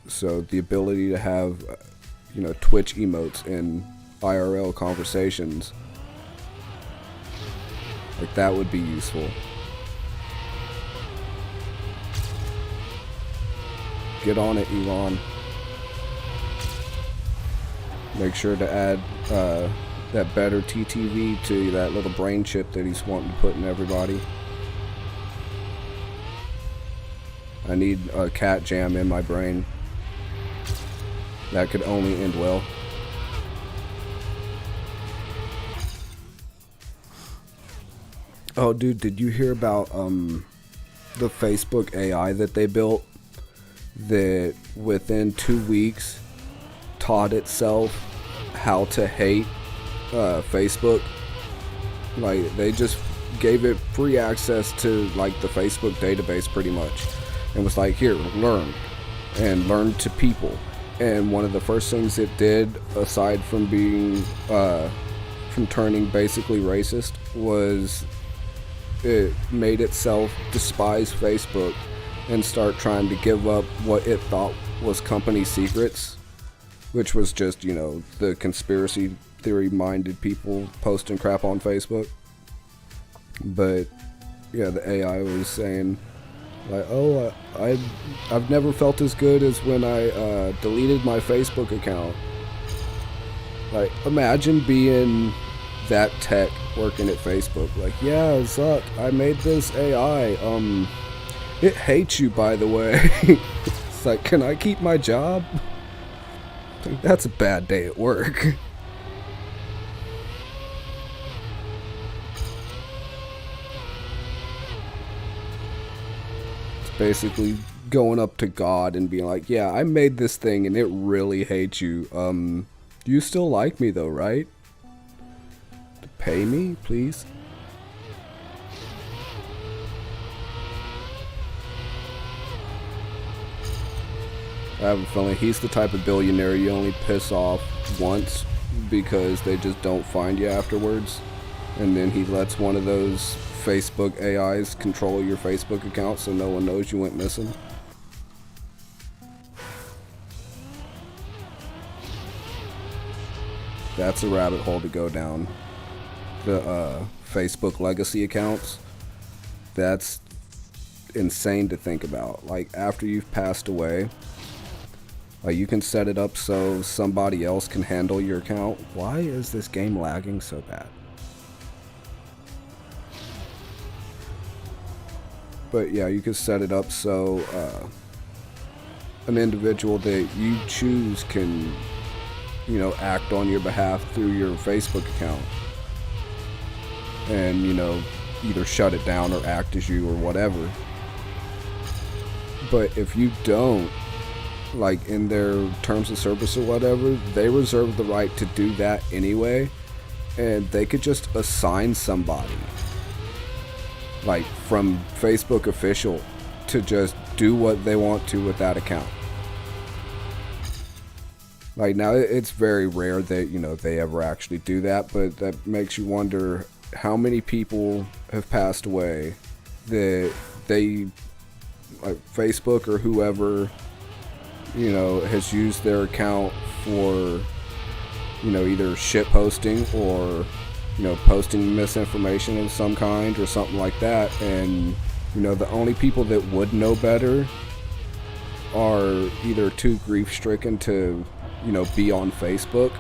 So the ability to have, Twitch emotes in IRL conversations, like, that would be useful. Get on it, Elon. Make sure to add that better TTV to that little brain chip that he's wanting to put in everybody. I need a cat jam in my brain. That could only end well. Oh, dude, did you hear about the Facebook AI that they built? That within 2 weeks taught itself how to hate Facebook. Like, they just gave it free access to like the Facebook database pretty much, and was like, here, learn to people. And one of the first things it did, aside from being from turning basically racist, was it made itself despise Facebook and start trying to give up what it thought was company secrets, which was just, the conspiracy theory minded people posting crap on Facebook. But yeah, the AI was saying like, oh, I've never felt as good as when I deleted my Facebook account. Like, imagine being that tech working at Facebook. Like, yeah, Zuck, I made this AI. It hates you, by the way. It's like, can I keep my job? I think that's a bad day at work. It's basically going up to God and being like, yeah, I made this thing and it really hates you. You still like me though, right? Pay me, please. I have a feeling he's the type of billionaire you only piss off once because they just don't find you afterwards. And then he lets one of those Facebook AIs control your Facebook account so no one knows you went missing. That's a rabbit hole to go down. The Facebook legacy accounts. That's insane to think about. Like, after you've passed away, you can set it up so somebody else can handle your account. Why is this game lagging so bad? But yeah, you can set it up so an individual that you choose can, you know, act on your behalf through your Facebook account. And, you know, either shut it down or act as you or whatever. But if you don't, like in their terms of service or whatever, they reserve the right to do that anyway. And they could just assign somebody, like from Facebook official, to just do what they want to with that account. Like now, it's very rare that, you know, they ever actually do that, but that makes you wonder how many people have passed away that they, like Facebook or whoever, you know, has used their account for, you know, either shit posting or, you know, posting misinformation of some kind or something like that. And, you know, the only people that would know better are either too grief-stricken to, you know, be on Facebook,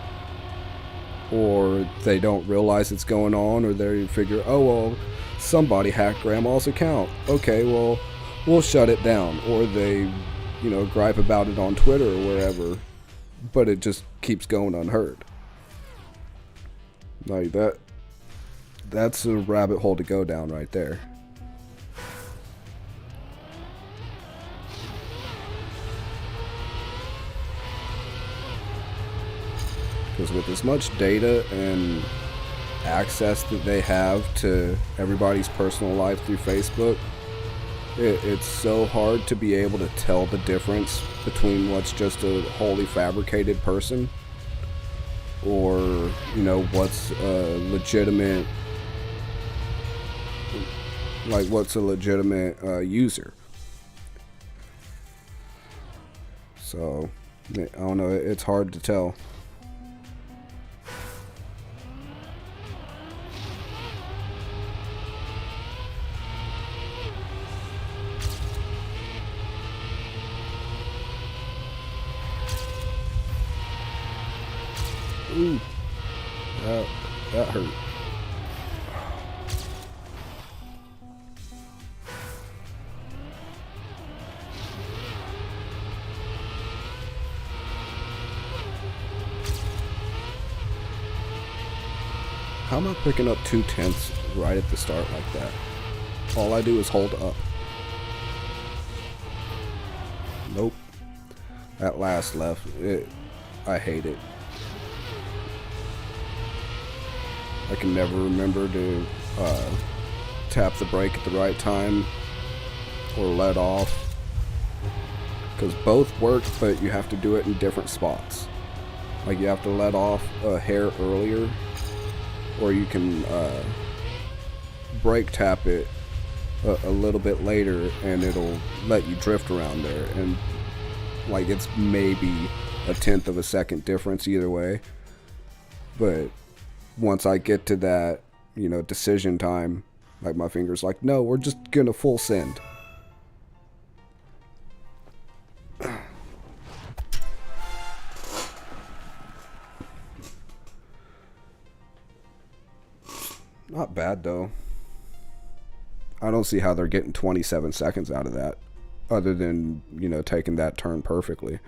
or they don't realize it's going on, or they figure, oh, well, somebody hacked grandma's account. Okay, well, we'll shut it down. Or they, you know, gripe about it on Twitter or wherever, but it just keeps going unheard. Like that's a rabbit hole to go down right there. Because with as much data and access that they have to everybody's personal life through Facebook, it's so hard to be able to tell the difference between what's just a wholly fabricated person or, you know, what's a legitimate, like what's a legitimate user. So, I don't know, it's hard to tell. Ooh, that hurt. How am I picking up 2/10 right at the start like that? All I do is hold up. Nope. That last left, I hate it. I can never remember to tap the brake at the right time or let off, because both work, but you have to do it in different spots. Like you have to let off a hair earlier, or you can brake tap it a little bit later and it'll let you drift around there, and like it's maybe a 1/10 of a second difference either way. But once I get to that, you know, decision time, like my finger's like, no, we're just gonna full send. Not bad though. I don't see how they're getting 27 seconds out of that, other than, you know, taking that turn perfectly.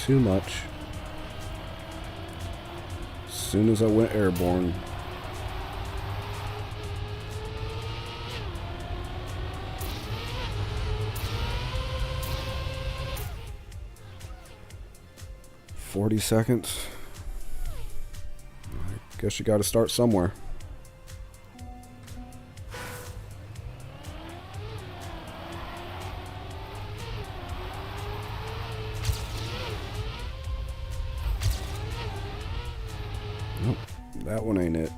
Too much. As soon as I went airborne, $40 seconds. I guess you got to start somewhere. That one ain't it.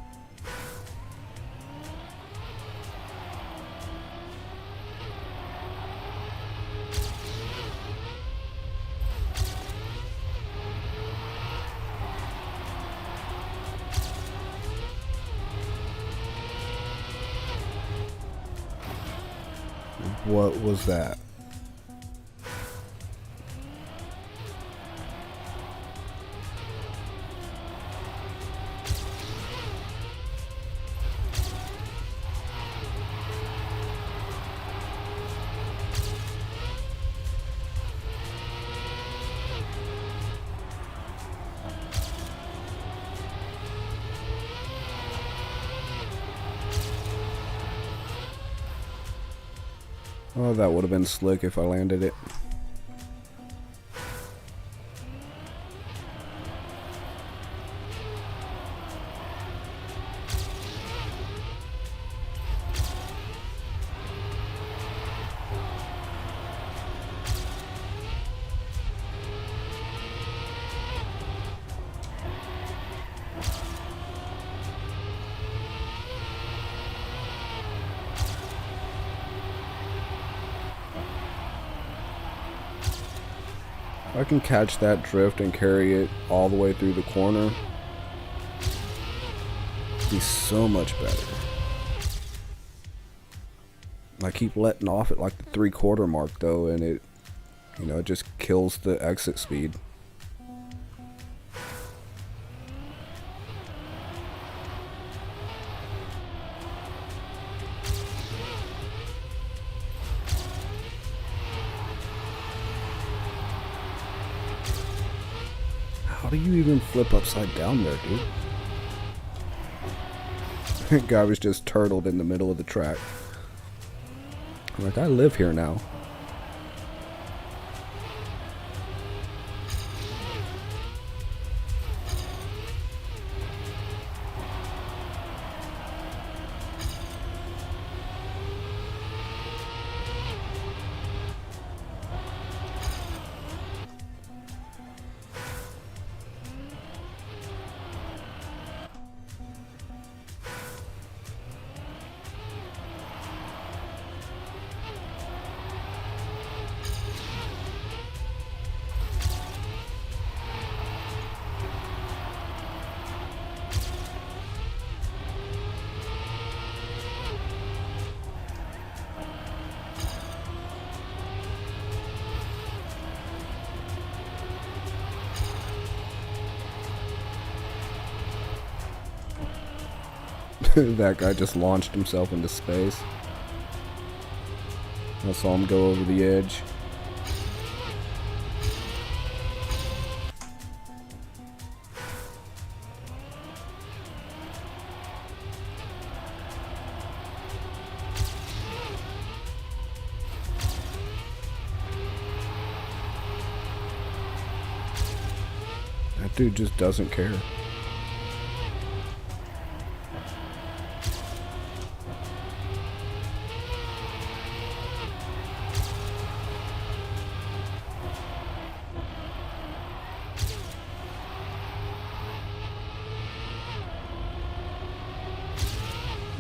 What was that? Oh, that would have been slick if I landed it. If I can catch that drift and carry it all the way through the corner, it'd be so much better. I keep letting off at like the 3/4 mark though, and it, you know, it just kills the exit speed. How do you even flip upside down there, dude? That guy was just turtled in the middle of the track. I'm like, I live here now. That guy just launched himself into space. I saw him go over the edge. That dude just doesn't care.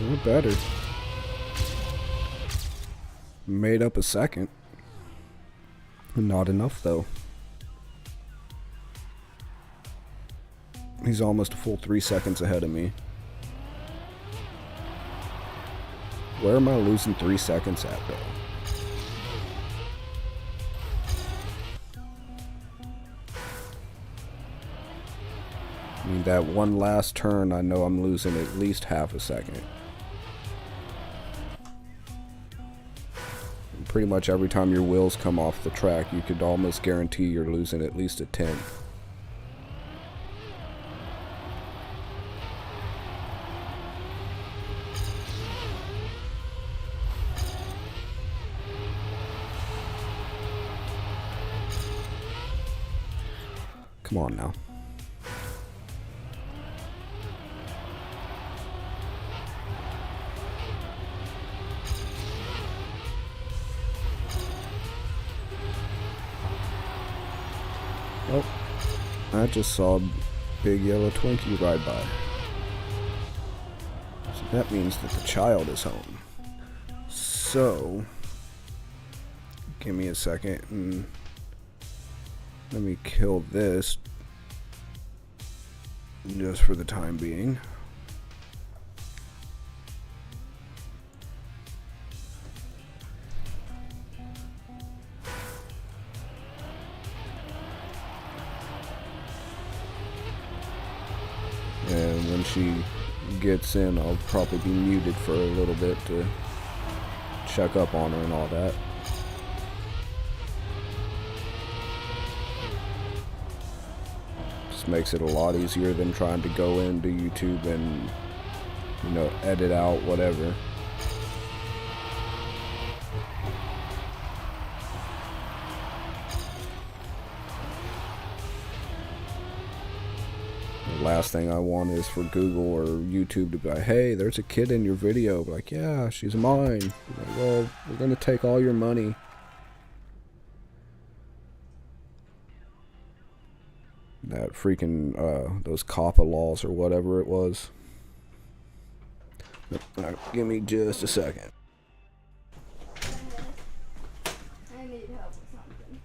We're better. Made up a second. Not enough though. He's almost a full 3 seconds ahead of me. Where am I losing 3 seconds at though? I mean, that one last turn, I know I'm losing at least half a second. And pretty much every time your wheels come off the track, you could almost guarantee you're losing at least a tenth. Come on now. Oh, I just saw a big yellow Twinkie ride by. That means that the child is home. So, give me a second and let me kill this just for the time being. And when she gets in, I'll probably be muted for a little bit to check up on her and all that. Just makes it a lot easier than trying to go into YouTube and, you know, edit out whatever. The last thing I want is for Google or YouTube to be like, hey, there's a kid in your video. Like, yeah, she's mine. Like, well, we're gonna take all your money. That freaking, those COPPA laws or whatever it was. Give me just a second. I need help with something.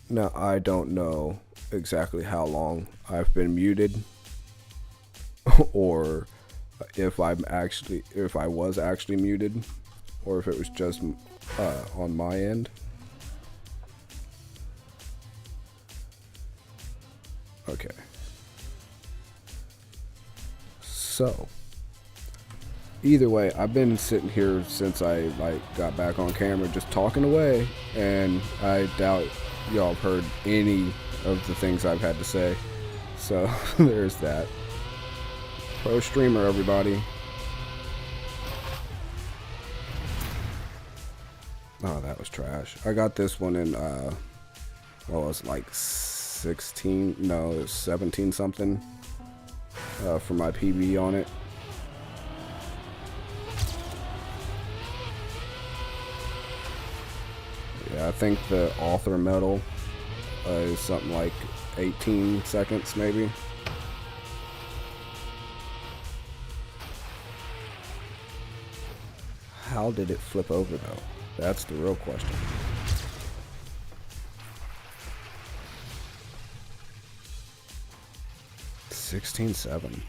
Now, I don't know exactly how long I've been muted, or if I was actually muted, or if it was just on my end. Okay. So, either way, I've been sitting here since I got back on camera just talking away, and I doubt y'all have heard any of the things I've had to say. So, there's that. Pro streamer, everybody. Oh, that was trash. I got this one in, what was it, like 16? No, it was 17 something for my PB on it. Yeah, I think the author medal is something like 18 seconds, maybe. How did it flip over, though? That's the real question. $16.7.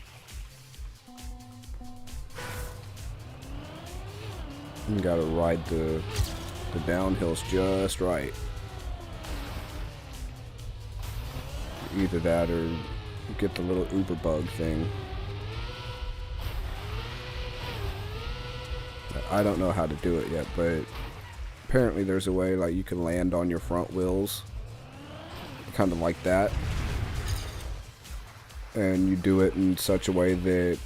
You gotta ride the downhills just right. Either that or get the little Uber bug thing. I don't know how to do it yet, but apparently there's a way like you can land on your front wheels, kind of like that, and you do it in such a way that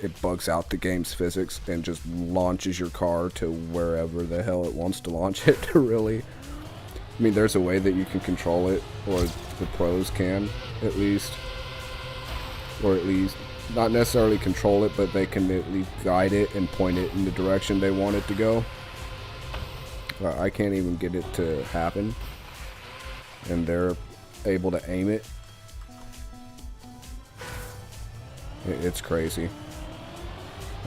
it bugs out the game's physics and just launches your car to wherever the hell it wants to launch it. Really, I mean, there's a way that you can control it, or the pros can, at least, or at least not necessarily control it, but they can at least guide it and point it in the direction they want it to go. I can't even get it to happen, and they're able to aim it. It's crazy.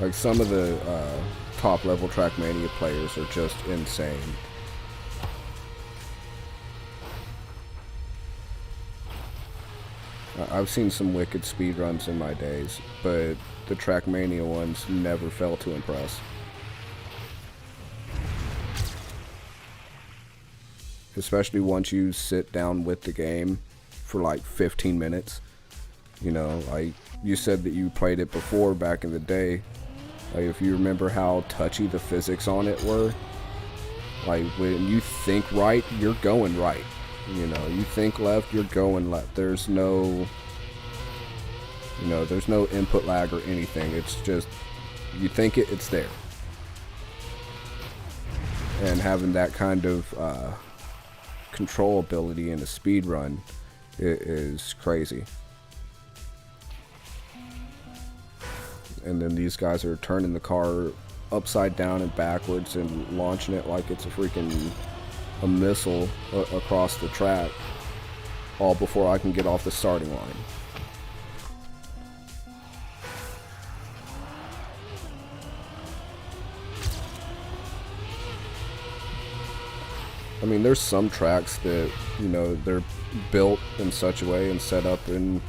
Like, some of the top level TrackMania players are just insane. I've seen some wicked speedruns in my days, but the TrackMania ones never fail to impress. Especially once you sit down with the game for like 15 minutes. You know, like you said that you played it before back in the day. Like, if you remember how touchy the physics on it were, like when you think right, you're going right. You know, you think left, you're going left. There's no, there's no input lag or anything. It's just, you think it, it's there. And having that kind of control ability in a speed run is crazy. And then these guys are turning the car upside down and backwards and launching it like it's a missile across the track, all before I can get off the starting line. I mean, there's some tracks that, they're built in such a way and set up in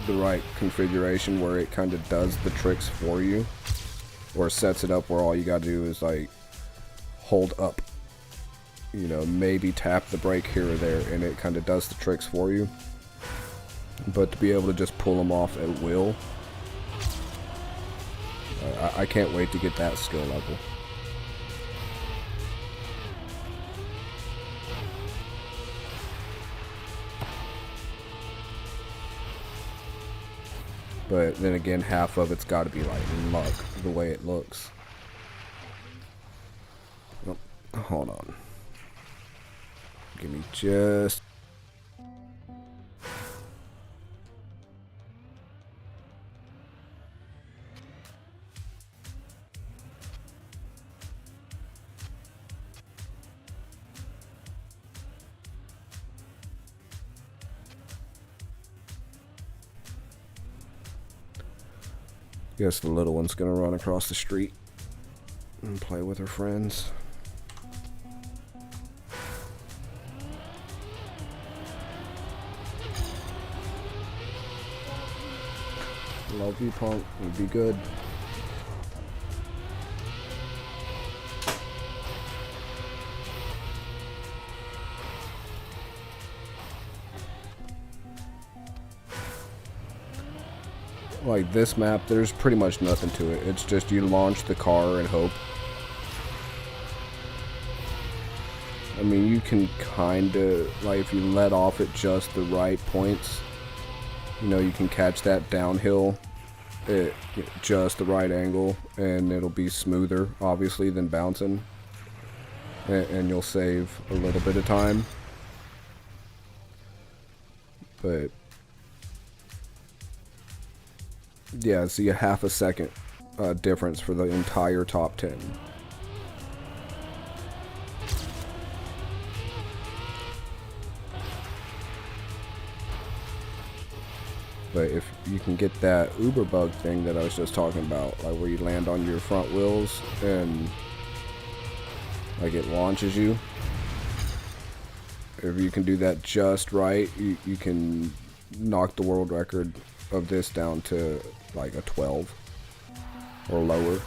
the right configuration where it kind of does the tricks for you, or sets it up where all you gotta do is like hold up, maybe tap the brake here or there, and it kind of does the tricks for you. But to be able to just pull them off at will, I can't wait to get that skill level. But then again, half of it's got to be like luck, the way it looks. Oh, hold on. Give me just... Guess the little one's gonna run across the street and play with her friends. Love you, punk. You'd be good. Like this map, there's pretty much nothing to it. It's just you launch the car and hope. I mean, you can kinda, like if you let off at just the right points, you know, you can catch that downhill at just the right angle and it'll be smoother, obviously, than bouncing. And you'll save a little bit of time. But yeah, see a half a second difference for the entire top 10. But if you can get that Uber bug thing that I was just talking about, like where you land on your front wheels and like it launches you, if you can do that just right, you can knock the world record of this down to like a 12 or lower.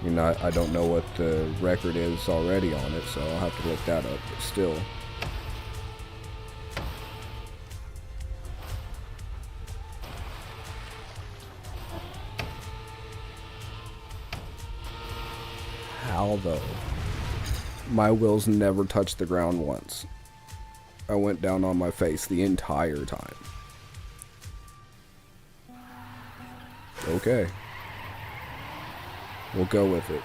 I mean, I don't know what the record is already on it, so I'll have to look that up, but still. How though? My wheels never touched the ground once. I went down on my face the entire time. Okay. We'll go with it.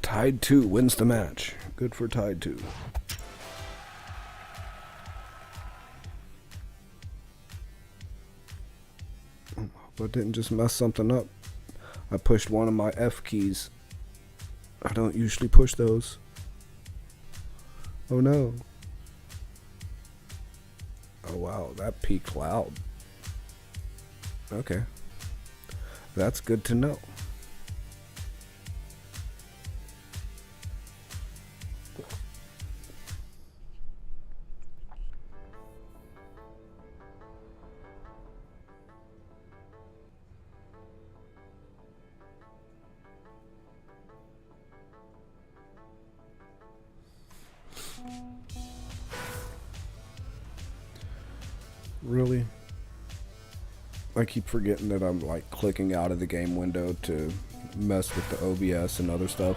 Tide 2 wins the match. Good for Tide 2. But didn't just mess something up. I pushed one of my F keys. I don't usually push those. Oh no. Oh wow, that peaked loud. Okay. That's good to know. Really? I keep forgetting that I'm like clicking out of the game window to mess with the OBS and other stuff.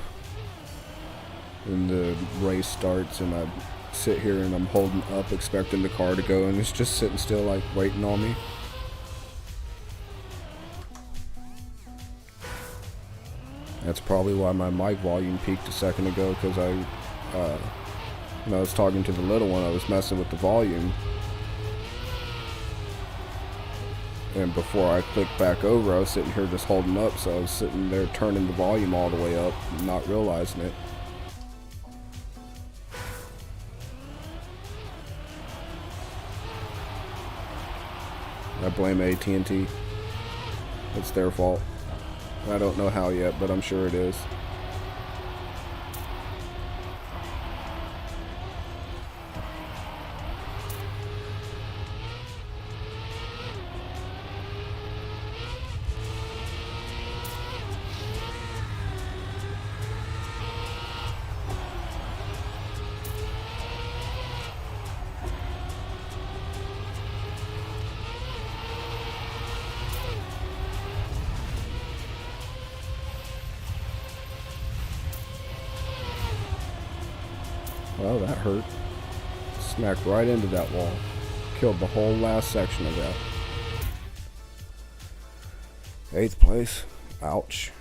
And the race starts and I sit here and I'm holding up expecting the car to go and it's just sitting still like waiting on me. That's probably why my mic volume peaked a second ago, because when I was talking to the little one, I was messing with the volume. And before I clicked back over, I was sitting here just holding up, so I was sitting there turning the volume all the way up, not realizing it. I blame AT&T. It's their fault. I don't know how yet, but I'm sure it is. Well, that hurt. Smacked right into that wall. Killed the whole last section of that. 8th place. Ouch.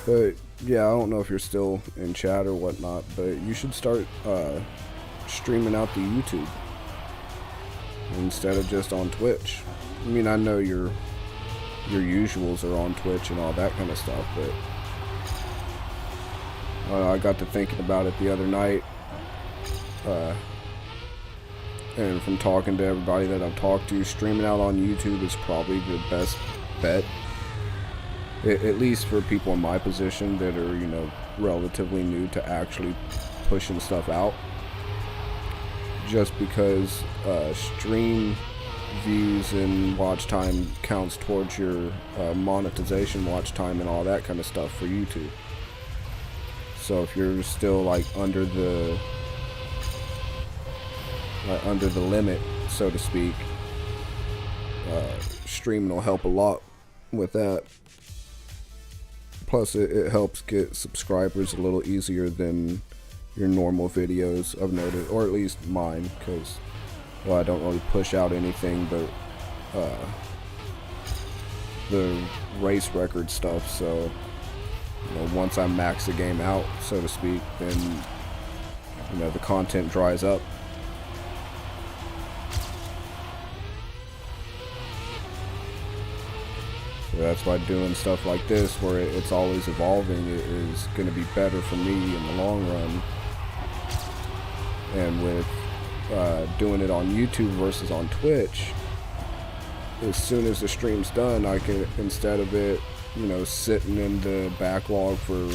But yeah, I don't know if you're still in chat or whatnot, but you should start streaming out the YouTube instead of just on Twitch. I mean, I know your usuals are on Twitch and all that kind of stuff, but I got to thinking about it the other night, and from talking to everybody that I've talked to, streaming out on YouTube is probably the best bet. At least for people in my position that are, you know, relatively new to actually pushing stuff out. Just because stream views and watch time counts towards your monetization watch time and all that kind of stuff for YouTube. So if you're still like under the limit, so to speak, streaming will help a lot with that. Plus it helps get subscribers a little easier than your normal videos, I've noted, or at least mine, because, well, I don't really push out anything but the race record stuff. So, you know, once I max the game out, so to speak, then, you know, the content dries up. So that's why doing stuff like this, where it's always evolving, is going to be better for me in the long run. And with doing it on YouTube versus on Twitch, as soon as the stream's done, I can, instead of it, you know, sitting in the backlog for,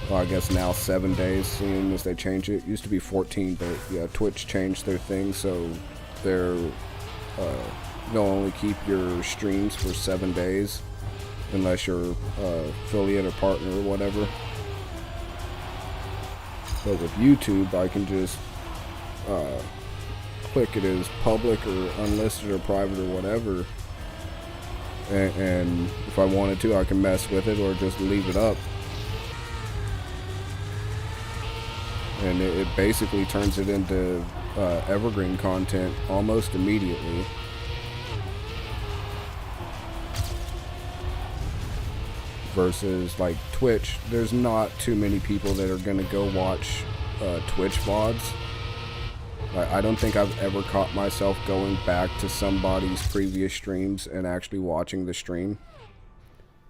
well, I guess now 7 days, seeing as they change it. It used to be 14, but yeah, Twitch changed their thing, so they'll only keep your streams for 7 days unless you're affiliate or partner or whatever. But with YouTube, I can just click it as public or unlisted or private or whatever, and if I wanted to, I can mess with it or just leave it up, and it basically turns it into evergreen content almost immediately. Versus like Twitch, there's not too many people that are gonna go watch Twitch VODs. I don't think I've ever caught myself going back to somebody's previous streams and actually watching the stream.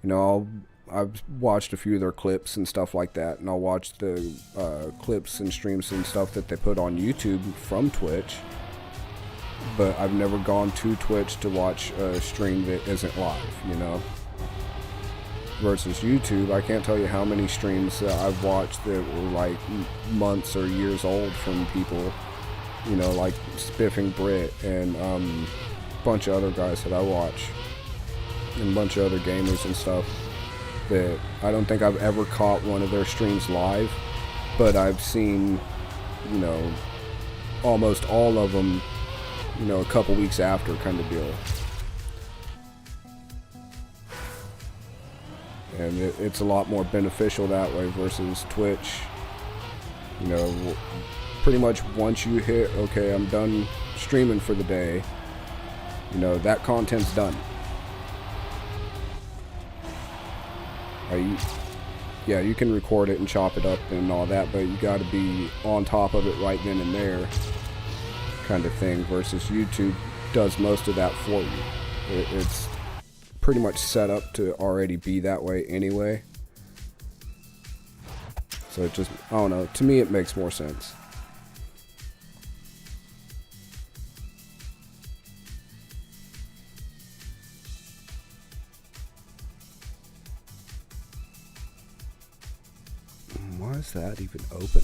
You know, I've watched a few of their clips and stuff like that, and I'll watch the clips and streams and stuff that they put on YouTube from Twitch, but I've never gone to Twitch to watch a stream that isn't live, you know. Versus YouTube, I can't tell you how many streams that I've watched that were like months or years old from people, you know, like Spiffing Brit and a bunch of other guys that I watch, and a bunch of other gamers and stuff, that I don't think I've ever caught one of their streams live, but I've seen, you know, almost all of them, you know, a couple weeks after, kind of deal. And it's a lot more beneficial that way versus Twitch. You know, pretty much once you hit, okay, I'm done streaming for the day, you know, that content's done. Yeah, you can record it and chop it up and all that, but you got to be on top of it right then and there, kind of thing. Versus YouTube does most of that for you. It's pretty much set up to already be that way anyway. So it just, I don't know, to me it makes more sense. Why is that even open?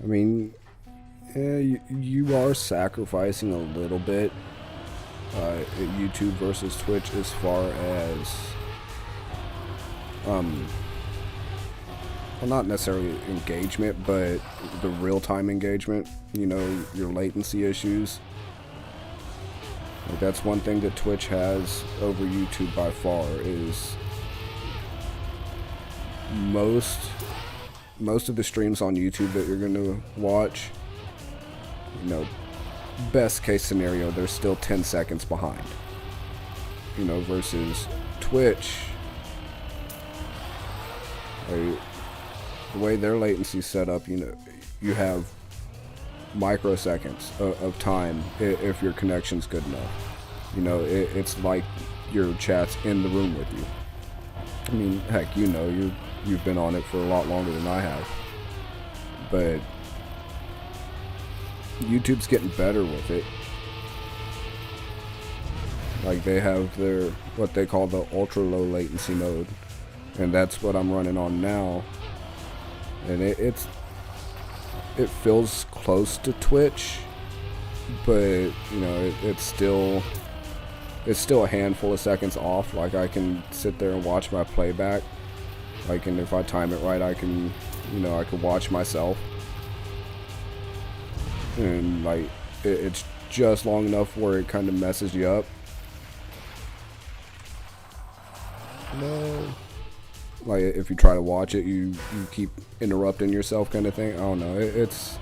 I mean, you are sacrificing a little bit at YouTube versus Twitch as far as, well, not necessarily engagement, but the real-time engagement, you know, your latency issues. Like, that's one thing that Twitch has over YouTube by far, is most of the streams on YouTube that you're going to watch, you know, best case scenario, they're still 10 seconds behind. You know, versus Twitch, the way their latency's set up, you know, you have microseconds of time if your connection's good enough. You know, it's like your chat's in the room with you. I mean, heck, you know, you've been on it for a lot longer than I have. But YouTube's getting better with it. Like, they have their, what they call the ultra low latency mode, and that's what I'm running on now. And it feels close to Twitch, but you know, it's still a handful of seconds off. Like, I can sit there and watch my playback. Like, and if I time it right, I can, you know, I can watch myself. And like, it's just long enough where it kind of messes you up. No. Like, if you try to watch it, you keep interrupting yourself, kind of thing. I don't know. It's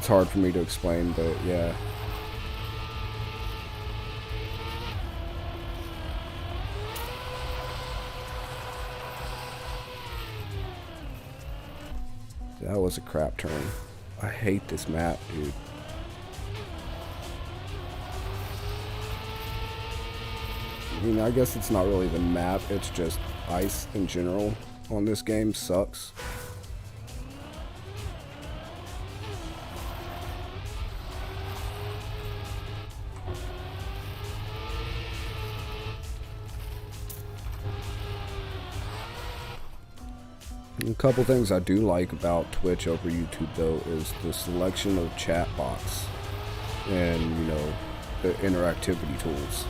hard for me to explain, but yeah. That was a crap turn. I hate this map, dude. I mean, I guess it's not really the map, it's just ice in general on this game sucks. A couple things I do like about Twitch over YouTube, though, is the selection of chat bots and, you know, the interactivity tools.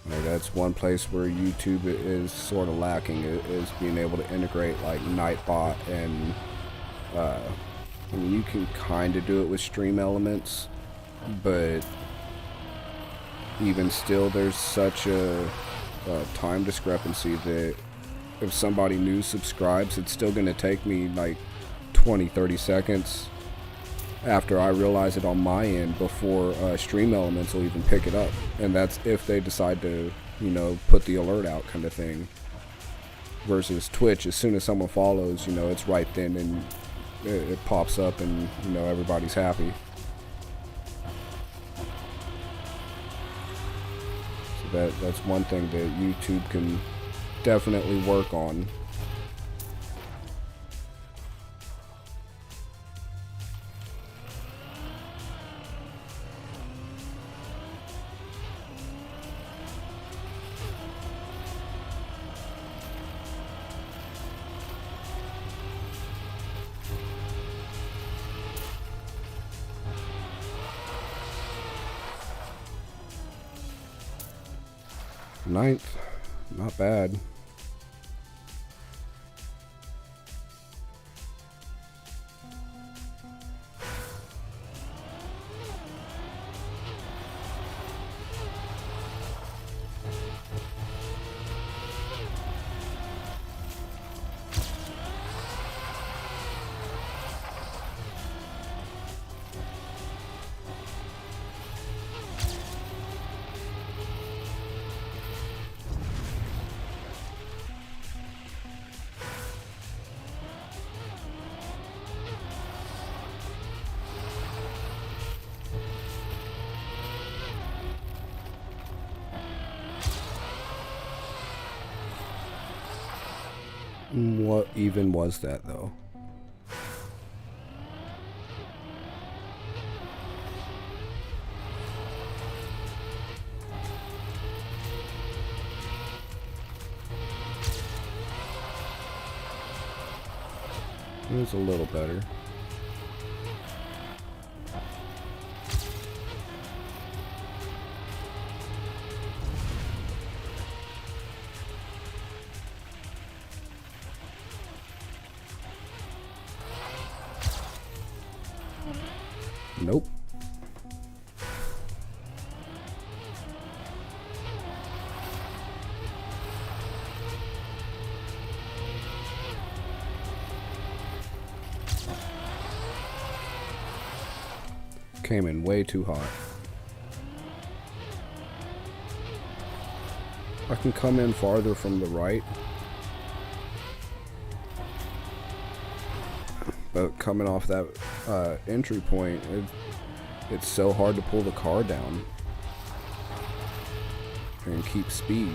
Like, that's one place where YouTube is sort of lacking, is being able to integrate like Nightbot and I mean, you can kind of do it with Stream Elements, but even still, there's such a time discrepancy that if somebody new subscribes, it's still going to take me like 20-30 seconds after I realize it on my end before Stream Elements will even pick it up. And that's if they decide to, you know, put the alert out, kind of thing. Versus Twitch, as soon as someone follows, you know, it's right then and it pops up and, you know, everybody's happy. That's one thing that YouTube can definitely work on. Ninth, not bad. What even was that, though? It was a little better. Nope. Came in way too hot. I can come in farther from the right. But coming off that entry point, it's so hard to pull the car down and keep speed.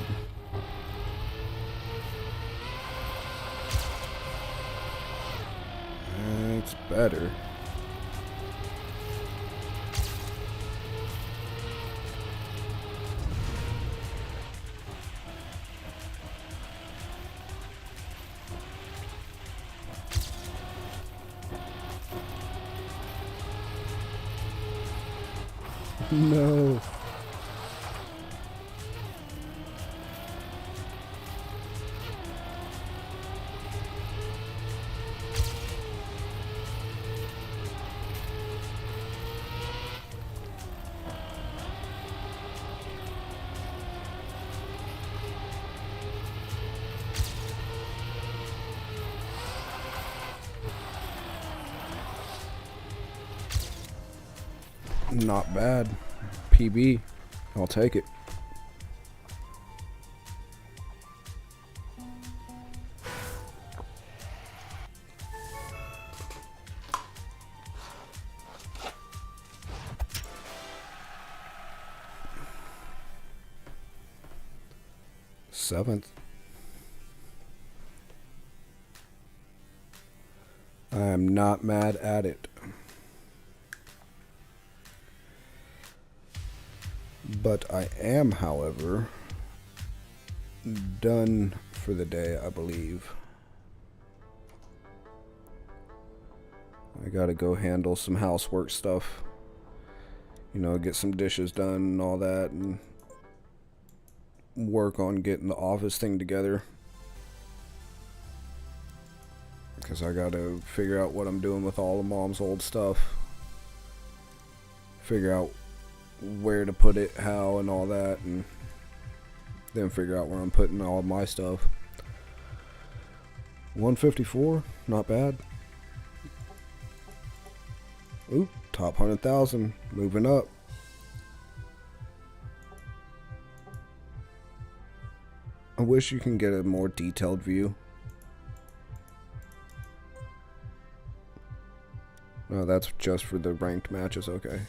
It's better. No. Not bad. PB. I'll take it. Seventh. I am not mad at it. But I am, however, done for the day, I believe. I gotta go handle some housework stuff. You know, get some dishes done and all that, and work on getting the office thing together. Because I gotta figure out what I'm doing with all of Mom's old stuff. Figure out where to put it, how, and all that, and then figure out where I'm putting all of my stuff. 154, not bad. Ooh, top 100,000, moving up. I wish you can get a more detailed view. No, that's just for the ranked matches, okay.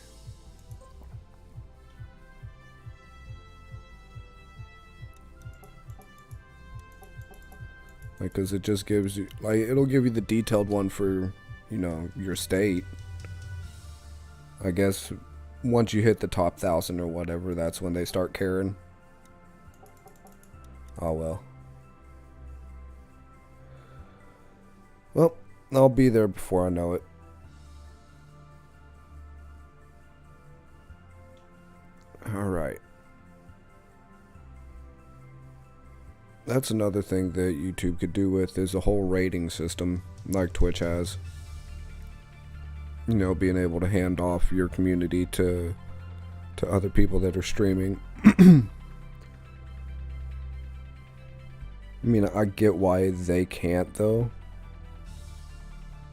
Like, cause it just gives you, like, it'll give you the detailed one for, you know, your state. I guess once you hit the top 1,000 or whatever, that's when they start caring. Oh well. Well, I'll be there before I know it. Alright. That's another thing that YouTube could do with is a whole rating system like Twitch has. You know, being able to hand off your community to other people that are streaming. I mean, I get why they can't though.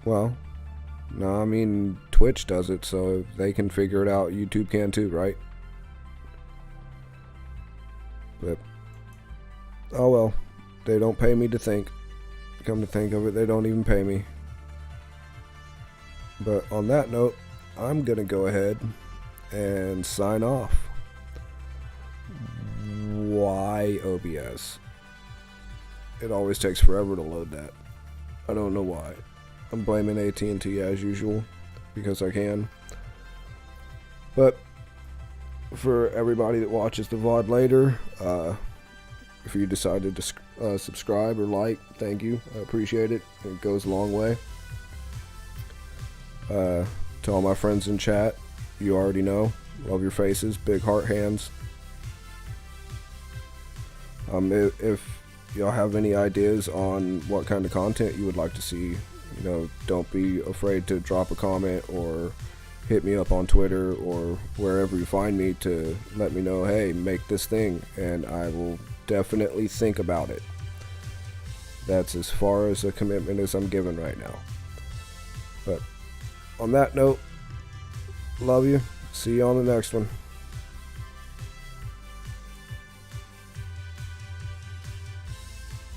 Well, no, I mean, Twitch does it, so if they can figure it out, YouTube can too, right? But oh well, they don't pay me to think. Come to think of it, they don't even pay me. But on that note, I'm gonna go ahead and sign off. Why OBS? It always takes forever to load that. I don't know why. I'm blaming AT&T as usual, because I can. But for everybody that watches the VOD later, if you decided to subscribe or like, thank you. I appreciate it. It goes a long way. To all my friends in chat, you already know. Love your faces. Big heart hands. If y'all have any ideas on what kind of content you would like to see, you know, don't be afraid to drop a comment or hit me up on Twitter or wherever you find me to let me know, hey, make this thing, and I will definitely think about it. That's as far as a commitment as I'm giving right now. But on that note, love you. See you on the next one.